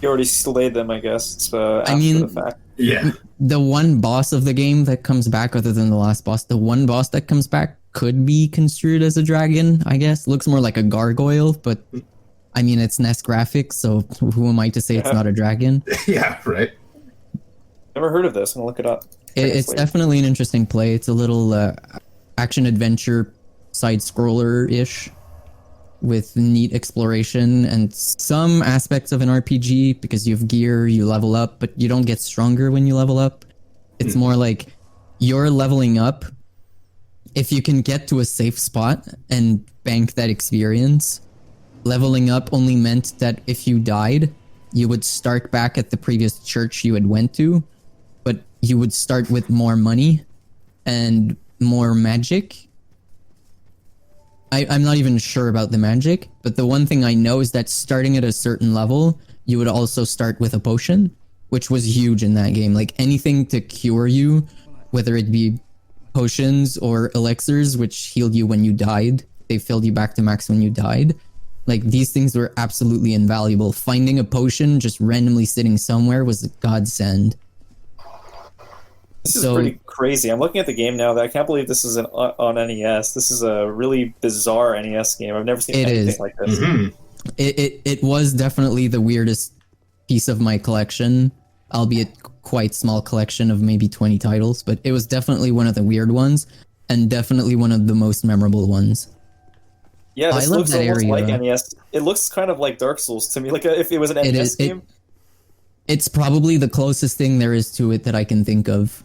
You already slayed them, I guess. It's after the fact. Yeah. The one boss of the game that comes back, other than the last boss, the one boss that comes back could be construed as a dragon, I guess. Looks more like a gargoyle, but I mean, it's NES graphics, so who am I to say it's not a dragon? Yeah, right. Never heard of this. I'm gonna look it up. It's definitely an interesting play. It's a little action-adventure side-scroller-ish with neat exploration and some aspects of an RPG because you have gear, you level up, but you don't get stronger when you level up. It's more like you're leveling up. If you can get to a safe spot and bank that experience, leveling up only meant that if you died, you would start back at the previous church you had went to, but you would start with more money and more magic. I'm not even sure about the magic, but the one thing I know is that starting at a certain level, you would also start with a potion, which was huge in that game. Like anything to cure you, whether it be potions or elixirs, which healed you when you died, they filled you back to max when you died. Like these things were absolutely invaluable. Finding a potion just randomly sitting somewhere was a godsend. This is pretty crazy. I'm looking at the game now. That I can't believe this is on NES. This is a really bizarre NES game. I've never seen anything like this. Mm-hmm. It was definitely the weirdest piece of my collection, albeit quite small collection of maybe 20 titles, but it was definitely one of the weird ones and definitely one of the most memorable ones. Yeah, this looks almost area. like NES. It looks kind of like Dark Souls to me. Like if it was an NES game. It's probably the closest thing there is to it that I can think of.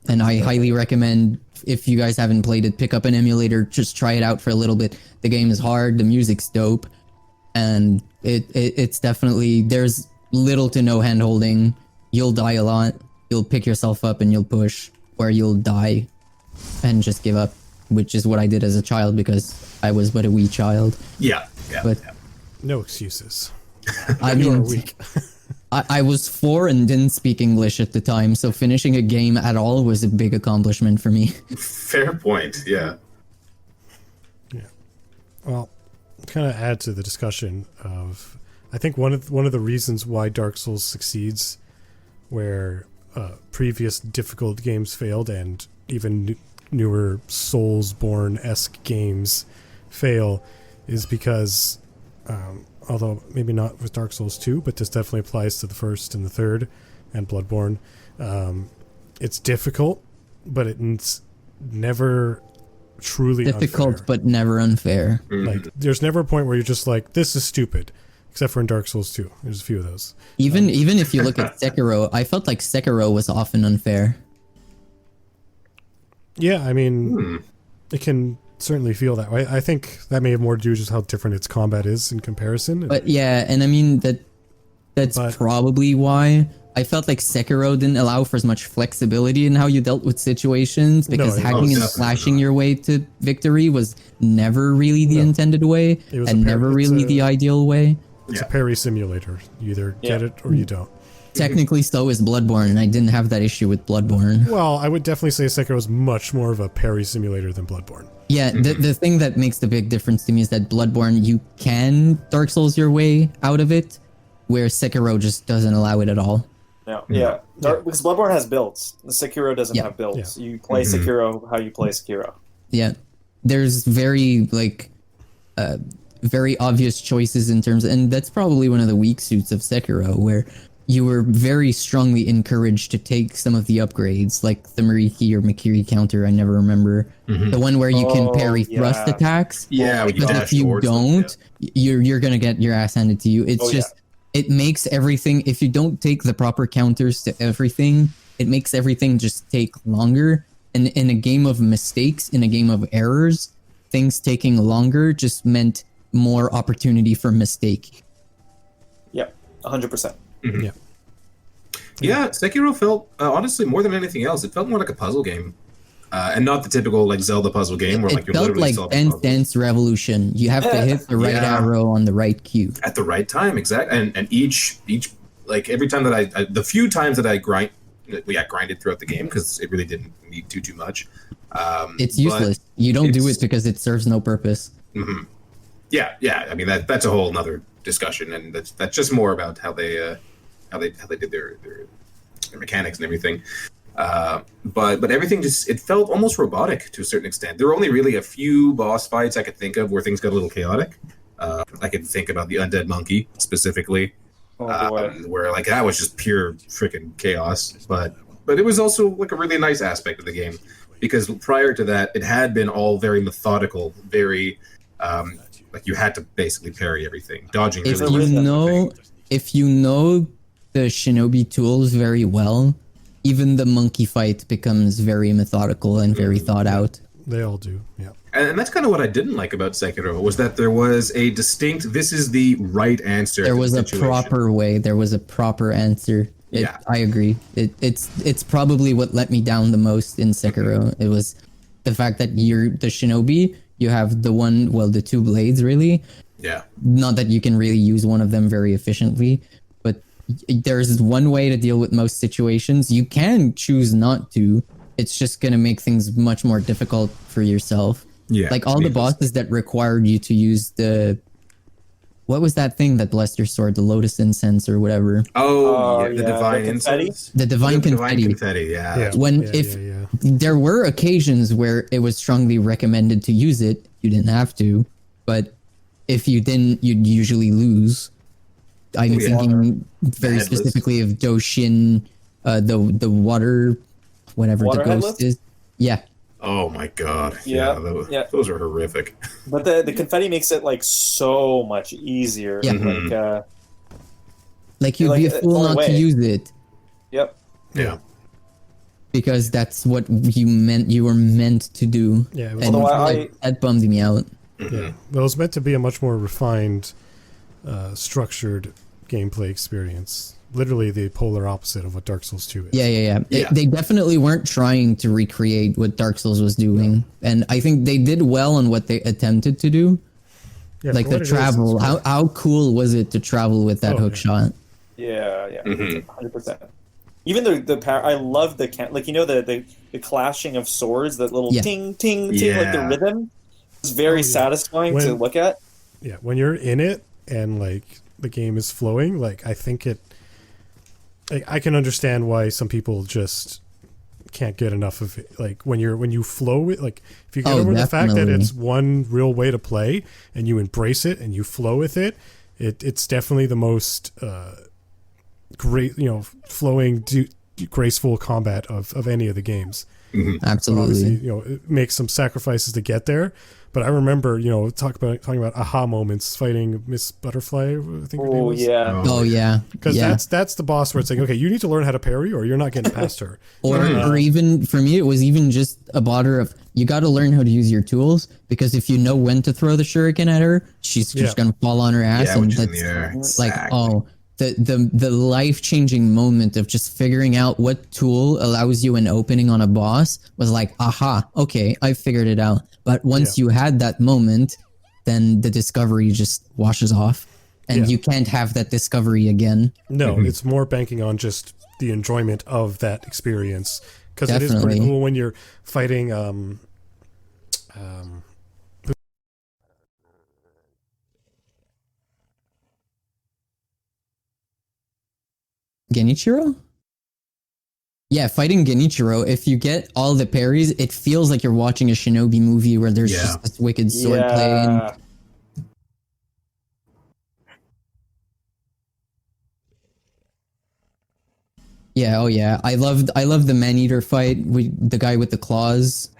And I highly recommend, if you guys haven't played it, pick up an emulator, just try it out for a little bit. The game is hard, the music's dope, and it's definitely, there's little to no hand-holding. You'll die a lot, you'll pick yourself up and you'll push, or you'll die and just give up, which is what I did as a child because I was but a wee child. Yeah. But no excuses. I You are mean, weak. I was 4 and didn't speak English at the time, so finishing a game at all was a big accomplishment for me. Fair point. Yeah. Well, kind of add to the discussion of, I think one of the reasons why Dark Souls succeeds, where previous difficult games failed, and even newer Soulsborne-esque games fail, is because, although maybe not with Dark Souls 2, but this definitely applies to the first and the third, and Bloodborne. It's difficult, but it's never truly Difficult, unfair. but never unfair. Like, there's never a point where you're just like, this is stupid. Except for in Dark Souls 2. There's a few of those. Even if you look at Sekiro, I felt like Sekiro was often unfair. Yeah, I mean, it can certainly feel that way. I think that may have more to do with just how different its combat is in comparison. But yeah, and I mean that's But- probably why I felt like Sekiro didn't allow for as much flexibility in how you dealt with situations, because No, hacking and definitely slashing not. your way to victory was never really the intended way, It was and a never it's really a- the ideal way. It's Yeah. a parry simulator. You either get Yeah. it or you don't. Technically, so is Bloodborne, and I didn't have that issue with Bloodborne. Well, I would definitely say Sekiro is much more of a parry simulator than Bloodborne. Yeah, the thing that makes the big difference to me is that Bloodborne, you can Dark Souls your way out of it, where Sekiro just doesn't allow it at all. No, yeah. Because Bloodborne has builds. Sekiro doesn't have builds. You play Sekiro how you play Sekiro. Yeah, there's very very obvious choices in terms, and that's probably one of the weak suits of Sekiro, where you were very strongly encouraged to take some of the upgrades, like the Mariki or Makiri counter. I never remember the one where you can Oh, parry thrust yeah. attacks. Yeah, when you But dash if you towards them, don't, you're gonna get your ass handed to you. It's Oh, just it makes everything. If you don't take the proper counters to everything, it makes everything just take longer. And in a game of mistakes, in a game of errors, things taking longer just meant more opportunity for mistake. Yep, 100%. Yeah. Yeah, Sekiro felt honestly more than anything else. It felt more like a puzzle game, and not the typical like Zelda puzzle game where like It you're felt literally like solving Dance puzzles Dance Revolution. You have to hit the right Yeah. arrow on the right cue. at the right time, exactly. And each like every time that I the few times that I grinded throughout the game because it really didn't need too much. It's but useless. You don't do it's- it because it serves no purpose. Yeah. I mean that's a whole nother discussion, and that's just more about how they did their mechanics and everything. But everything just it felt almost robotic to a certain extent. There were only really a few boss fights I could think of where things got a little chaotic. I could think about the undead monkey specifically, Oh boy. where like that was just pure freaking chaos. But it was also like a really nice aspect of the game because prior to that, it had been all very methodical, very like you had to basically parry everything, dodging. If really you was know, the thing. if you know the shinobi tools very well, even the monkey fight becomes very methodical and very thought out. They all do. Yeah. And that's kind of what I didn't like about Sekiro was that there was a distinct. This is the right answer. There to was the a situation. proper way. There was a proper answer. Yeah. I agree. It's probably what let me down the most in Sekiro. It was the fact that you're the shinobi. You have the two blades really. Yeah. Not that you can really use one of them very efficiently, but there's one way to deal with most situations. You can choose not to. It's just going to make things much more difficult for yourself. Yeah. Like all the bosses that required you to use what was that thing that blessed your sword? The lotus incense or whatever. Oh, yeah, the yeah, divine the confetti? incense. The divine confetti. confetti. Yeah. Yeah. When yeah, if yeah. there were occasions where it was strongly recommended to use it, you didn't have to, but if you didn't, you'd usually lose. I'm Yeah. thinking very Headless. specifically of Doshin, the water, whatever Water the ghost headless? is. Yeah, Oh my god. Yeah, yeah. Those are horrific. But the confetti makes it like so much easier. Yeah. Like, like you'd Like, be a it's fool only not way. to use it yep. Yeah. because that's what you were meant to do. Yeah, it was And Although that bummed me out. Yeah. Well, it was meant to be a much more refined, structured gameplay experience. Literally the polar opposite of what Dark Souls 2 is. Yeah. Yeah. They definitely weren't trying to recreate what Dark Souls was doing, and I think they did well on what they attempted to do. Yeah, Like for the what it is, travel, it's great. how cool was it to travel with that Oh, hook yeah. shot? Yeah. Mhm. 100%. Even the power, I love the like the clashing of swords, that little Yeah. ting ting ting, like the Yeah. rhythm. It's very Oh, yeah. satisfying to When- look at. Yeah, when you're in it and like the game is flowing, like I think I can understand why some people just can't get enough of it. Like when you flow with, like if you get over the fact that definitely. it's one real way to play and you embrace it and you flow with it, it's definitely the most great, flowing, graceful combat of any of the games. Mm-hmm. But Absolutely. obviously, it makes some sacrifices to get there. But I remember, talking about aha moments fighting Miss Butterfly, I think her name Oh was. yeah. Oh yeah. Because yeah. that's the boss where it's like, okay, you need to learn how to parry or you're not getting past her. Or even for me, it was even just a bother of you got to learn how to use your tools, because if you know when to throw the shuriken at her, she's just gonna fall on her ass, Yeah, and which is in that's the air. like Exactly. the life changing moment of just figuring out what tool allows you an opening on a boss was like, aha, okay, I figured it out. But once you had that moment, then the discovery just washes off, and you can't have that discovery again. No, it's more banking on just the enjoyment of that experience, because it is pretty Definitely. cool when you're fighting. Genichiro? Yeah, fighting Genichiro, if you get all the parries, it feels like you're watching a shinobi movie where there's just this wicked swordplay. And yeah, oh yeah. I loved the man-eater fight with the guy with the claws,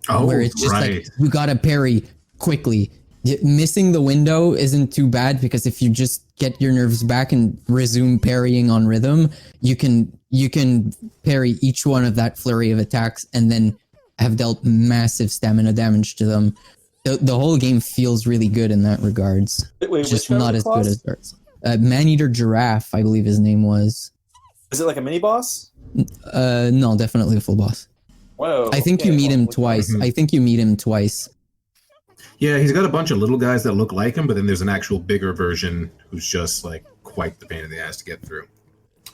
Oh, where it's just right. like, you gotta parry quickly. Missing the window isn't too bad, because if you just get your nerves back and resume parrying on rhythm, you can parry each one of that flurry of attacks and then have dealt massive stamina damage to them. The whole game feels really good in that regards. Wait, Just which guy not with as the good claws? as Dark's. Man-eater Giraffe, I believe his name was. Is it like a mini boss? No, definitely a full boss. Whoa. I think okay, you meet well, him look- twice. I think you meet him twice. Yeah, he's got a bunch of little guys that look like him, but then there's an actual bigger version who's just like quite the pain in the ass to get through.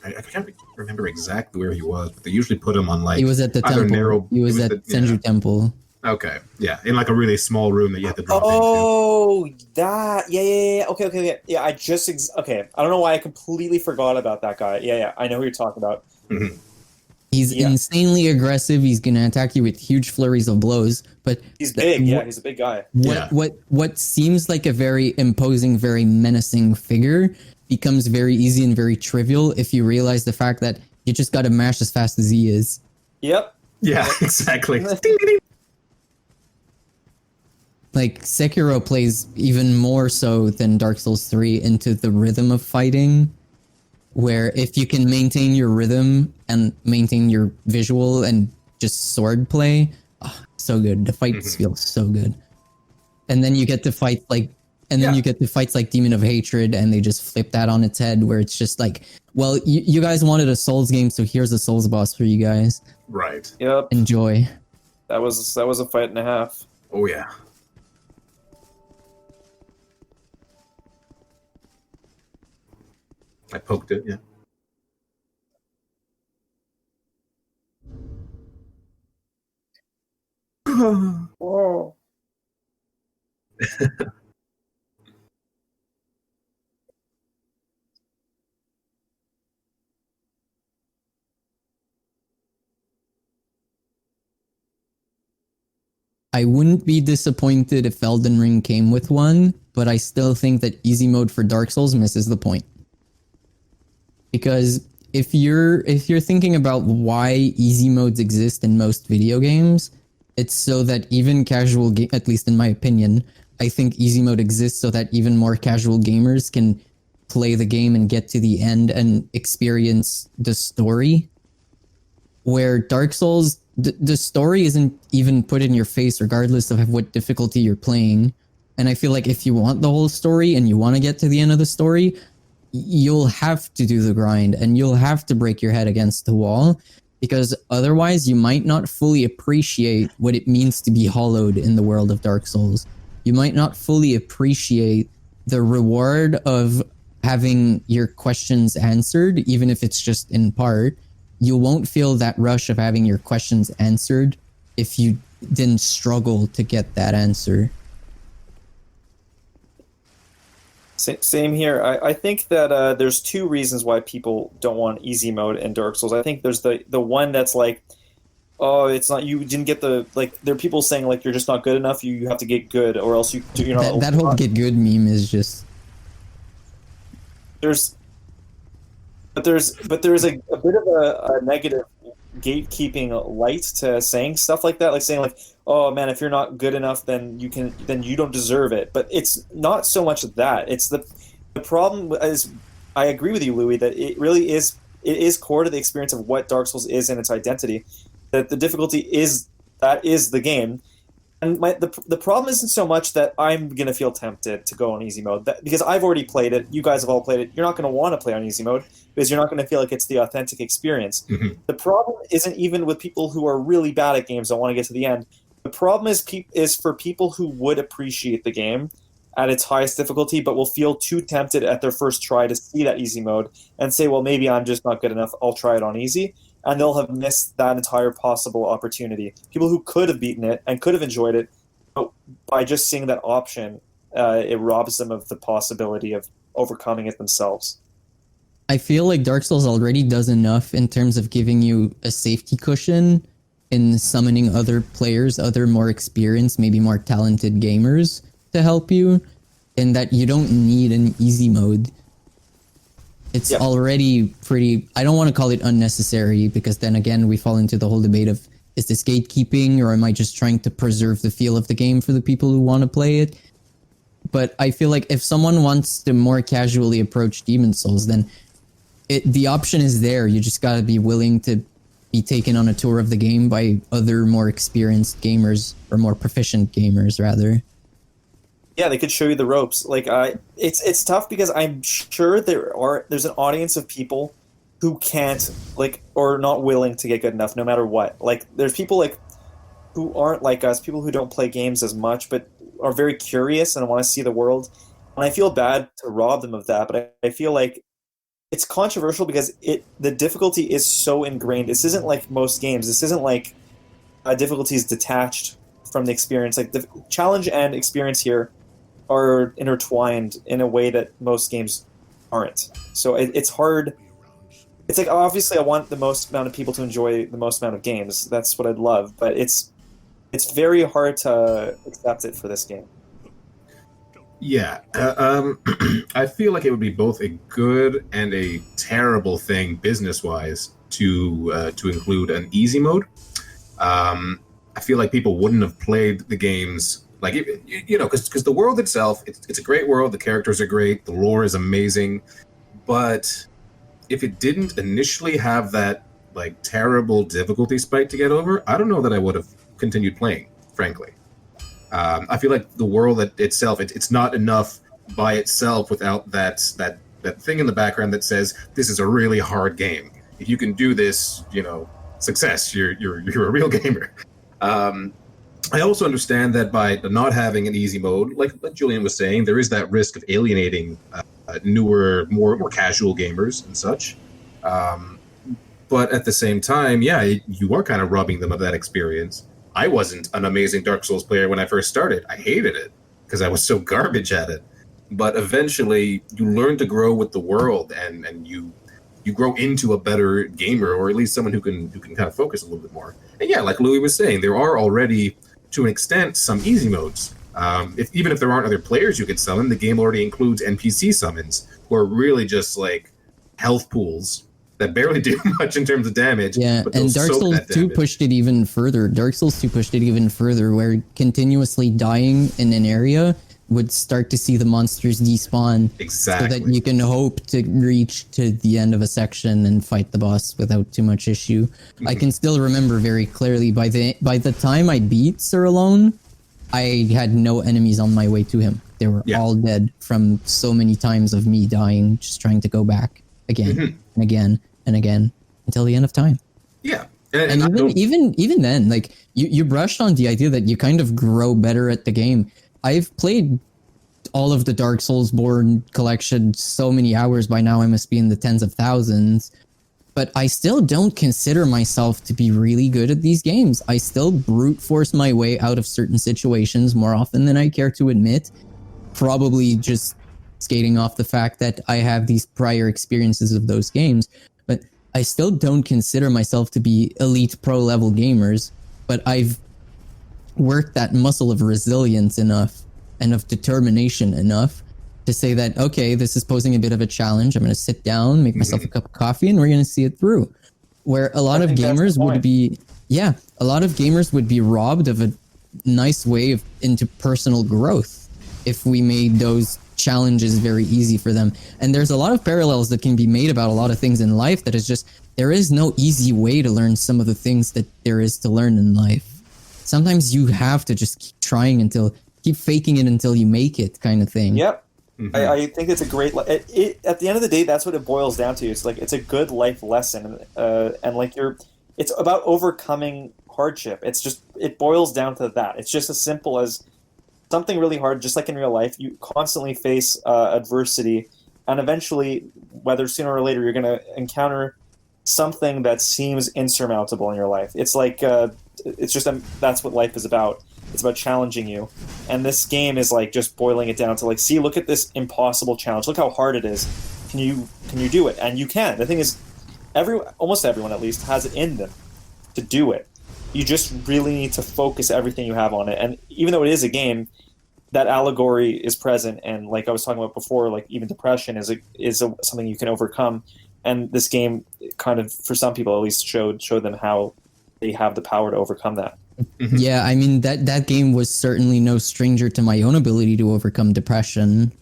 I can't remember exactly where he was, but they usually put him on like He was at the either temple. narrow. He was at Senju Temple. Okay, yeah, in like a really small room that you have to drop into. Oh, that. Yeah. Okay. Yeah, I just. Okay. I don't know why I completely forgot about that guy. Yeah. I know who you're talking about. Mm-hmm. He's insanely aggressive. He's gonna attack you with huge flurries of blows. But He's big. Yeah, he's a big guy. What seems like a very imposing, very menacing figure becomes very easy and very trivial if you realize the fact that you just gotta mash as fast as he is. Yep. Yeah, exactly. Like, Sekiro plays even more so than Dark Souls 3 into the rhythm of fighting, where if you can maintain your rhythm and maintain your visual and just sword play, so good. The fights feel so good. And then you get to fight like, you get to fights like Demon of Hatred, and they just flip that on its head, where it's just like, well, you guys wanted a Souls game, so here's a Souls boss for you guys. Right. Yep. Enjoy. That was a fight and a half. Oh yeah. I poked it. Yeah. Whoa. I wouldn't be disappointed if Elden Ring came with one, but I still think that easy mode for Dark Souls misses the point. Because if you're thinking about why easy modes exist in most video games, it's so that even casual at least in my opinion, I think easy mode exists so that even more casual gamers can play the game and get to the end and experience the story. Where Dark Souls, the story isn't even put in your face regardless of what difficulty you're playing. And I feel like if you want the whole story and you want to get to the end of the story, you'll have to do the grind and you'll have to break your head against the wall, because otherwise you might not fully appreciate what it means to be hollowed in the world of Dark Souls. You might not fully appreciate the reward of having your questions answered, even if it's just in part. You won't feel that rush of having your questions answered if you didn't struggle to get that answer. Same here. I think that there's two reasons why people don't want easy mode in Dark Souls. I think there's the one that's like, oh, it's not, you didn't get the, like, there are people saying like you're just not good enough. You have to get good, or else you're not. That whole get good meme is just. There's a bit of a negative gatekeeping light to saying stuff like that, like saying like, oh man, if you're not good enough, then you don't deserve it. But it's not so much that. It's the problem is, I agree with you, Louis, that it really is, it is core to the experience of what Dark Souls is and its identity. That the difficulty is the game. And the problem isn't so much that I'm going to feel tempted to go on easy mode, because I've already played it, you guys have all played it, you're not going to want to play on easy mode, because you're not going to feel like it's the authentic experience. Mm-hmm. The problem isn't even with people who are really bad at games that want to get to the end. The problem is for people who would appreciate the game at its highest difficulty, but will feel too tempted at their first try to see that easy mode, and say, well, maybe I'm just not good enough, I'll try it on easy. And they'll have missed that entire possible opportunity. People who could have beaten it and could have enjoyed it, but by just seeing that option, it robs them of the possibility of overcoming it themselves. I feel like Dark Souls already does enough in terms of giving you a safety cushion in summoning other players, other more experienced, maybe more talented gamers to help you, in that you don't need an easy mode. It's already pretty, I don't want to call it unnecessary, because then again we fall into the whole debate of, is this gatekeeping, or am I just trying to preserve the feel of the game for the people who want to play it? But I feel like if someone wants to more casually approach Demon Souls, then the option is there. You just gotta be willing to be taken on a tour of the game by other more experienced gamers, or more proficient gamers rather. Yeah, they could show you the ropes. Like, it's tough, because I'm sure there's an audience of people who can't, like, or not willing to get good enough no matter what. Like, there's people like who aren't like us, people who don't play games as much but are very curious and want to see the world. And I feel bad to rob them of that, but I feel like it's controversial because the difficulty is so ingrained. This isn't like most games. This isn't like difficulty is detached from the experience. Like, the challenge and experience here are intertwined in a way that most games aren't. So it's hard. It's like, obviously I want the most amount of people to enjoy the most amount of games. That's what I'd love, but it's very hard to accept it for this game. Yeah, I feel like it would be both a good and a terrible thing business-wise to include an easy mode. I feel like people wouldn't have played the games, like, because the world itself, it's a great world. The characters are great. The lore is amazing, but if it didn't initially have that like terrible difficulty spike to get over, I don't know that I would have continued playing, frankly. I feel like the world itself, it's not enough by itself without that thing in the background that says this is a really hard game. If you can do this, success. You're a real gamer. I also understand that by not having an easy mode, like Julian was saying, there is that risk of alienating newer, more casual gamers and such. But at the same time, yeah, you are kind of robbing them of that experience. I wasn't an amazing Dark Souls player when I first started. I hated it because I was so garbage at it. But eventually, you learn to grow with the world, and you grow into a better gamer, or at least someone who can kind of focus a little bit more. And yeah, like Louis was saying, there are already, to an extent, some easy modes. Even if there aren't other players you could summon, the game already includes NPC summons, who are really just like health pools that barely do much in terms of damage. Yeah, and Dark Souls 2 pushed it even further. Dark Souls 2 pushed it even further, where continuously dying in an area would start to see the monsters despawn. Exactly. So that you can hope to reach to the end of a section and fight the boss without too much issue. Mm-hmm. I can still remember very clearly, by the time I beat Sir Alone, I had no enemies on my way to him. They were all dead from so many times of me dying, just trying to go back again and again and again until the end of time. Yeah. And even then, like, you brushed on the idea that you kind of grow better at the game. I've played all of the Dark Soulsborne collection so many hours by now, I must be in the tens of thousands, but I still don't consider myself to be really good at these games. I still brute force my way out of certain situations more often than I care to admit, probably just skating off the fact that I have these prior experiences of those games, but I still don't consider myself to be elite pro level gamers, but I've worked that muscle of resilience enough and of determination enough to say that, okay, this is posing a bit of a challenge. I'm going to sit down, make myself a cup of coffee, and we're going to see it through. Where a lot of gamers would be, a lot of gamers would be robbed of a nice way into personal growth if we made those challenges very easy for them. And there's a lot of parallels that can be made about a lot of things in life that is just, there is no easy way to learn some of the things that there is to learn in life. Sometimes you have to just keep trying keep faking it until you make it, kind of thing. Yep. I think it's a great. At the end of the day, that's what it boils down to. It's like it's a good life lesson, and like it's about overcoming hardship. It boils down to that. It's just as simple as something really hard, just like in real life. You constantly face adversity, and eventually, whether sooner or later, you're going to encounter something that seems insurmountable in your life. It's like it's just that's what life is about. It's about challenging you, and this game is like just boiling it down to like, see, look at this impossible challenge. Look how hard it is. Can you do it? And you can. The thing is, almost everyone at least has it in them to do it. You just really need to focus everything you have on it. And even though it is a game, that allegory is present. And like I was talking about before, like even depression is something you can overcome. And this game kind of, for some people at least, showed them how they have the power to overcome that. Yeah, I mean, that game was certainly no stranger to my own ability to overcome depression,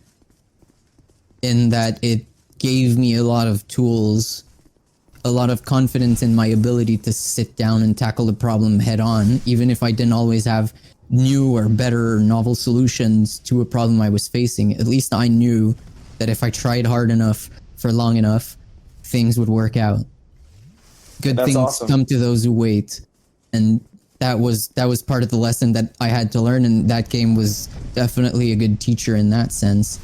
in that it gave me a lot of tools, a lot of confidence in my ability to sit down and tackle the problem head on, even if I didn't always have new or better or novel solutions to a problem I was facing. At least I knew that if I tried hard enough for long enough, things would work out. Good things awesome. Come to those who wait. And that was part of the lesson that I had to learn, and that game was definitely a good teacher in that sense.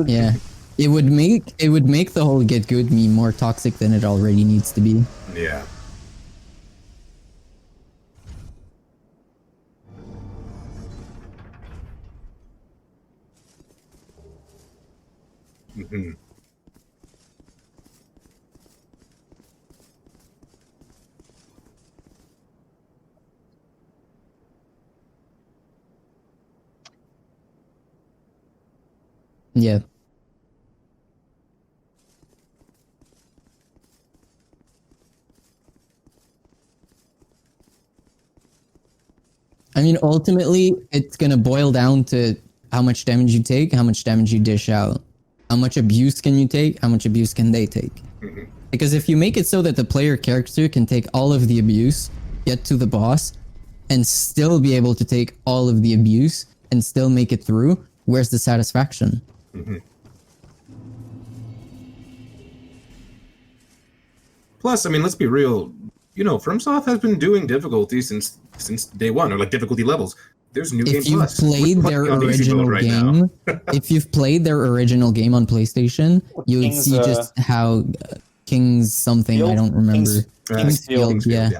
Yeah, it would make the whole get good meme more toxic than it already needs to be. Yeah. Yeah. I mean, ultimately, it's going to boil down to how much damage you take, how much damage you dish out. How much abuse can you take? How much abuse can they take? Because if you make it so that the player character can take all of the abuse, get to the boss, and still be able to take all of the abuse and still make it through, where's the satisfaction? Plus, I mean, let's be real. You know, FromSoft has been doing difficulty since day one, or like difficulty levels. There's new game plus. If you've played their original game, if you've played their original game on PlayStation, you would see just how King's something Field? I don't remember. King's Field, yeah.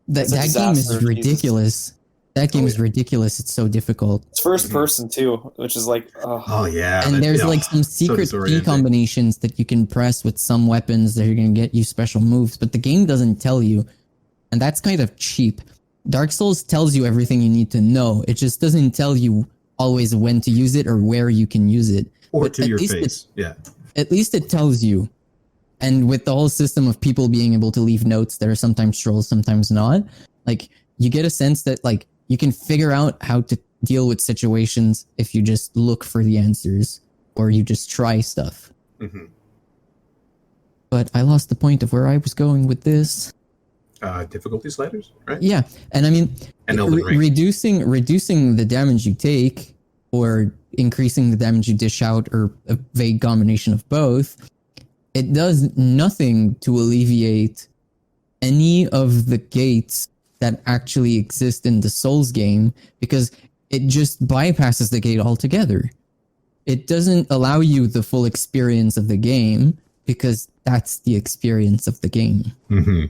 That game is ridiculous. That game is ridiculous. It's so difficult. It's first person too, which is like, oh yeah. And there's like some secret key combinations that you can press with some weapons that are going to get you special moves, but the game doesn't tell you, and that's kind of cheap. Dark Souls tells you everything you need to know. It just doesn't tell you always when to use it or where you can use it. Or to your face. Yeah. At least it tells you. And with the whole system of people being able to leave notes that are sometimes trolls, sometimes not, like you get a sense that like you can figure out how to deal with situations if you just look for the answers or you just try stuff. But I lost the point of where I was going with this. Difficulty sliders, right? Yeah, and I mean, reducing the damage you take or increasing the damage you dish out, or a vague combination of both, it does nothing to alleviate any of the gates that actually exist in the Souls game because it just bypasses the gate altogether. It doesn't allow you the full experience of the game because that's the experience of the game. Mm-hmm.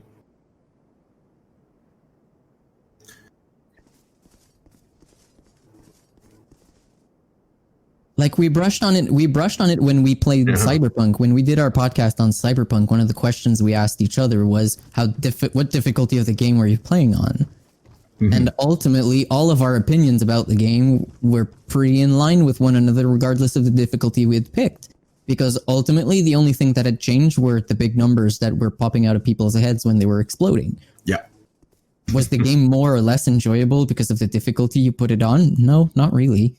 Like we brushed on it when we played Cyberpunk. When we did our podcast on Cyberpunk, one of the questions we asked each other was what difficulty of the game were you playing on? Mm-hmm. And ultimately, all of our opinions about the game were pretty in line with one another, regardless of the difficulty we had picked. Because ultimately, the only thing that had changed were the big numbers that were popping out of people's heads when they were exploding. Yeah. Was the game more or less enjoyable because of the difficulty you put it on? No, not really.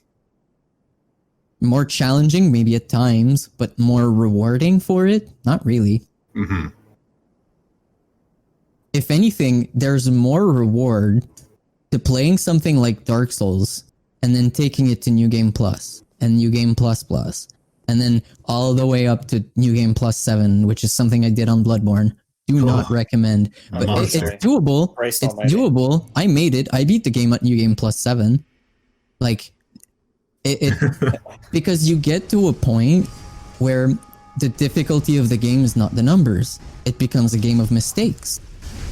More challenging, maybe at times, but more rewarding for it? Not really. Mm-hmm. If anything, there's more reward to playing something like Dark Souls and then taking it to New Game Plus and New Game Plus Plus and then all the way up to New Game Plus 7, which is something I did on Bloodborne. Do not recommend. But it's doable. It's doable. I made it. I beat the game at New Game Plus 7. Like, it because you get to a point where the difficulty of the game is not the numbers. It becomes a game of mistakes.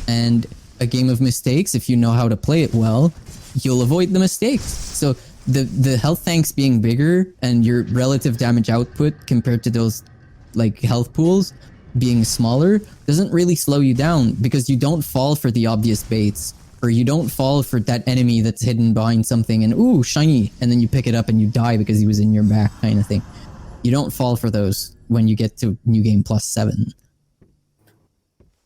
And a game of mistakes, if you know how to play it well, you'll avoid the mistakes. So the health tanks being bigger and your relative damage output compared to those like health pools being smaller doesn't really slow you down because you don't fall for the obvious baits, or you don't fall for that enemy that's hidden behind something and ooh, shiny, and then you pick it up and you die because he was in your back kind of thing. You don't fall for those when you get to New Game Plus 7.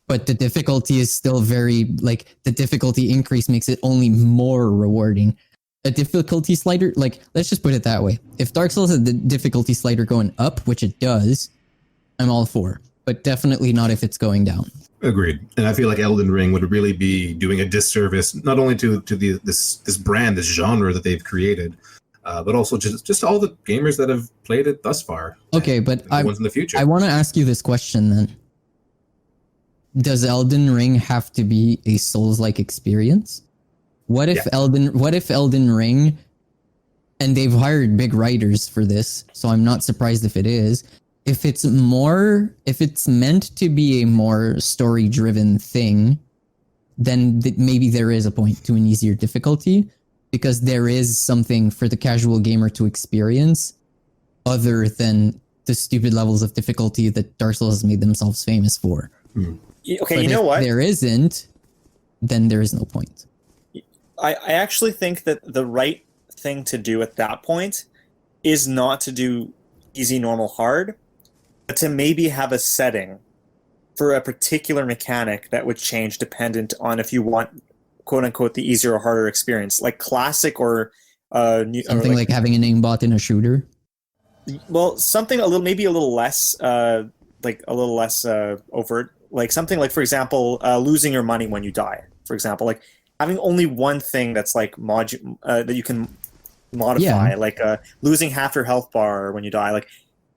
But the difficulty is still very, like, the difficulty increase makes it only more rewarding. A difficulty slider, like, let's just put it that way. If Dark Souls had the difficulty slider going up, which it does, I'm all for. But definitely not if it's going down. Agreed. And I feel like Elden Ring would really be doing a disservice, not only to this brand, this genre that they've created, but also just all the gamers that have played it thus far. Okay, but the ones in the future. I want to ask you this question then. Does Elden Ring have to be a Souls-like experience? What if Elden Ring, and they've hired big writers for this, so I'm not surprised if it is. If it's meant to be a more story-driven thing, then maybe there is a point to an easier difficulty, because there is something for the casual gamer to experience other than the stupid levels of difficulty that Dark Souls has made themselves famous for. Okay, but you know what? If there isn't, then there is no point. I actually think that the right thing to do at that point is not to do easy, normal, hard, but to maybe have a setting for a particular mechanic that would change dependent on if you want, quote unquote, the easier or harder experience, like classic or something like having an aimbot in a shooter. Well, something a little less overt, like something like, for example, losing your money when you die. For example, like having only one thing that's like that you can modify, like losing half your health bar when you die. Like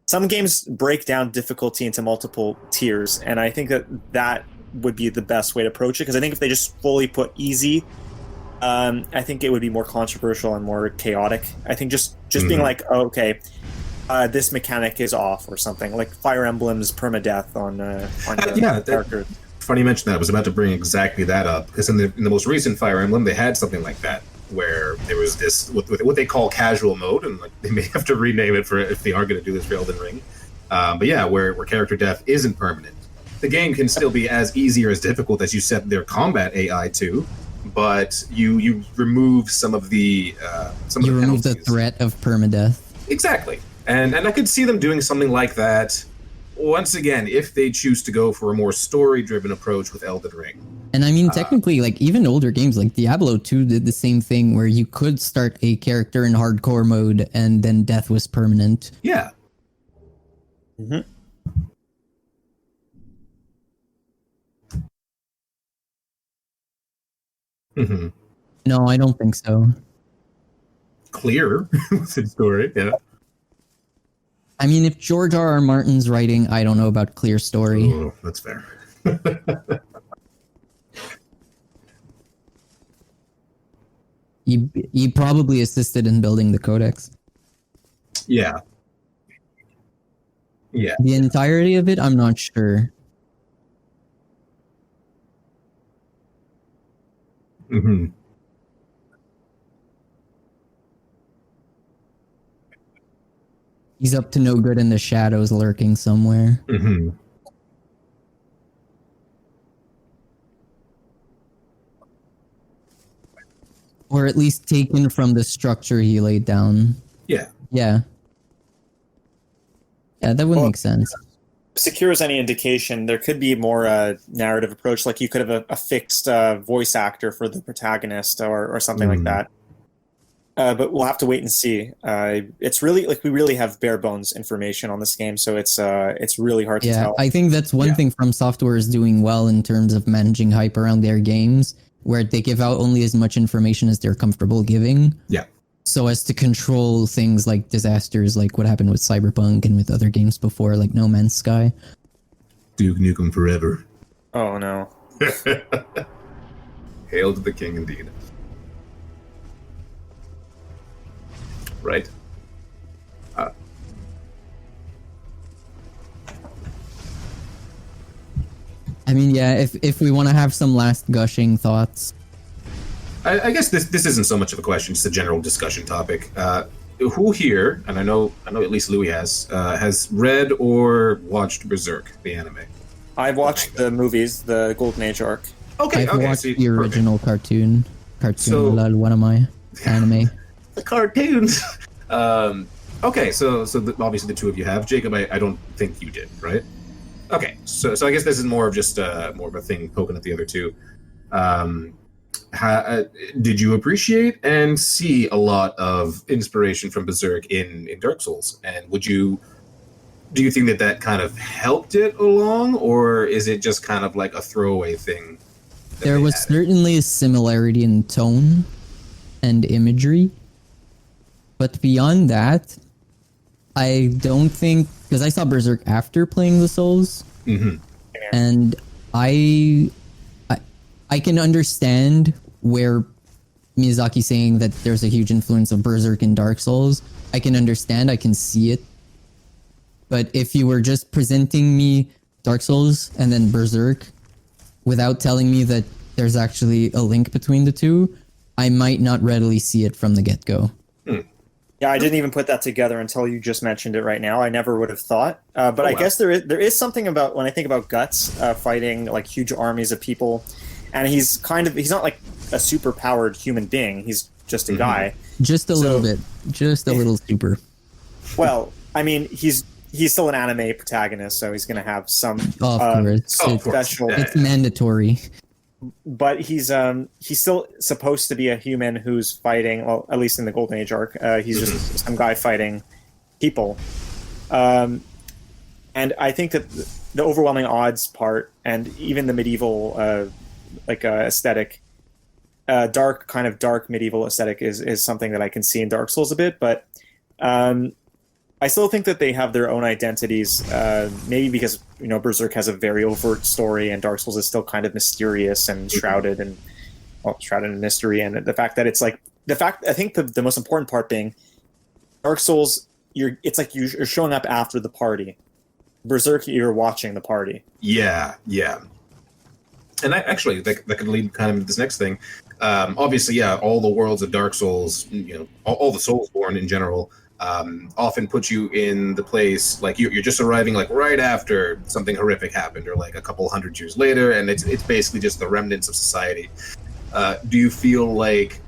some games break down difficulty into multiple tiers, and I think that would be the best way to approach it. Because I think if they just fully put easy, I think it would be more controversial and more chaotic. I think just being like, oh, okay, this mechanic is off or something, like Fire Emblem's permadeath on your character. Funny you mentioned that. I was about to bring exactly that up, because in the most recent Fire Emblem, they had something like that, where there was this what they call casual mode, and like they may have to rename it for if they are going to do this for Elden Ring. But yeah, where character death isn't permanent. The game can still be as easy or as difficult as you set their combat AI to, but you remove some of the remove the threat of permadeath. Exactly, and I could see them doing something like that. Once again, if they choose to go for a more story-driven approach with Elden Ring. And I mean, technically, like even older games like Diablo 2 did the same thing, where you could start a character in hardcore mode and then death was permanent. Yeah. Mm-hmm. Mm-hmm. No, I don't think so. Clear story, yeah. I mean, if George R.R. Martin's writing, I don't know about clear story. Oh, that's fair. He probably assisted in building the codex. Yeah. Yeah. The entirety of it, I'm not sure. hmm He's up to no good in the shadows, lurking somewhere. hmm Or at least taken from the structure he laid down. Yeah. Yeah. Yeah, that would Well, make sense. Secure is any indication, there could be more narrative approach. Like you could have a fixed voice actor for the protagonist or something like that. But we'll have to wait and see. It's really like we really have bare bones information on this game, so it's really hard to Yeah, tell. I think that's one thing From Software is doing well in terms of managing hype around their games, where they give out only as much information as they're comfortable giving. Yeah. So as to control things like disasters, like what happened with Cyberpunk and with other games before, like No Man's Sky. Duke Nukem forever. Oh no. Hail to the king, indeed. Right. I mean, yeah, if we want to have some last gushing thoughts. I guess this isn't so much of a question, just a general discussion topic. Who here, and I know at least Louis has read or watched Berserk, the anime? I've watched the movies, the Golden Age arc. Okay, I've watched see, the original cartoon. So- One of my anime. the cartoons. Okay, so obviously the two of you have. Jacob, I don't think you did, right? Okay, so I guess this is more of just more of a thing poking at the other two. Did you appreciate and see a lot of inspiration from Berserk in Dark Souls? And do you think that kind of helped it along, or is it just kind of like a throwaway thing? There was certainly a similarity in tone and imagery. But beyond that, I don't think, because I saw Berserk after playing the Souls, and I can understand where Miyazaki's saying that there's a huge influence of Berserk in Dark Souls. I can understand, I can see it. But if you were just presenting me Dark Souls and then Berserk without telling me that there's actually a link between the two, I might not readily see it from the get-go. Yeah, I didn't even put that together until you just mentioned it right now. I never would have thought. But I guess there is something about, when I think about Guts fighting like huge armies of people, and he's not like a super powered human being. He's just a guy. Just a little bit. Just a little super. Well, I mean, he's still an anime protagonist, so he's going to have some Of course. special. It's mandatory. But he's still supposed to be a human who's fighting. Well, at least in the Golden Age arc, he's just some guy fighting people. And I think that the overwhelming odds part, and even the medieval aesthetic, dark medieval aesthetic is something that I can see in Dark Souls a bit. But I still think that they have their own identities. Maybe because Berserk has a very overt story, and Dark Souls is still kind of mysterious and shrouded in mystery. And the fact that I think the most important part being Dark Souls, it's like you're showing up after the party. Berserk, you're watching the party. Yeah. And that could lead kind of into this next thing. Obviously, all the worlds of Dark Souls, all the Soulsborne in general, often put you in the place like you're just arriving like right after something horrific happened, or like a couple hundred years later, and it's basically just the remnants of society. Do you feel like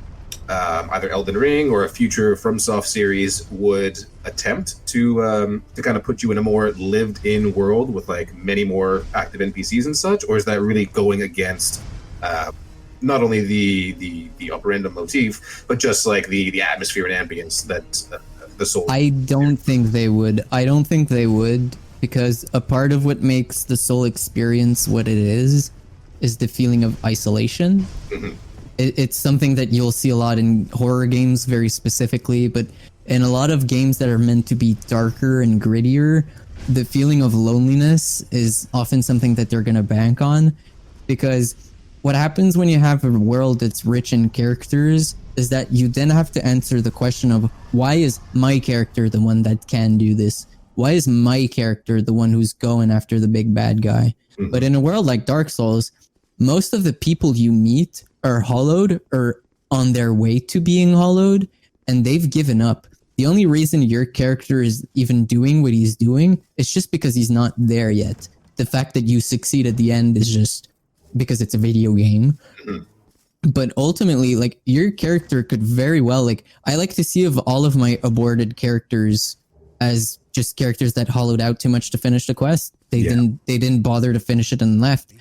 either Elden Ring or a future FromSoft series would attempt to kind of put you in a more lived-in world with like many more active NPCs and such, or is that really going against not only the operandum motif, but just like the atmosphere and ambience that the Soul? I don't think they would. Because a part of what makes the Soul experience what it is the feeling of isolation. It's something that you'll see a lot in horror games very specifically, but in a lot of games that are meant to be darker and grittier, the feeling of loneliness is often something that they're going to bank on, because what happens when you have a world that's rich in characters is that you then have to answer the question of, why is my character the one that can do this? Why is my character the one who's going after the big bad guy? Mhm. But in a world like Dark Souls, most of the people you meet are hollowed or on their way to being hollowed, and they've given up. The only reason your character is even doing what he's doing is just because he's not there yet. The fact that you succeed at the end is just because it's a video game. Mhm. But ultimately, like, your character could very well, like, I like to see of all of my aborted characters as just characters that hollowed out too much to finish the quest. They didn't bother to finish it and left.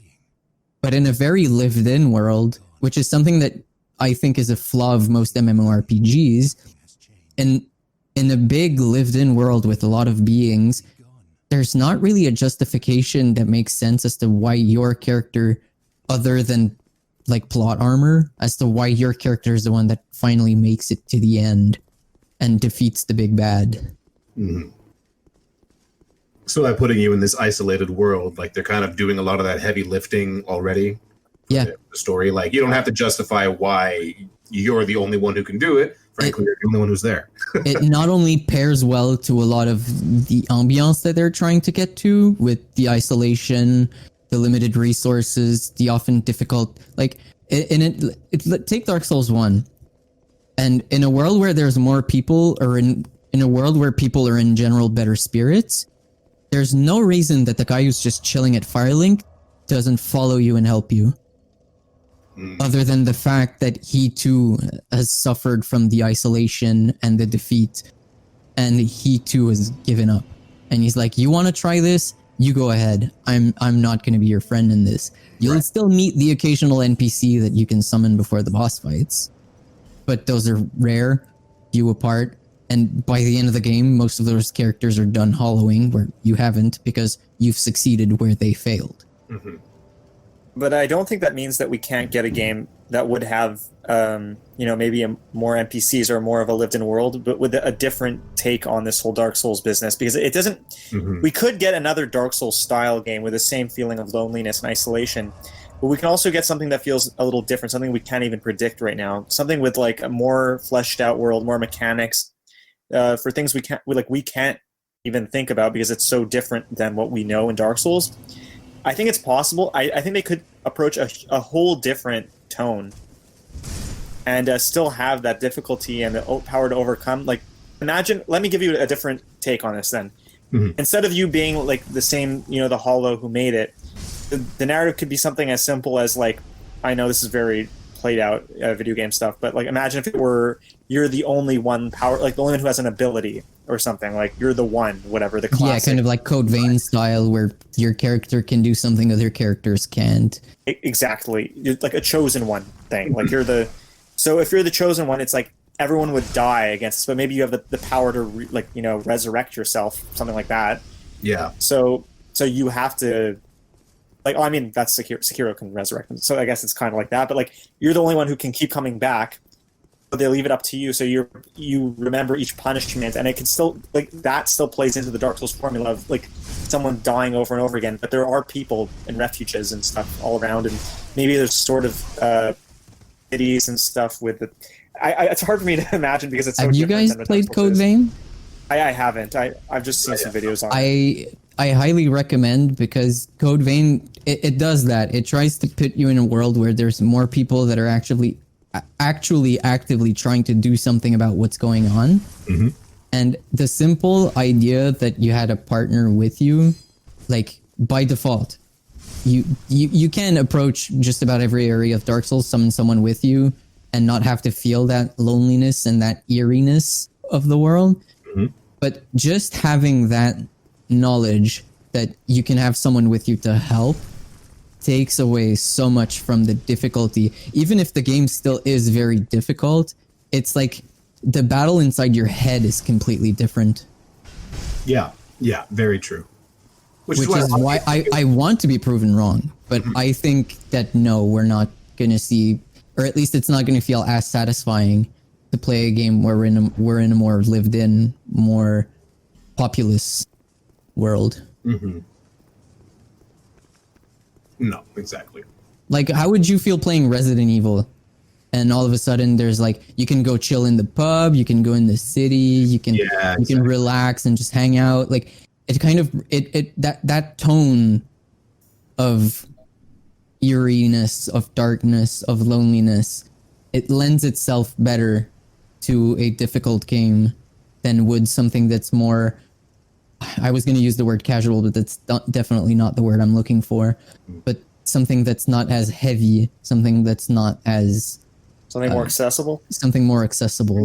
But in a very lived in world, which is something that I think is a flaw of most MMORPGs, and in a big lived in world with a lot of beings, there's not really a justification that makes sense as to why your character, other than like plot armor, as to why your character is the one that finally makes it to the end and defeats the big bad. Mhm. So by putting you in this isolated world, like they're kind of doing a lot of that heavy lifting already. Yeah. The story, like you don't have to justify why you're the only one who can do it. Frankly, you're the only one who's there. It not only pairs well to a lot of the ambiance that they're trying to get to with the isolation, the limited resources, the often difficult, like take Dark Souls 1. And in a world where there's more people, or in a world where people are in general better spirits, there's no reason that the guy who's just chilling at Firelink doesn't follow you and help you. Other than the fact that he too has suffered from the isolation and the defeat, and he too has given up. And he's like, you want to try this? You go ahead. I'm not going to be your friend in this. You'll still meet the occasional NPC that you can summon before the boss fights, but those are rare, few apart. And by the end of the game, most of those characters are done hollowing, where you haven't, because you've succeeded where they failed. Mm-hmm. But I don't think that means that we can't get a game that would have, maybe more NPCs or more of a lived-in world, but with a different take on this whole Dark Souls business. Because it doesn't. Mm-hmm. We could get another Dark Souls style game with the same feeling of loneliness and isolation, but we can also get something that feels a little different, something we can't even predict right now. Something with like a more fleshed-out world, more mechanics, for things we can't even think about because it's so different than what we know in Dark Souls. I think it's possible. I think they could approach a whole different tone and still have that difficulty and the power to overcome. Like, imagine, let me give you a different take on this then. Mm-hmm. Instead of you being like the same, the hollow who made it, the narrative could be something as simple as like, I know this is very played out video game stuff, but like imagine if it were you're the only one like the only one who has an ability or something, like you're the one, whatever, the classic. Yeah, kind of like Code Vein style, where your character can do something other characters can't. Exactly. You're like a chosen one thing. Like so if you're the chosen one, it's like everyone would die against us, but maybe you have the power to resurrect yourself, something like that. Yeah. So you have to, like, I mean, that's Sekiro can resurrect them. So I guess it's kind of like that, but like you're the only one who can keep coming back, but they leave it up to you. So you remember each punishment, and it can still, like, that still plays into the Dark Souls formula of like someone dying over and over again. But there are people in refuges and stuff all around, and maybe there's sort of cities and stuff with the. It's hard for me to imagine because it's so Have you different guys than played Dark Code Souls is. Vein? I haven't. I've just seen some videos on it. I highly recommend, because Code Vein, it does that. It tries to put you in a world where there's more people that are actually actively trying to do something about what's going on. Mm-hmm. And the simple idea that you had a partner with you, like, by default, you can approach just about every area of Dark Souls, summon someone with you, and not have to feel that loneliness and that eeriness of the world. Mm-hmm. But just having that knowledge that you can have someone with you to help takes away so much from the difficulty. Even if the game still is very difficult, it's like the battle inside your head is completely different. Yeah, very true. Which is why I want to be proven wrong, but I think that no, we're not going to see, or at least it's not going to feel as satisfying to play a game where we're in a more lived in, more populous world. Mm-hmm. No, exactly. Like, how would you feel playing Resident Evil? And all of a sudden, there's like, you can go chill in the pub, you can go in the city, you can relax and just hang out. Like, it kind of that tone of eeriness, of darkness, of loneliness, it lends itself better to a difficult game than would something that's more. I was going to use the word casual, but that's definitely not the word I'm looking for. But something that's not as heavy, something that's not as something more accessible. Something more accessible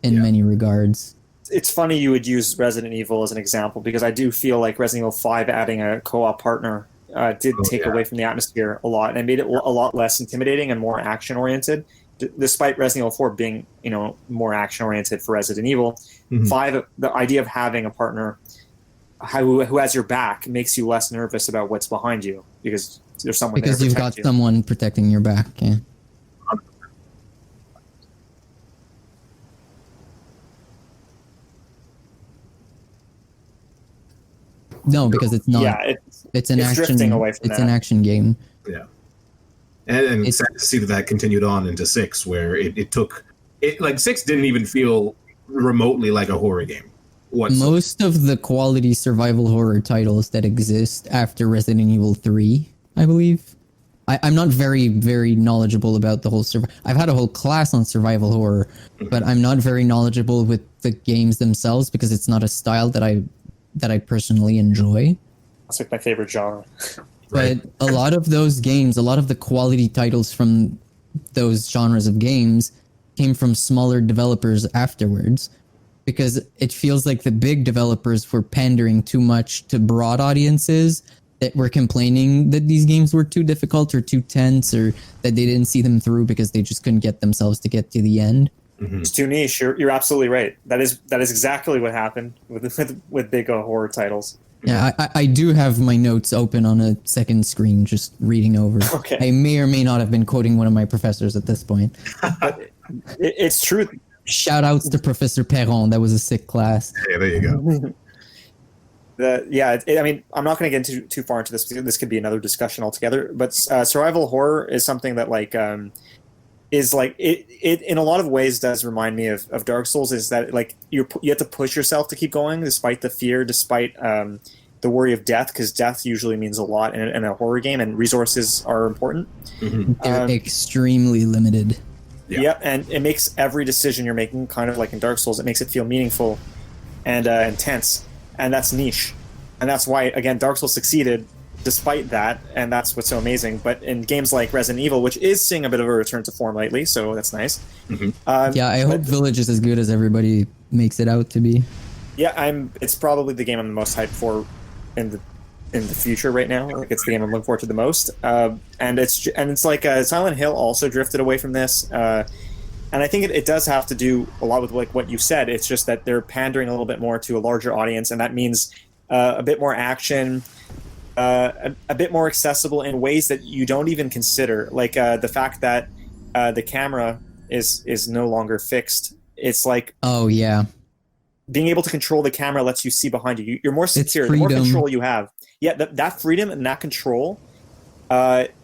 in many regards. It's funny you would use Resident Evil as an example, because I do feel like Resident Evil 5 adding a co-op partner did take away from the atmosphere a lot, and it made it a lot less intimidating and more action oriented. Despite Resident Evil 4 being, more action oriented for Resident Evil, 5, the idea of having a partner who has your back makes you less nervous about what's behind you, because there's someone there to because you've got someone protecting your back. Yeah. No, because it's not. Yeah, it's an action. Drifting away from it's an action game. Yeah, and it's sad to see that continued on into 6, where it took it. Like 6 didn't even feel remotely like a horror game. Most of the quality survival horror titles that exist after Resident Evil 3, I believe. I'm not very, very knowledgeable about the whole I've had a whole class on survival horror, but I'm not very knowledgeable with the games themselves because it's not a style that I personally enjoy. That's like my favorite genre. But a lot of those games, a lot of the quality titles from those genres of games came from smaller developers afterwards, because it feels like the big developers were pandering too much to broad audiences that were complaining that these games were too difficult or too tense, or that they didn't see them through because they just couldn't get themselves to get to the end. It's too niche. You're absolutely right. That is exactly what happened with big horror titles. Yeah, I do have my notes open on a second screen, just reading over. Okay. I may or may not have been quoting one of my professors at this point. It's true. Shout outs to Professor Perron. That was a sick class. Yeah, there you go. I mean, I'm not going to get too far into this, because this could be another discussion altogether. But survival horror is something that is like it in a lot of ways does remind me of Dark Souls. Is that like you have to push yourself to keep going despite the fear, despite the worry of death, because death usually means a lot in a horror game, and resources are important. They're extremely limited. Yeah, and it makes every decision you're making, kind of like in Dark Souls, it makes it feel meaningful and intense, and that's niche, and that's why, again, Dark Souls succeeded despite that, and that's what's so amazing. But in games like Resident Evil, which is seeing a bit of a return to form lately, so that's nice. I hope Village is as good as everybody makes it out to be. Yeah, it's probably the game I'm the most hyped for in the future right now. Like, it's the game I'm looking forward to the most. And it's like Silent Hill also drifted away from this. And I think it does have to do a lot with like what you said. It's just that they're pandering a little bit more to a larger audience, and that means a bit more action, a bit more accessible in ways that you don't even consider. Like the fact that the camera is no longer fixed. It's like, oh yeah, being able to control the camera lets you see behind you. You're more secure. The more control you have. Yeah, that freedom and that control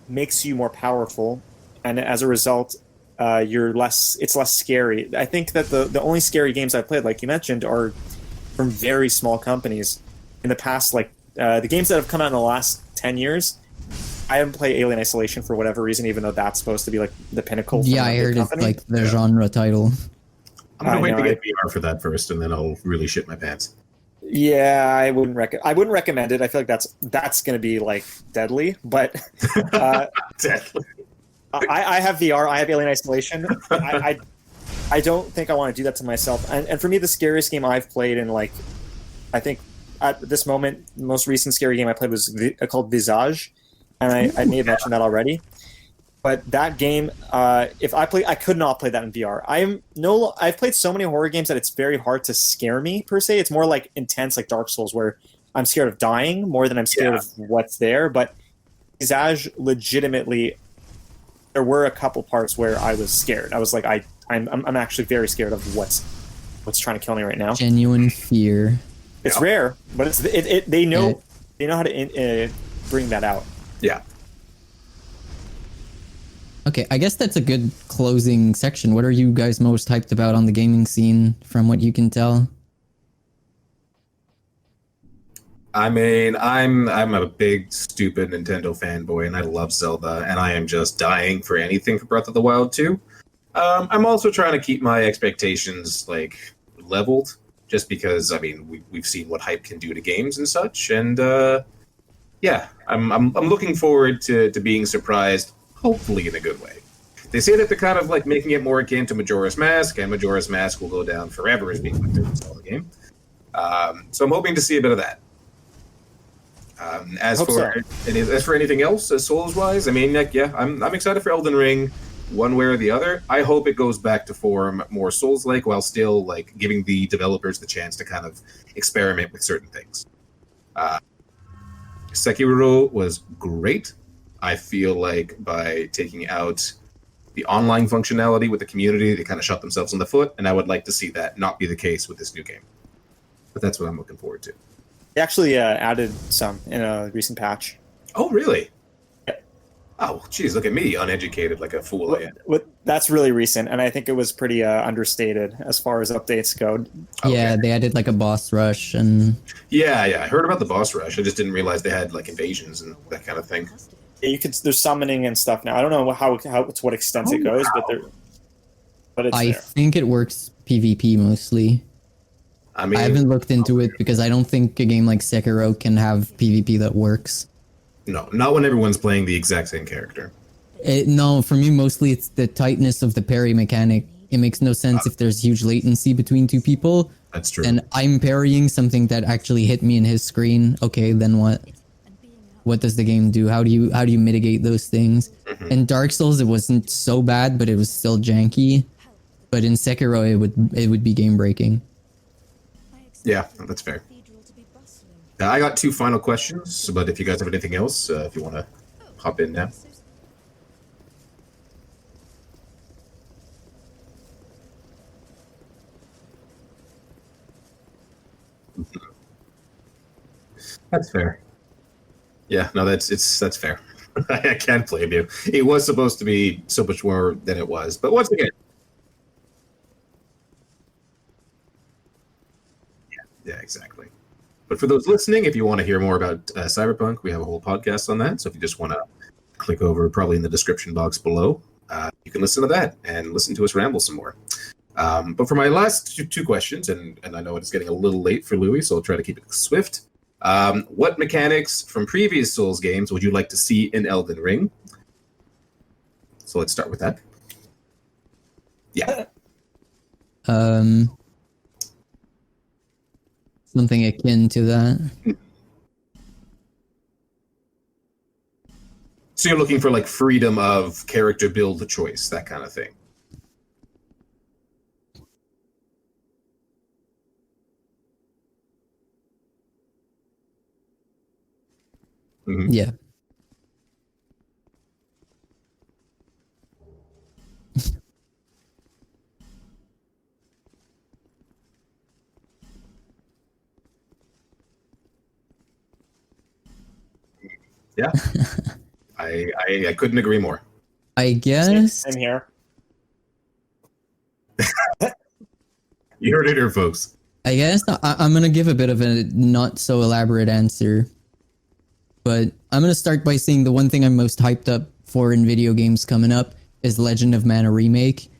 makes you more powerful, and as a result, it's less scary. I think that the only scary games I've played, like you mentioned, are from very small companies. In the past, like the games that have come out in the last 10 years, I haven't played Alien Isolation for whatever reason, even though that's supposed to be like the pinnacle. Yeah, I heard it's like the genre title. I'm gonna wait to get VR for that first, and then I'll really shit my pants. Yeah, I wouldn't recommend it. I feel like that's going to be like deadly. But Deadly. I have VR. I have Alien Isolation. I don't think I want to do that to myself. And for me, the scariest game I've played in, like, I think at this moment, the most recent scary game I played was called Visage, and I may have mentioned that already. But that game, I could not play that in VR. I've played so many horror games that it's very hard to scare me per se. It's more like intense, like Dark Souls, where I'm scared of dying more than I'm scared of what's there. But Visage, legitimately, there were a couple parts where I was scared. I was like, I'm actually very scared of what's trying to kill me right now. Genuine fear. It's rare, but they know how to bring that out. Yeah. Okay, I guess that's a good closing section. What are you guys most hyped about on the gaming scene, from what you can tell? I mean, I'm a big stupid Nintendo fanboy, and I love Zelda, and I am just dying for anything for Breath of the Wild 2. I'm also trying to keep my expectations like leveled, just because I mean we've seen what hype can do to games and such, and yeah, I'm looking forward to being surprised, hopefully in a good way. They say that they're kind of like making it more akin to Majora's Mask, and Majora's Mask will go down forever as being my favorite Zelda game. So I'm hoping to see a bit of that. As for anything else, Souls wise, I mean, like, yeah, I'm excited for Elden Ring, one way or the other. I hope it goes back to form more Souls like, while still like giving the developers the chance to kind of experiment with certain things. Sekiro was great. I feel like by taking out the online functionality with the community, they kind of shot themselves in the foot, and I would like to see that not be the case with this new game. But that's what I'm looking forward to. They actually added some in a recent patch. Oh, really? Yeah. Oh, geez, look at me, uneducated like a fool I am. That's really recent, and I think it was pretty understated as far as updates go. Okay. Yeah, they added like a boss rush and... Yeah, I heard about the boss rush. I just didn't realize they had like invasions and that kind of thing. Yeah, there's summoning and stuff now. I don't know how to what extent it goes, wow. but it's I there. think it works PvP mostly. I mean, I haven't looked into it because I don't think a game like Sekiro can have PvP that works. no, not when everyone's playing the exact same character. No, for me, mostly it's the tightness of the parry mechanic. It makes no sense if there's huge latency between two people. That's true. And I'm parrying something that actually hit me in his screen. Okay, then what? What does the game do? How do you mitigate those things? Mm-hmm. In Dark Souls, it wasn't so bad, but it was still janky. But in Sekiro, it would be game breaking. Yeah, that's fair. I got 2 final questions, but if you guys have anything else, if you want to hop in now. That's fair. Yeah, no, that's fair. I can't blame you. It was supposed to be so much more than it was, but once again, yeah, exactly. But for those listening, if you want to hear more about Cyberpunk, we have a whole podcast on that. So if you just want to click over, probably in the description box below, you can listen to that and listen to us ramble some more. But for my last two questions, and I know it's getting a little late for Louis, so I'll try to keep it swift. What mechanics from previous Souls games would you like to see in Elden Ring? So let's start with that. Yeah. Something akin to that. So you're looking for like freedom of character build choice, that kind of thing. Mm-hmm. Yeah. Yeah. I couldn't agree more. I guess. Same here. You heard it here, folks. I guess I'm gonna give a bit of a not so elaborate answer, but I'm gonna start by saying the one thing I'm most hyped up for in video games coming up is Legend of Mana Remake.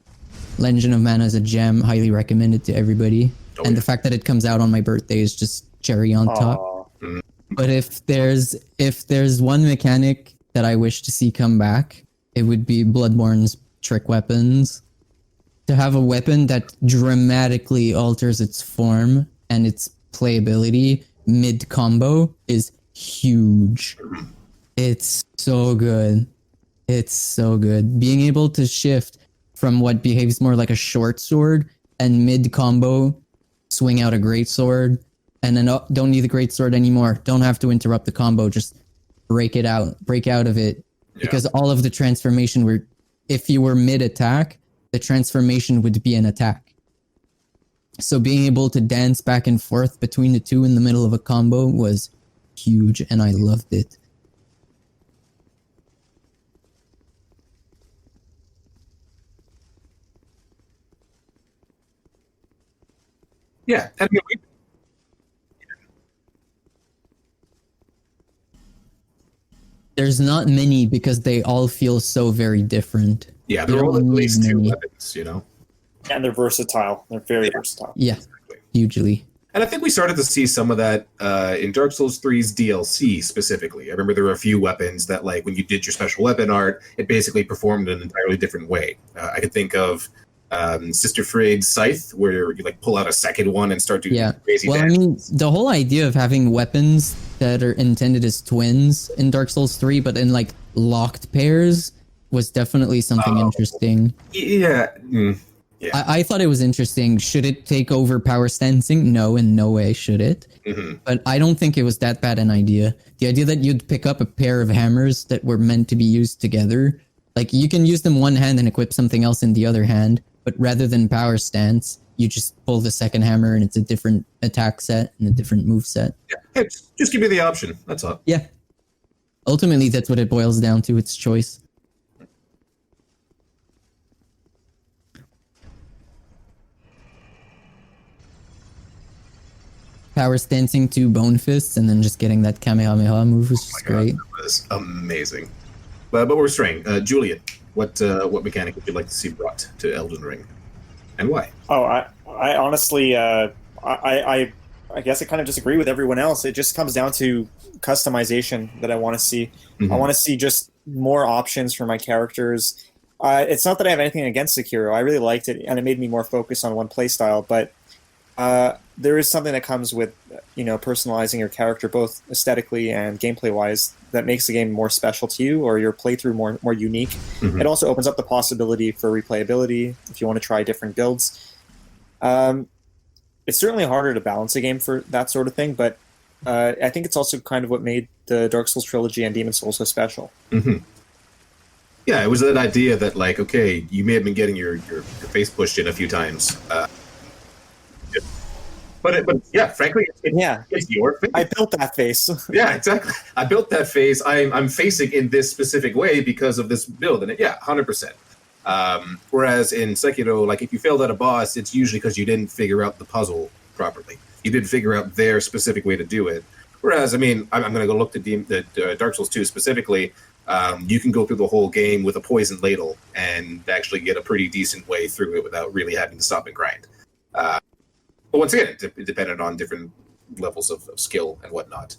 Legend of Mana is a gem, highly recommended to everybody, and the fact that it comes out on my birthday is just cherry on top. Mm. But if there's one mechanic that I wish to see come back, it would be Bloodborne's trick weapons. To have a weapon that dramatically alters its form and its playability mid-combo is huge. It's so good. It's so good. Being able to shift from what behaves more like a short sword and mid-combo swing out a great sword, and then don't need the great sword anymore. Don't have to interrupt the combo. Just break out of it. Yeah. Because all of the transformation if you were mid-attack, the transformation would be an attack. So being able to dance back and forth between the two in the middle of a combo was huge, and I loved it. Yeah, and I mean, There's not many because they all feel so very different. yeah, You there are don't at need least two many. weapons, you know. And they're versatile. They're very versatile. Yeah, Exactly. hugely. And I think we started to see some of that in Dark Souls 3's DLC specifically. I remember there were a few weapons that, like, when you did your special weapon art, it basically performed in an entirely different way. I could think of Sister Freyd's Scythe, where you like pull out a second one and start doing Yeah. crazy Well, I damage. mean, the whole idea of having weapons that are intended as twins in Dark Souls 3, but in like locked pairs, was definitely something interesting. Yeah. I thought it was interesting. Should it take over power stancing? No, in no way should it. But I don't think it was that bad an idea. The idea that you'd pick up a pair of hammers that were meant to be used together, like you can use them one hand and equip something else in the other hand, but rather than power stance, you just pull the second hammer and it's a different attack set and a different move set. Yeah. Hey, just give me the option. That's all. Yeah. Ultimately, that's what it boils down to. It's choice. Power stancing to bone fists and then just getting that Kamehameha move was just great. That was amazing. But we're straying. Julian, what mechanic would you like to see brought to Elden Ring, and why? Oh, I honestly, I guess I kind of disagree with everyone else. It just comes down to customization that I want to see. I want to see just more options for my characters. It's not that I have anything against Sekiro. I really liked it, and it made me more focused on one playstyle. But there is something that comes with, personalizing your character both aesthetically and gameplay-wise that makes the game more special to you, or your playthrough more unique. It also opens up the possibility for replayability if you want to try different builds. It's certainly harder to balance a game for that sort of thing, but I think it's also kind of what made the Dark Souls trilogy and Demon Souls so special. Yeah, it was that idea that, like, okay, you may have been getting your face pushed in a few times. But yeah, frankly, it's your face. I built that face. Yeah, exactly. I built that face. I'm facing in this specific way because of this build, and 100%. Whereas in Sekiro, like if you failed at a boss, it's usually because you didn't figure out the puzzle properly. You didn't figure out their specific way to do it. Whereas, I mean, I'm going to go look at Dark Souls 2 specifically. You can go through the whole game with a poison ladle and actually get a pretty decent way through it without really having to stop and grind. But once again, it depended on different levels of skill and whatnot.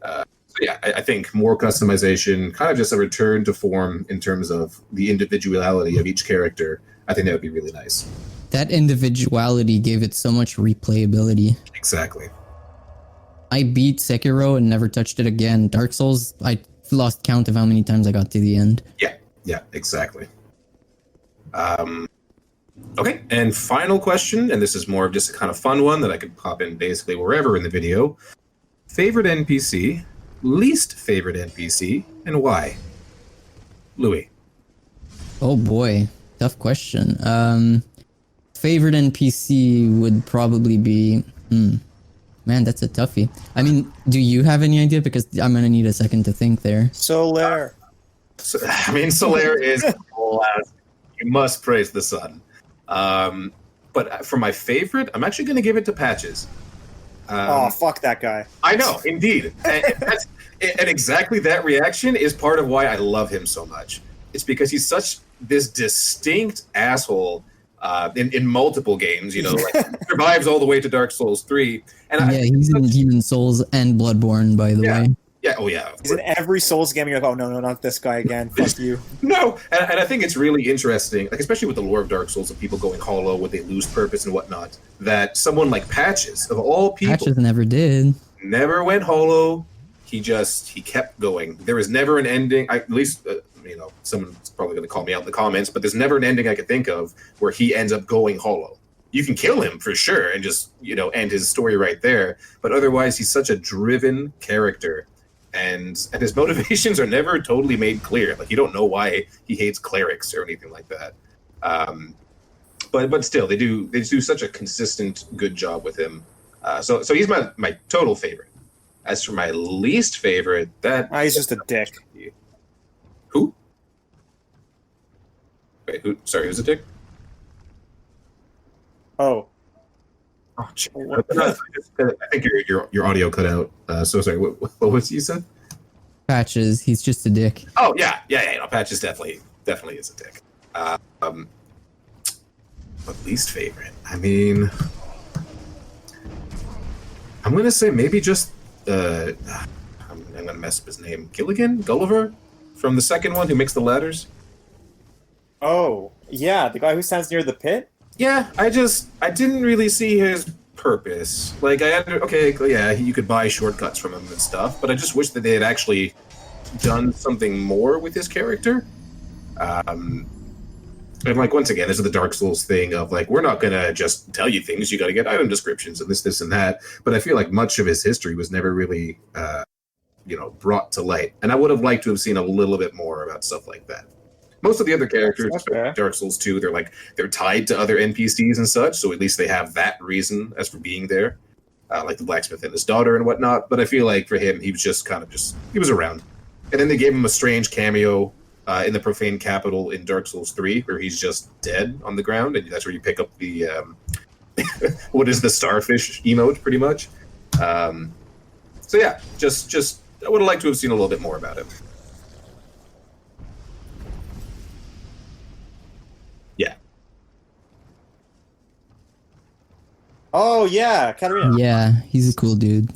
So yeah, I think more customization, kind of just a return to form in terms of the individuality of each character. I think that would be really nice. That individuality gave it so much replayability. Exactly. I beat Sekiro and never touched it again. Dark Souls, I lost count of how many times I got to the end. Yeah, exactly. Okay, and final question, and this is more of just a kind of fun one that I could pop in basically wherever in the video. Favorite NPC, least favorite NPC, and why? Louis. Oh boy, tough question. Favorite NPC would probably be... Man, that's a toughie. I mean, do you have any idea? Because I'm going to need a second to think there. Solaire. So, I mean, Solaire is last. You must praise the sun. But for my favorite, I'm actually going to give it to Patches. Fuck that guy. I know, indeed. And exactly that reaction is part of why I love him so much. It's because he's such this distinct asshole in multiple games, like survives all the way to Dark Souls 3. And he's in Demon Souls and Bloodborne, by the way. Yeah, oh yeah. He's in every Souls game. You're like, oh no, not this guy again. Fuck you. No, and I think it's really interesting, like especially with the lore of Dark Souls, of people going hollow, when they lose purpose and whatnot, that someone like Patches, of all people, Patches never did. Never went hollow. He kept going. There was never an ending. At least, someone's probably going to call me out in the comments, but there's never an ending I could think of where he ends up going hollow. You can kill him for sure and just, end his story right there. But otherwise, he's such a driven character. And his motivations are never totally made clear. Like, you don't know why he hates clerics or anything like that. But still, they do such a consistent, good job with him. So he's my total favorite. As for my least favorite, he's just a dick. Who? Wait, who? Sorry, who's a dick? Oh, I think your audio cut out. So sorry. What was you said? Patches, he's just a dick. Oh yeah. No, Patches definitely is a dick. But least favorite. I mean, I'm gonna say maybe just I'm gonna mess up his name. Gulliver, from the second one, who makes the ladders. Oh, yeah, the guy who stands near the pit? Yeah, I didn't really see his purpose. Like, you could buy shortcuts from him and stuff, but I just wish that they had actually done something more with his character. And like, once again, this is the Dark Souls thing of like, we're not gonna just tell you things, you gotta get item descriptions and this and that. But I feel like much of his history was never really brought to light. And I would have liked to have seen a little bit more about stuff like that. Most of the other characters, especially Dark Souls 2, they're tied to other NPCs and such, so at least they have that reason as for being there. Like the blacksmith and his daughter and whatnot. But I feel like for him, he was just he was around. And then they gave him a strange cameo in the Profane Capital in Dark Souls 3, where he's just dead on the ground, and that's where you pick up the what is the starfish emote, pretty much. So yeah, just I would have liked to have seen a little bit more about him. Yeah. Oh, yeah, Katarina. Yeah, he's a cool dude.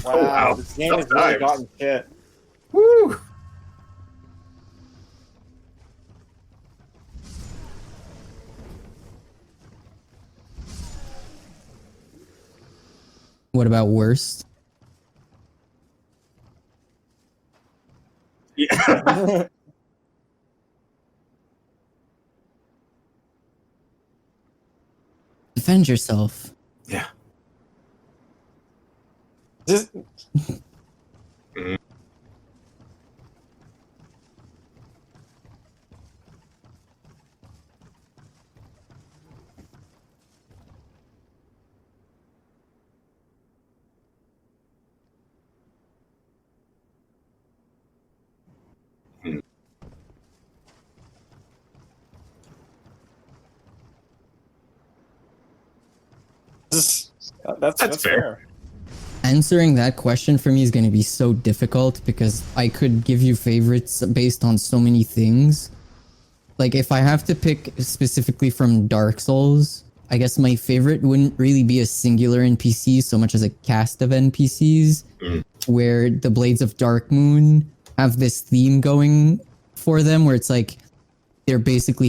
Wow, Oh, wow. this game has Tough really times. gotten shit. Woo! What about worst? Yeah. Defend yourself. Yeah. Just, that's fair. Answering that question for me is going to be so difficult because I could give you favorites based on so many things. Like, if I have to pick specifically from Dark Souls, I guess my favorite wouldn't really be a singular NPC so much as a cast of NPCs, where the Blades of Dark Moon have this theme going for them where it's like they're basically